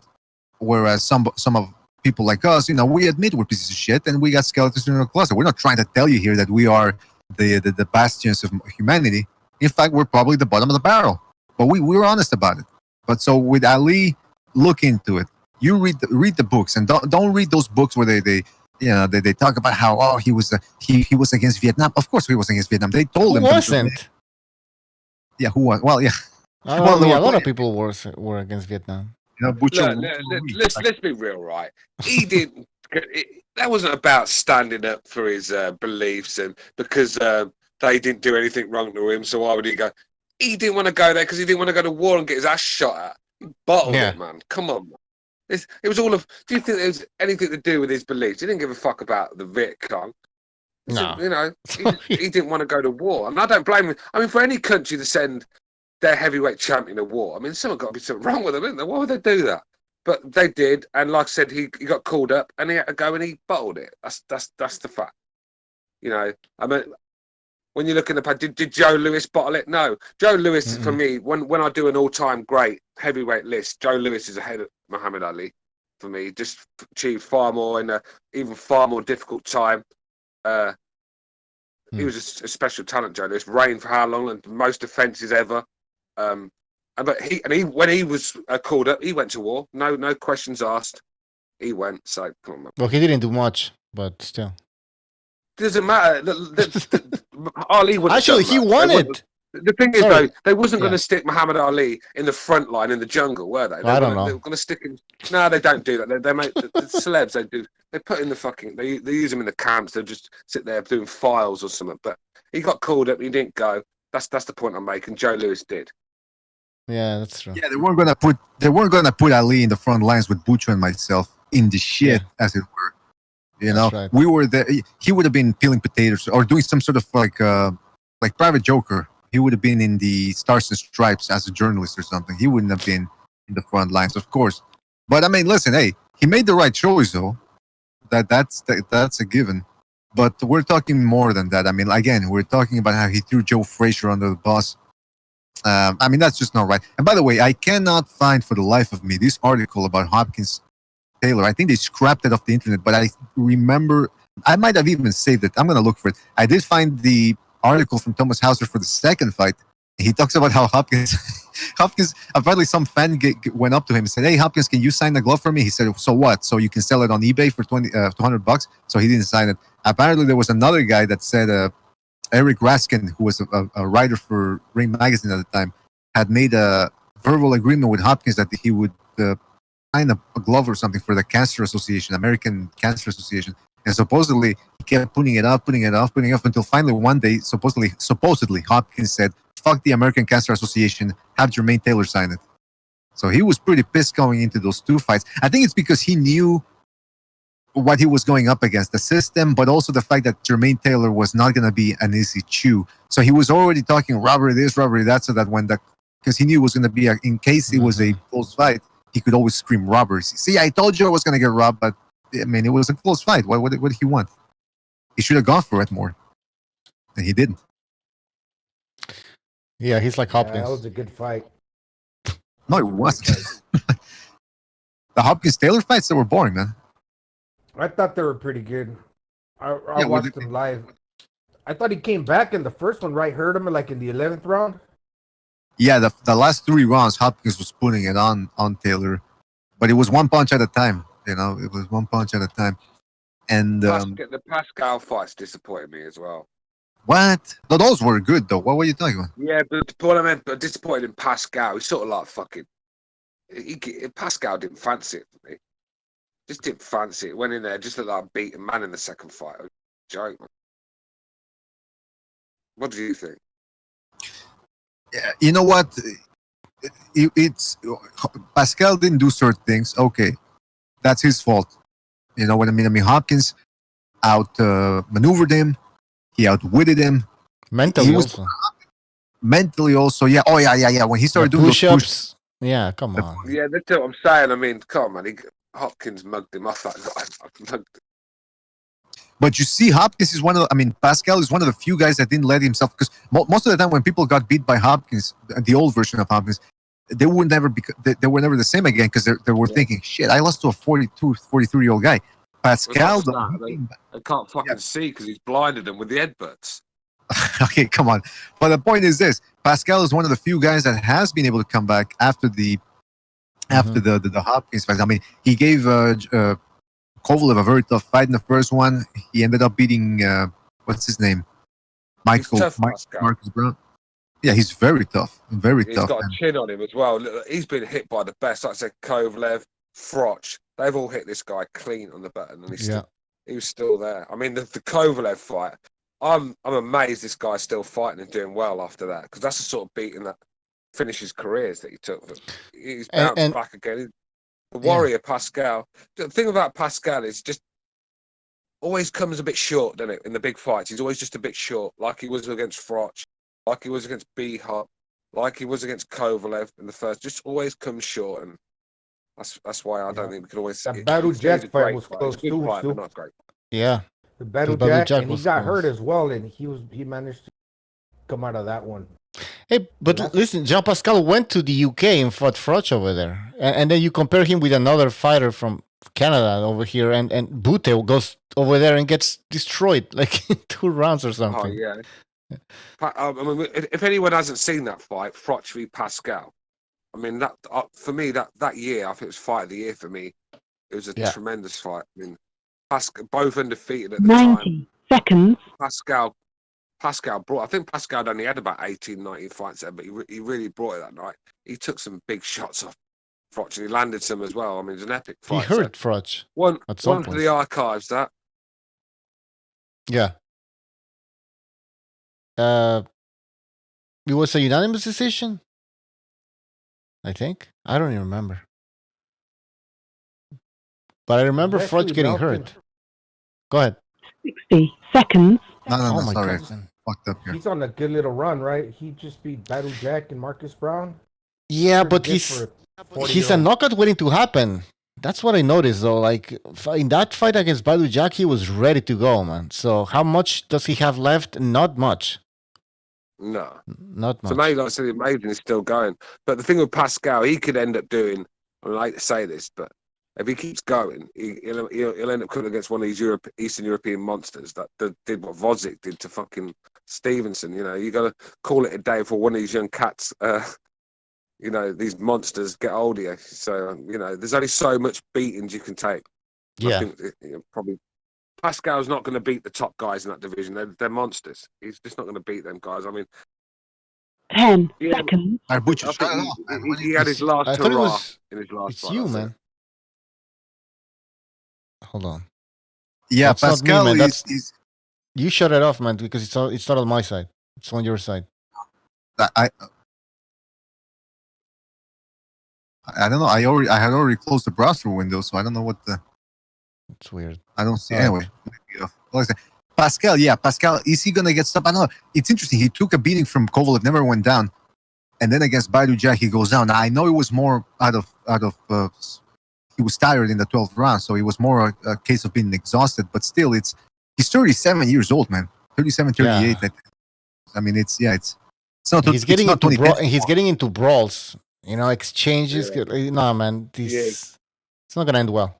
Whereas some of people like us, you know, we admit we're pieces of shit and we got skeletons in our closet. We're not trying to tell you here that we are the bastions of humanity. In fact, we're probably the bottom of the barrel. But we're honest about it. But so with Ali, look into it. You read the books and don't read those books where they talk about how he was against Vietnam. Of course he was against Vietnam. They told him. Who wasn't? Yeah, who was? Well, yeah. A lot of people were against Vietnam. You know, let's be real, right? He didn't. That wasn't about standing up for his beliefs and because they didn't do anything wrong to him. So why would he go? He didn't want to go there because he didn't want to go to war and get his ass shot at. He bottled it, man. Come on, man. It was all of. Do you think there was anything to do with his beliefs? He didn't give a fuck about the Viet Cong. No. You know, he didn't want to go to war, and I don't blame him. I mean, for any country to send their heavyweight champion to war, I mean, someone got to be something wrong with them, isn't there? Why would they do that? But they did, and like I said, he got called up, and he had to go, and he bottled it. That's the fact. You know, I mean, when you look in the past, did Joe Louis bottle it? No, Joe Louis for me. When I do an all-time great heavyweight list, Joe Louis is ahead of Muhammad Ali for me. Just achieved far more in a even far more difficult time. He was a special talent, Joe Louis. Reigned for how long? And most defenses ever. But when he was called up, he went to war. No questions asked. He went. So come on, man. Well, he didn't do much, but still. Doesn't matter. Ali was actually he won it. The thing is, though, they wasn't going to stick Muhammad Ali in the front line in the jungle, were they? I don't know. They were going to stick him. No, they don't do that. They make the celebs. They do. They put in the fucking. They use them in the camps. They just sit there doing files or something. But he got called up. He didn't go. That's the point I'm making. Joe Louis did. Yeah, that's true. Yeah, they weren't gonna put Ali in the front lines with Bouts and myself in the shit, as it were. You know, right. We were there. He would have been peeling potatoes or doing some sort of like Private Joker. He would have been in the Stars and Stripes as a journalist or something. He wouldn't have been in the front lines, of course. But I mean, listen, hey, he made the right choice, though. That's a given. But we're talking more than that. I mean, again, we're talking about how he threw Joe Frazier under the bus. I mean, that's just not right. And by the way, I cannot find for the life of me this article about Hopkins Taylor. I think they scrapped it off the internet, but I remember I might have even saved it. I'm going to look for it. I did find the article from Thomas Hauser for the second fight. He talks about how Hopkins, apparently some fan went up to him and said, "Hey, Hopkins, can you sign the glove for me?" He said, "So what? So you can sell it on eBay for $200?" So he didn't sign it. Apparently there was another guy that said, Eric Raskin, who was a writer for Ring Magazine at the time, had made a verbal agreement with Hopkins that he would sign a glove or something for the Cancer Association, American Cancer Association. And supposedly he kept putting it off until finally one day, supposedly Hopkins said, "Fuck the American Cancer Association, have Jermaine Taylor sign it." So he was pretty pissed going into those two fights. I think it's because he knew what he was going up against, the system, but also the fact that Jermaine Taylor was not going to be an easy chew. So he was already talking robbery this, robbery that, so that because he knew it was going to be, in case it was a close fight, he could always scream robbers. See, I told you I was going to get robbed, but I mean, it was a close fight. What did he want? He should have gone for it more. And he didn't. Yeah, he's like Hopkins. That was a good fight. No, it wasn't. The Hopkins-Taylor fights, they were boring, man. I thought they were pretty good. I watched them live. I thought he came back in the first one, right? Hurt him like in the 11th round. Yeah, the last 3 rounds, Hopkins was putting it on Taylor, but it was one punch at a time. You know, it was one punch at a time. And the Pascal fights disappointed me as well. What? No, those were good though. What were you talking about? Yeah, but what I meant, but disappointed in Pascal. He's sort of like fucking. Pascal didn't fancy it for me. Just didn't fancy it. Went in there, just looked like a beaten man in the second fight. Joke. What do you think? Yeah, you know what? It's Pascal didn't do certain things. Okay, that's his fault. You know what I mean? I mean, Hopkins maneuvered him. He outwitted him. Mentally also. Mentally also, yeah. Oh, yeah. When he started doing push-ups. those push-ups. Yeah, come on. Yeah, that's what I'm saying. I mean, come on, man. Hopkins mugged him off that guy. But you see, Hopkins is Pascal is one of the few guys that didn't let himself, because most of the time when people got beat by Hopkins, the old version of Hopkins, they were never the same again, because they were thinking, shit, I lost to a 43-year-old guy. Pascal, I can't fucking see because he's blinded them with the headbutts. Okay, come on. But the point is this: Pascal is one of the few guys that has been able to come back after the Hopkins fight. I mean, he gave Kovalev a very tough fight in the first one. He ended up beating what's his name, Marcus Brown. Yeah, he's very tough. Very tough. He's got a chin on him as well. He's been hit by the best. Like I said, Kovalev, Froch. They've all hit this guy clean on the button, and he was still there. I mean, the Kovalev fight. I'm amazed this guy's still fighting and doing well after that, because that's the sort of beating that finishes careers that he took. But he's bounced back again. The warrior Pascal. The thing about Pascal is just always comes a bit short, doesn't it? In the big fights, he's always just a bit short, like he was against Froch, like he was against B-Hop, like he was against Kovalev in the first. Just always comes short, and that's why I don't think we can always. That Battle Jack fight was close too. But not great. Yeah, the Battle Jack, and he got hurt as well, and he managed to come out of that one. Hey, but listen, Jean Pascal went to the UK and fought Froch over there, and then you compare him with another fighter from Canada over here, and Bouts goes over there and gets destroyed like in 2 rounds or something. Oh yeah. I mean, if anyone hasn't seen that fight, Froch v Pascal, I mean that for me that year, I think it was fight of the year for me. It was a tremendous fight. I mean, both undefeated at the 90 time. seconds. Pascal brought. I think Pascal only had about 18, 19 fights there, but he really brought it that night. He took some big shots off Froch, and he landed some as well. I mean, it was an epic fight. He hurt Froch. One for the archives. That. Yeah. It was a unanimous decision, I think. I don't even remember. But I remember Froch getting hurt. Go ahead. 60 seconds. No, my sorry. God. Fucked up here. He's on a good little run, right? He just beat Battle Jack and Marcus Brown. Yeah, but he's a knockout waiting to happen. That's what I noticed, though. Like, in that fight against Battle Jack, he was ready to go, man. So how much does he have left? Not much. No. Not much. So maybe, like I said, amazing is still going. But the thing with Pascal, he could end up doing, I hate to say this, but if he keeps going, he'll end up coming against one of these Eastern European monsters that did what Usyk did to fucking Stevenson. You know, you got to call it a day for one of these young cats. You know, these monsters get hold of you. So, you know, there's only so much beatings you can take. Yeah. I think, probably Pascal's not going to beat the top guys in that division. They're monsters. He's just not going to beat them guys. I mean, 10 seconds. I think he had his last I thought it hurrah was. in his last It's fight. you, That's it. man. Hold on. Yeah, That's not me, Pascal man. is. You shut it off, man, because it's not on my side. It's on your side. I don't know. I had already closed the browser window, so I don't know what the. It's weird. I don't see. All right. Anyway, like I said, Pascal, is he gonna get stopped? I don't know. It's interesting. He took a beating from Kovalev, never went down, and then against Baidu he goes down. Now, I know it was more out of he was tired in the 12th round, so it was more a case of being exhausted. But still, he's 37 years old, man. 37, 38. Yeah. I mean, it's not. He's getting it's not into 2010. he's getting into brawls. Exchanges. No, man. It's not gonna end well.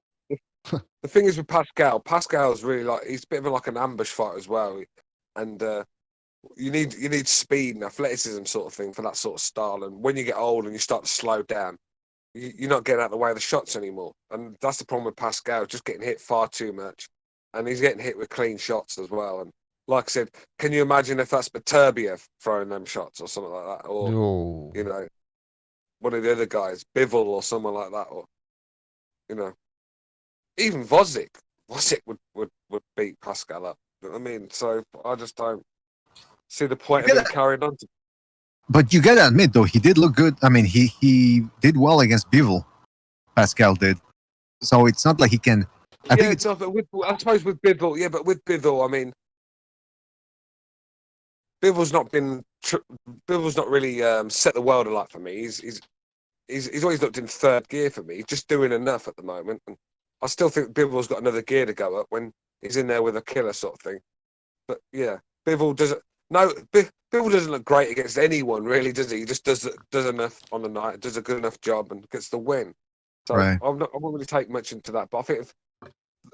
The thing is with Pascal's really he's a bit of like an ambush fighter as well, and you need speed and athleticism sort of thing for that sort of style. And when you get old and you start to slow down, you're not getting out of the way of the shots anymore. And that's the problem with Pascal, just getting hit far too much, and he's getting hit with clean shots as well. And like I said, can you imagine if that's Beterbiev throwing them shots or something like that, or one of the other guys, Bivol or someone like that, or even Vozick would beat Pascal up. You know what I mean? So I just don't see the point of him carrying on. But you gotta admit, though, he did look good. I mean, he did well against Bivol. Pascal did. So it's not like he can. I think it's not. But I suppose with Bivol, but with Bivol, I mean, Bivol's not really set the world alight for me. He's always looked in third gear for me. He's just doing enough at the moment. And I still think Bivol's got another gear to go up when he's in there with a killer sort of thing. But yeah, Bivol doesn't. No, Bivol doesn't look great against anyone, really, does he? He just does enough on the night, does a good enough job, and gets the win. So right. I won't really take much into that. But I think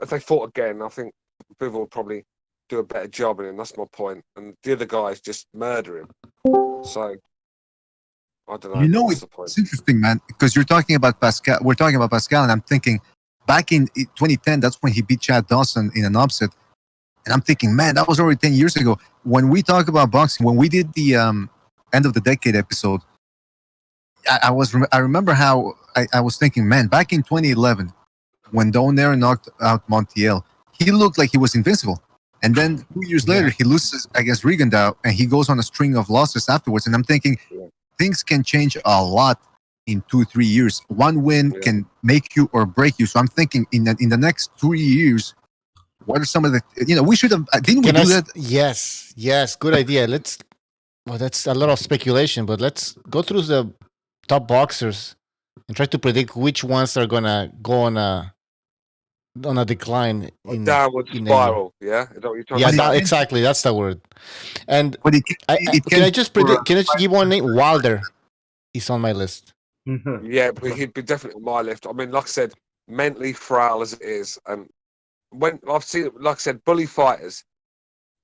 if they fought again, I think Bivol would probably do a better job in him. That's my point. And the other guys just murder him. So I don't know. It's interesting, man, because you're talking about Pascal. We're talking about Pascal, and I'm thinking back in 2010, that's when he beat Chad Dawson in an upset. And I'm thinking, man, that was already 10 years ago. When we talk about boxing, when we did the end of the decade episode, I remember how I was thinking, man, back in 2011, when Donaire knocked out Montiel, he looked like he was invincible. And then 2 years later, he loses against Rigondeaux, and he goes on a string of losses afterwards. And I'm thinking, things can change a lot in 2-3 years. One win can make you or break you. So I'm thinking in the next 3 years, what are some of the, we should have, didn't we do that? Yes, good idea. That's a lot of speculation, but let's go through the top boxers and try to predict which ones are gonna go on a decline. Downward spiral, yeah? Is that what you're talking about? Exactly, that's the word. And can I just give one name? Wilder is on my list. Yeah, but he'd be definitely on my list. I mean, like I said, mentally frail as it is, and when I've seen it, like I said, bully fighters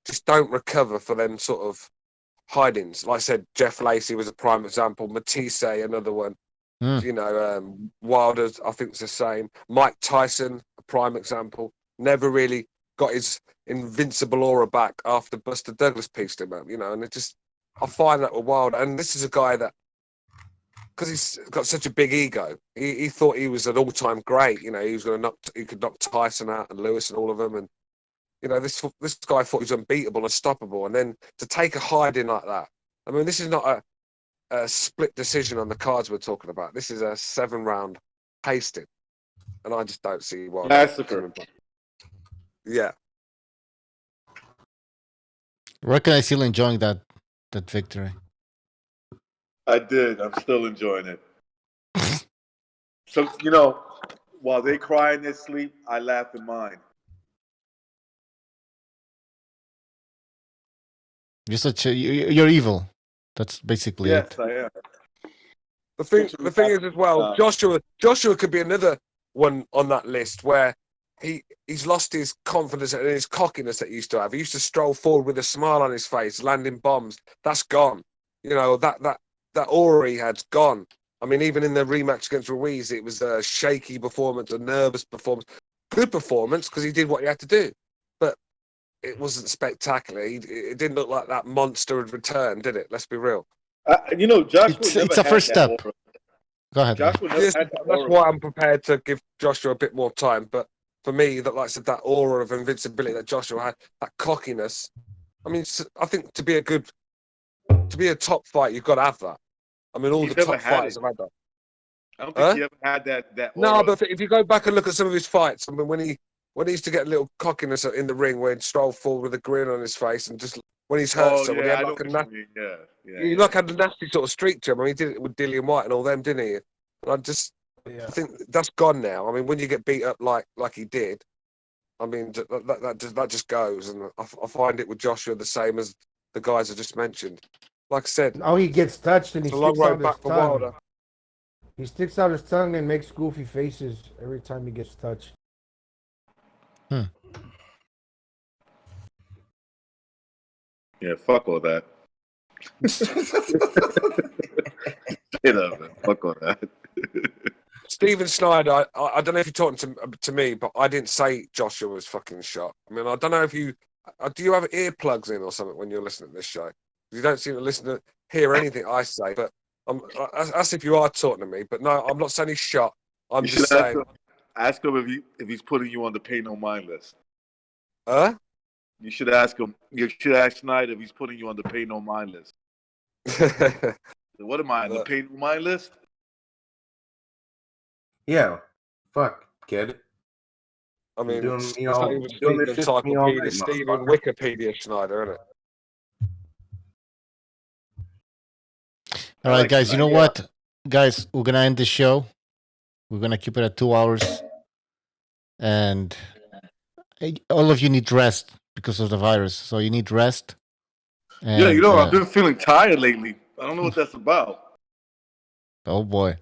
just don't recover for them sort of hidings. Like I said, Jeff Lacey was a prime example. Matisse, another one. Wilder, I think it's the same. Mike Tyson, a prime example. Never really got his invincible aura back after Buster Douglas pieced him up. And it just, I find that with Wilder. And this is a guy that, because he's got such a big ego, he thought he was an all-time great. He was he could knock Tyson out and Lewis and all of them. And this guy thought he was unbeatable, unstoppable. And then to take a hiding like that, I mean, this is not a split decision on the cards we're talking about. This is a 7-round pasting, and I just don't see why. Massacre. Yeah. Reckon I still enjoying that victory. I did. I'm still enjoying it. So, while they cry in their sleep, I laugh in mine. You're evil. That's basically it. Yes, I am. The thing is as well, Joshua could be another one on that list where he's lost his confidence and his cockiness that he used to have. He used to stroll forward with a smile on his face, landing bombs. That's gone. That aura he had's gone. I mean, even in the rematch against Ruiz, it was a shaky performance, a nervous performance. Good performance because he did what he had to do. it wasn't spectacular. It didn't look like that monster had returned, did it? Let's be real. You know, Joshua It's never a had first that step. aura. Go ahead. Joshua never Yes, had that that's aura. why I'm prepared to give Joshua a bit more time. But for me, that like I said, that aura of invincibility that Joshua had, that cockiness. I mean, I think to be a top fight, you've got to have that. I mean, all He's the never top had fighters it. have had that. I don't think Huh? he ever had that aura. No, but if you go back and look at some of his fights, I mean, when he used to get a little cockiness in the ring, where he'd stroll forward with a grin on his face, and just when he's hurt, so when he had like a nasty, he like had a nasty sort of streak to him. I mean, he did it with Dillian White and all them, didn't he? And I think that's gone now. I mean, when you get beat up like he did, I mean, that just goes, and I find it with Joshua the same as the guys I just mentioned. Like I said, now he gets touched and he it's a long sticks out road his back for tongue. Wilder. He sticks out his tongue and makes goofy faces every time he gets touched. Yeah, fuck all that. Straight up, man. Fuck all that. Steven Snyder, I don't know if you're talking to me, but I didn't say Joshua was fucking shot. I mean, I don't know if you do you have earplugs in or something when you're listening to this show? You don't seem to hear anything I say, but as if you are talking to me. But no, I'm not saying he's shot. I'm You just should saying. ask him if he's putting you on the pay no mind list. Huh? You should ask him. You should ask Snyder if he's putting you on the pay no mind list. What am I on the pay no mind list? Yeah, fuck, kid. I mean, doing, it's you not know, even doing Steve this shit to me all Encyclopedia, night, Steven motherfucker. Wikipedia Schneider, isn't it? All right, guys. You know what, guys? We're gonna end the show. We're gonna keep it at 2 hours, and all of you need rest because of the virus. So you need rest. And, Yeah, you know, I've been feeling tired lately. I don't know what that's about. Oh boy.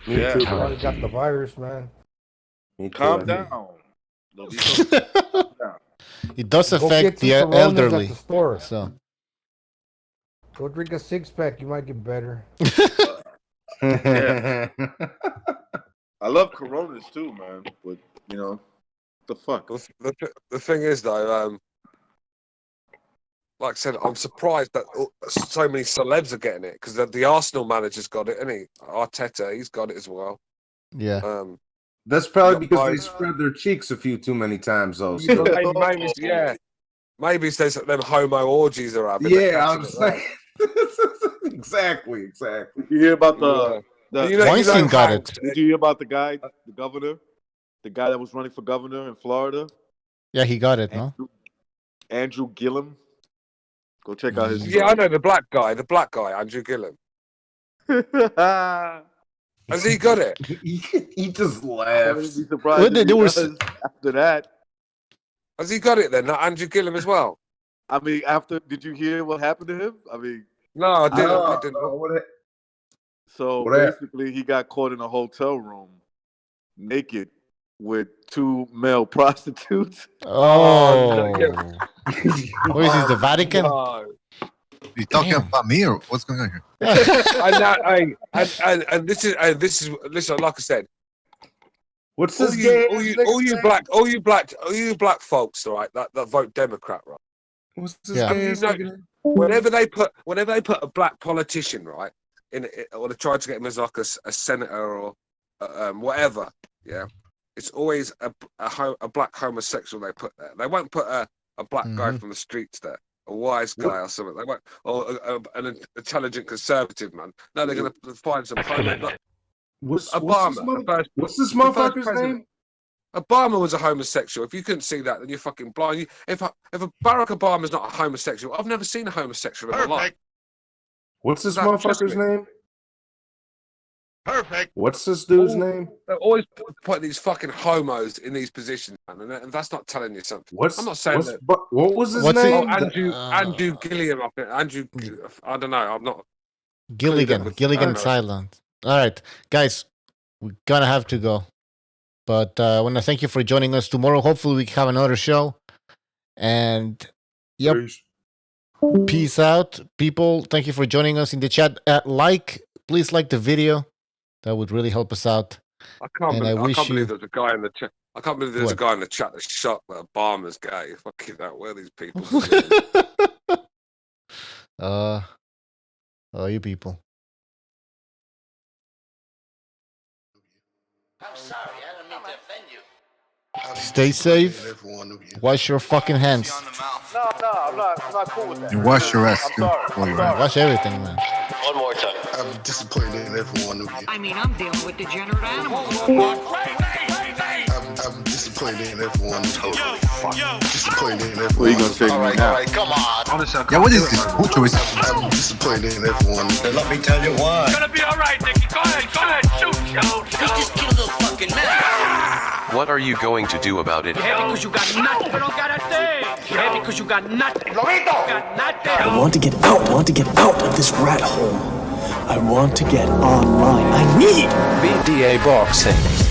Me Yeah. too, Probably man. got the virus, man. Me too, Calm I down. think. Calm down. It does Go affect get some the Coronas elderly. at the store. So Go drink a 6-pack. You might get better. Yeah. I love Coronas too, man. But you know, what the fuck. The thing is, though, like I said, I'm surprised that so many celebs are getting it because the Arsenal manager's got it, isn't he? Arteta, he's got it as well. yeah. That's probably You because got they both. spread their cheeks a few too many times, though. You So. know, maybe it's those them homo orgies are having. Yeah, I'm saying. Exactly. Did you hear about the Weinstein got it. Did you hear about the guy, the governor, the guy that was running for governor in Florida? Yeah, he got it. No. Andrew Gillum. Go check out his. Yeah, I know the black guy, Andrew Gillum. Has he got it? He just laughs. Be surprised if he does after that. Has he got it then? That Andrew Gillum as well. I mean, did you hear what happened to him? I mean, no, I didn't. So basically, he got caught in a hotel room, naked, with 2 male prostitutes. Oh. What is this? The Vatican? No. You talking about me or what's going on here? and this is listen. Like I said, what's all this? you black folks, right? That vote Democrat, right? What's this? Yeah. You know, whenever they put a black politician, right, or they try to get him as like a senator or whatever, yeah, it's always a black homosexual they put there. They won't put a black guy from the streets there. A wise guy or something. They won't, or an intelligent conservative man. No, they're going to find some homo. What's Obama. What's this motherfucker's name? Obama was a homosexual. If you couldn't see that, then you're fucking blind. If Barack Obama's not a homosexual, I've never seen a homosexual in my life. What's this Trust motherfucker's me. name? Perfect. What's this dude's name? They always put these fucking homos in these positions, man, and that's not telling you something. I'm not saying that. What was his What's name? Andrew Gilliam. I think I don't know. I'm not. Gilligan Silent. All right, guys, we're gonna have to go, but I want to thank you for joining us tomorrow. Hopefully, we have another show. And yep, peace out, people. Thank you for joining us in the chat. Please like the video. That would really help us out. I can't believe there's a guy in the chat. I can't believe there's What? a guy in the chat that shot Obama's gay. Fucking hell, where are these people? You people. I'm sorry, I don't mean to offend you. Stay safe. Wash your fucking hands. No, I'm not cool with that. And wash your ass, I'm too. sorry. while you're I'm at it. Wash everything, man. One more time. I'm disappointed in everyone of you. I mean, I'm dealing with degenerate animals. I'm disappointed in everyone. Totally disappointed in everyone. What are you gonna say to me now? Come on. Honestly, I Yeah, can't what do is it, this? man. Who choice? I'm disappointed in everyone. Let me tell you why. It's gonna be alright, Nicky. Go ahead, shoot. We just killed a little fucking man. What are you going to do about it? Yeah, because you got nothing. You don't got a thing. Yeah, because you got nothing. Got nothing. I want to get out. I want to get out of this rat hole. I want to get online. I need BDA Boxing.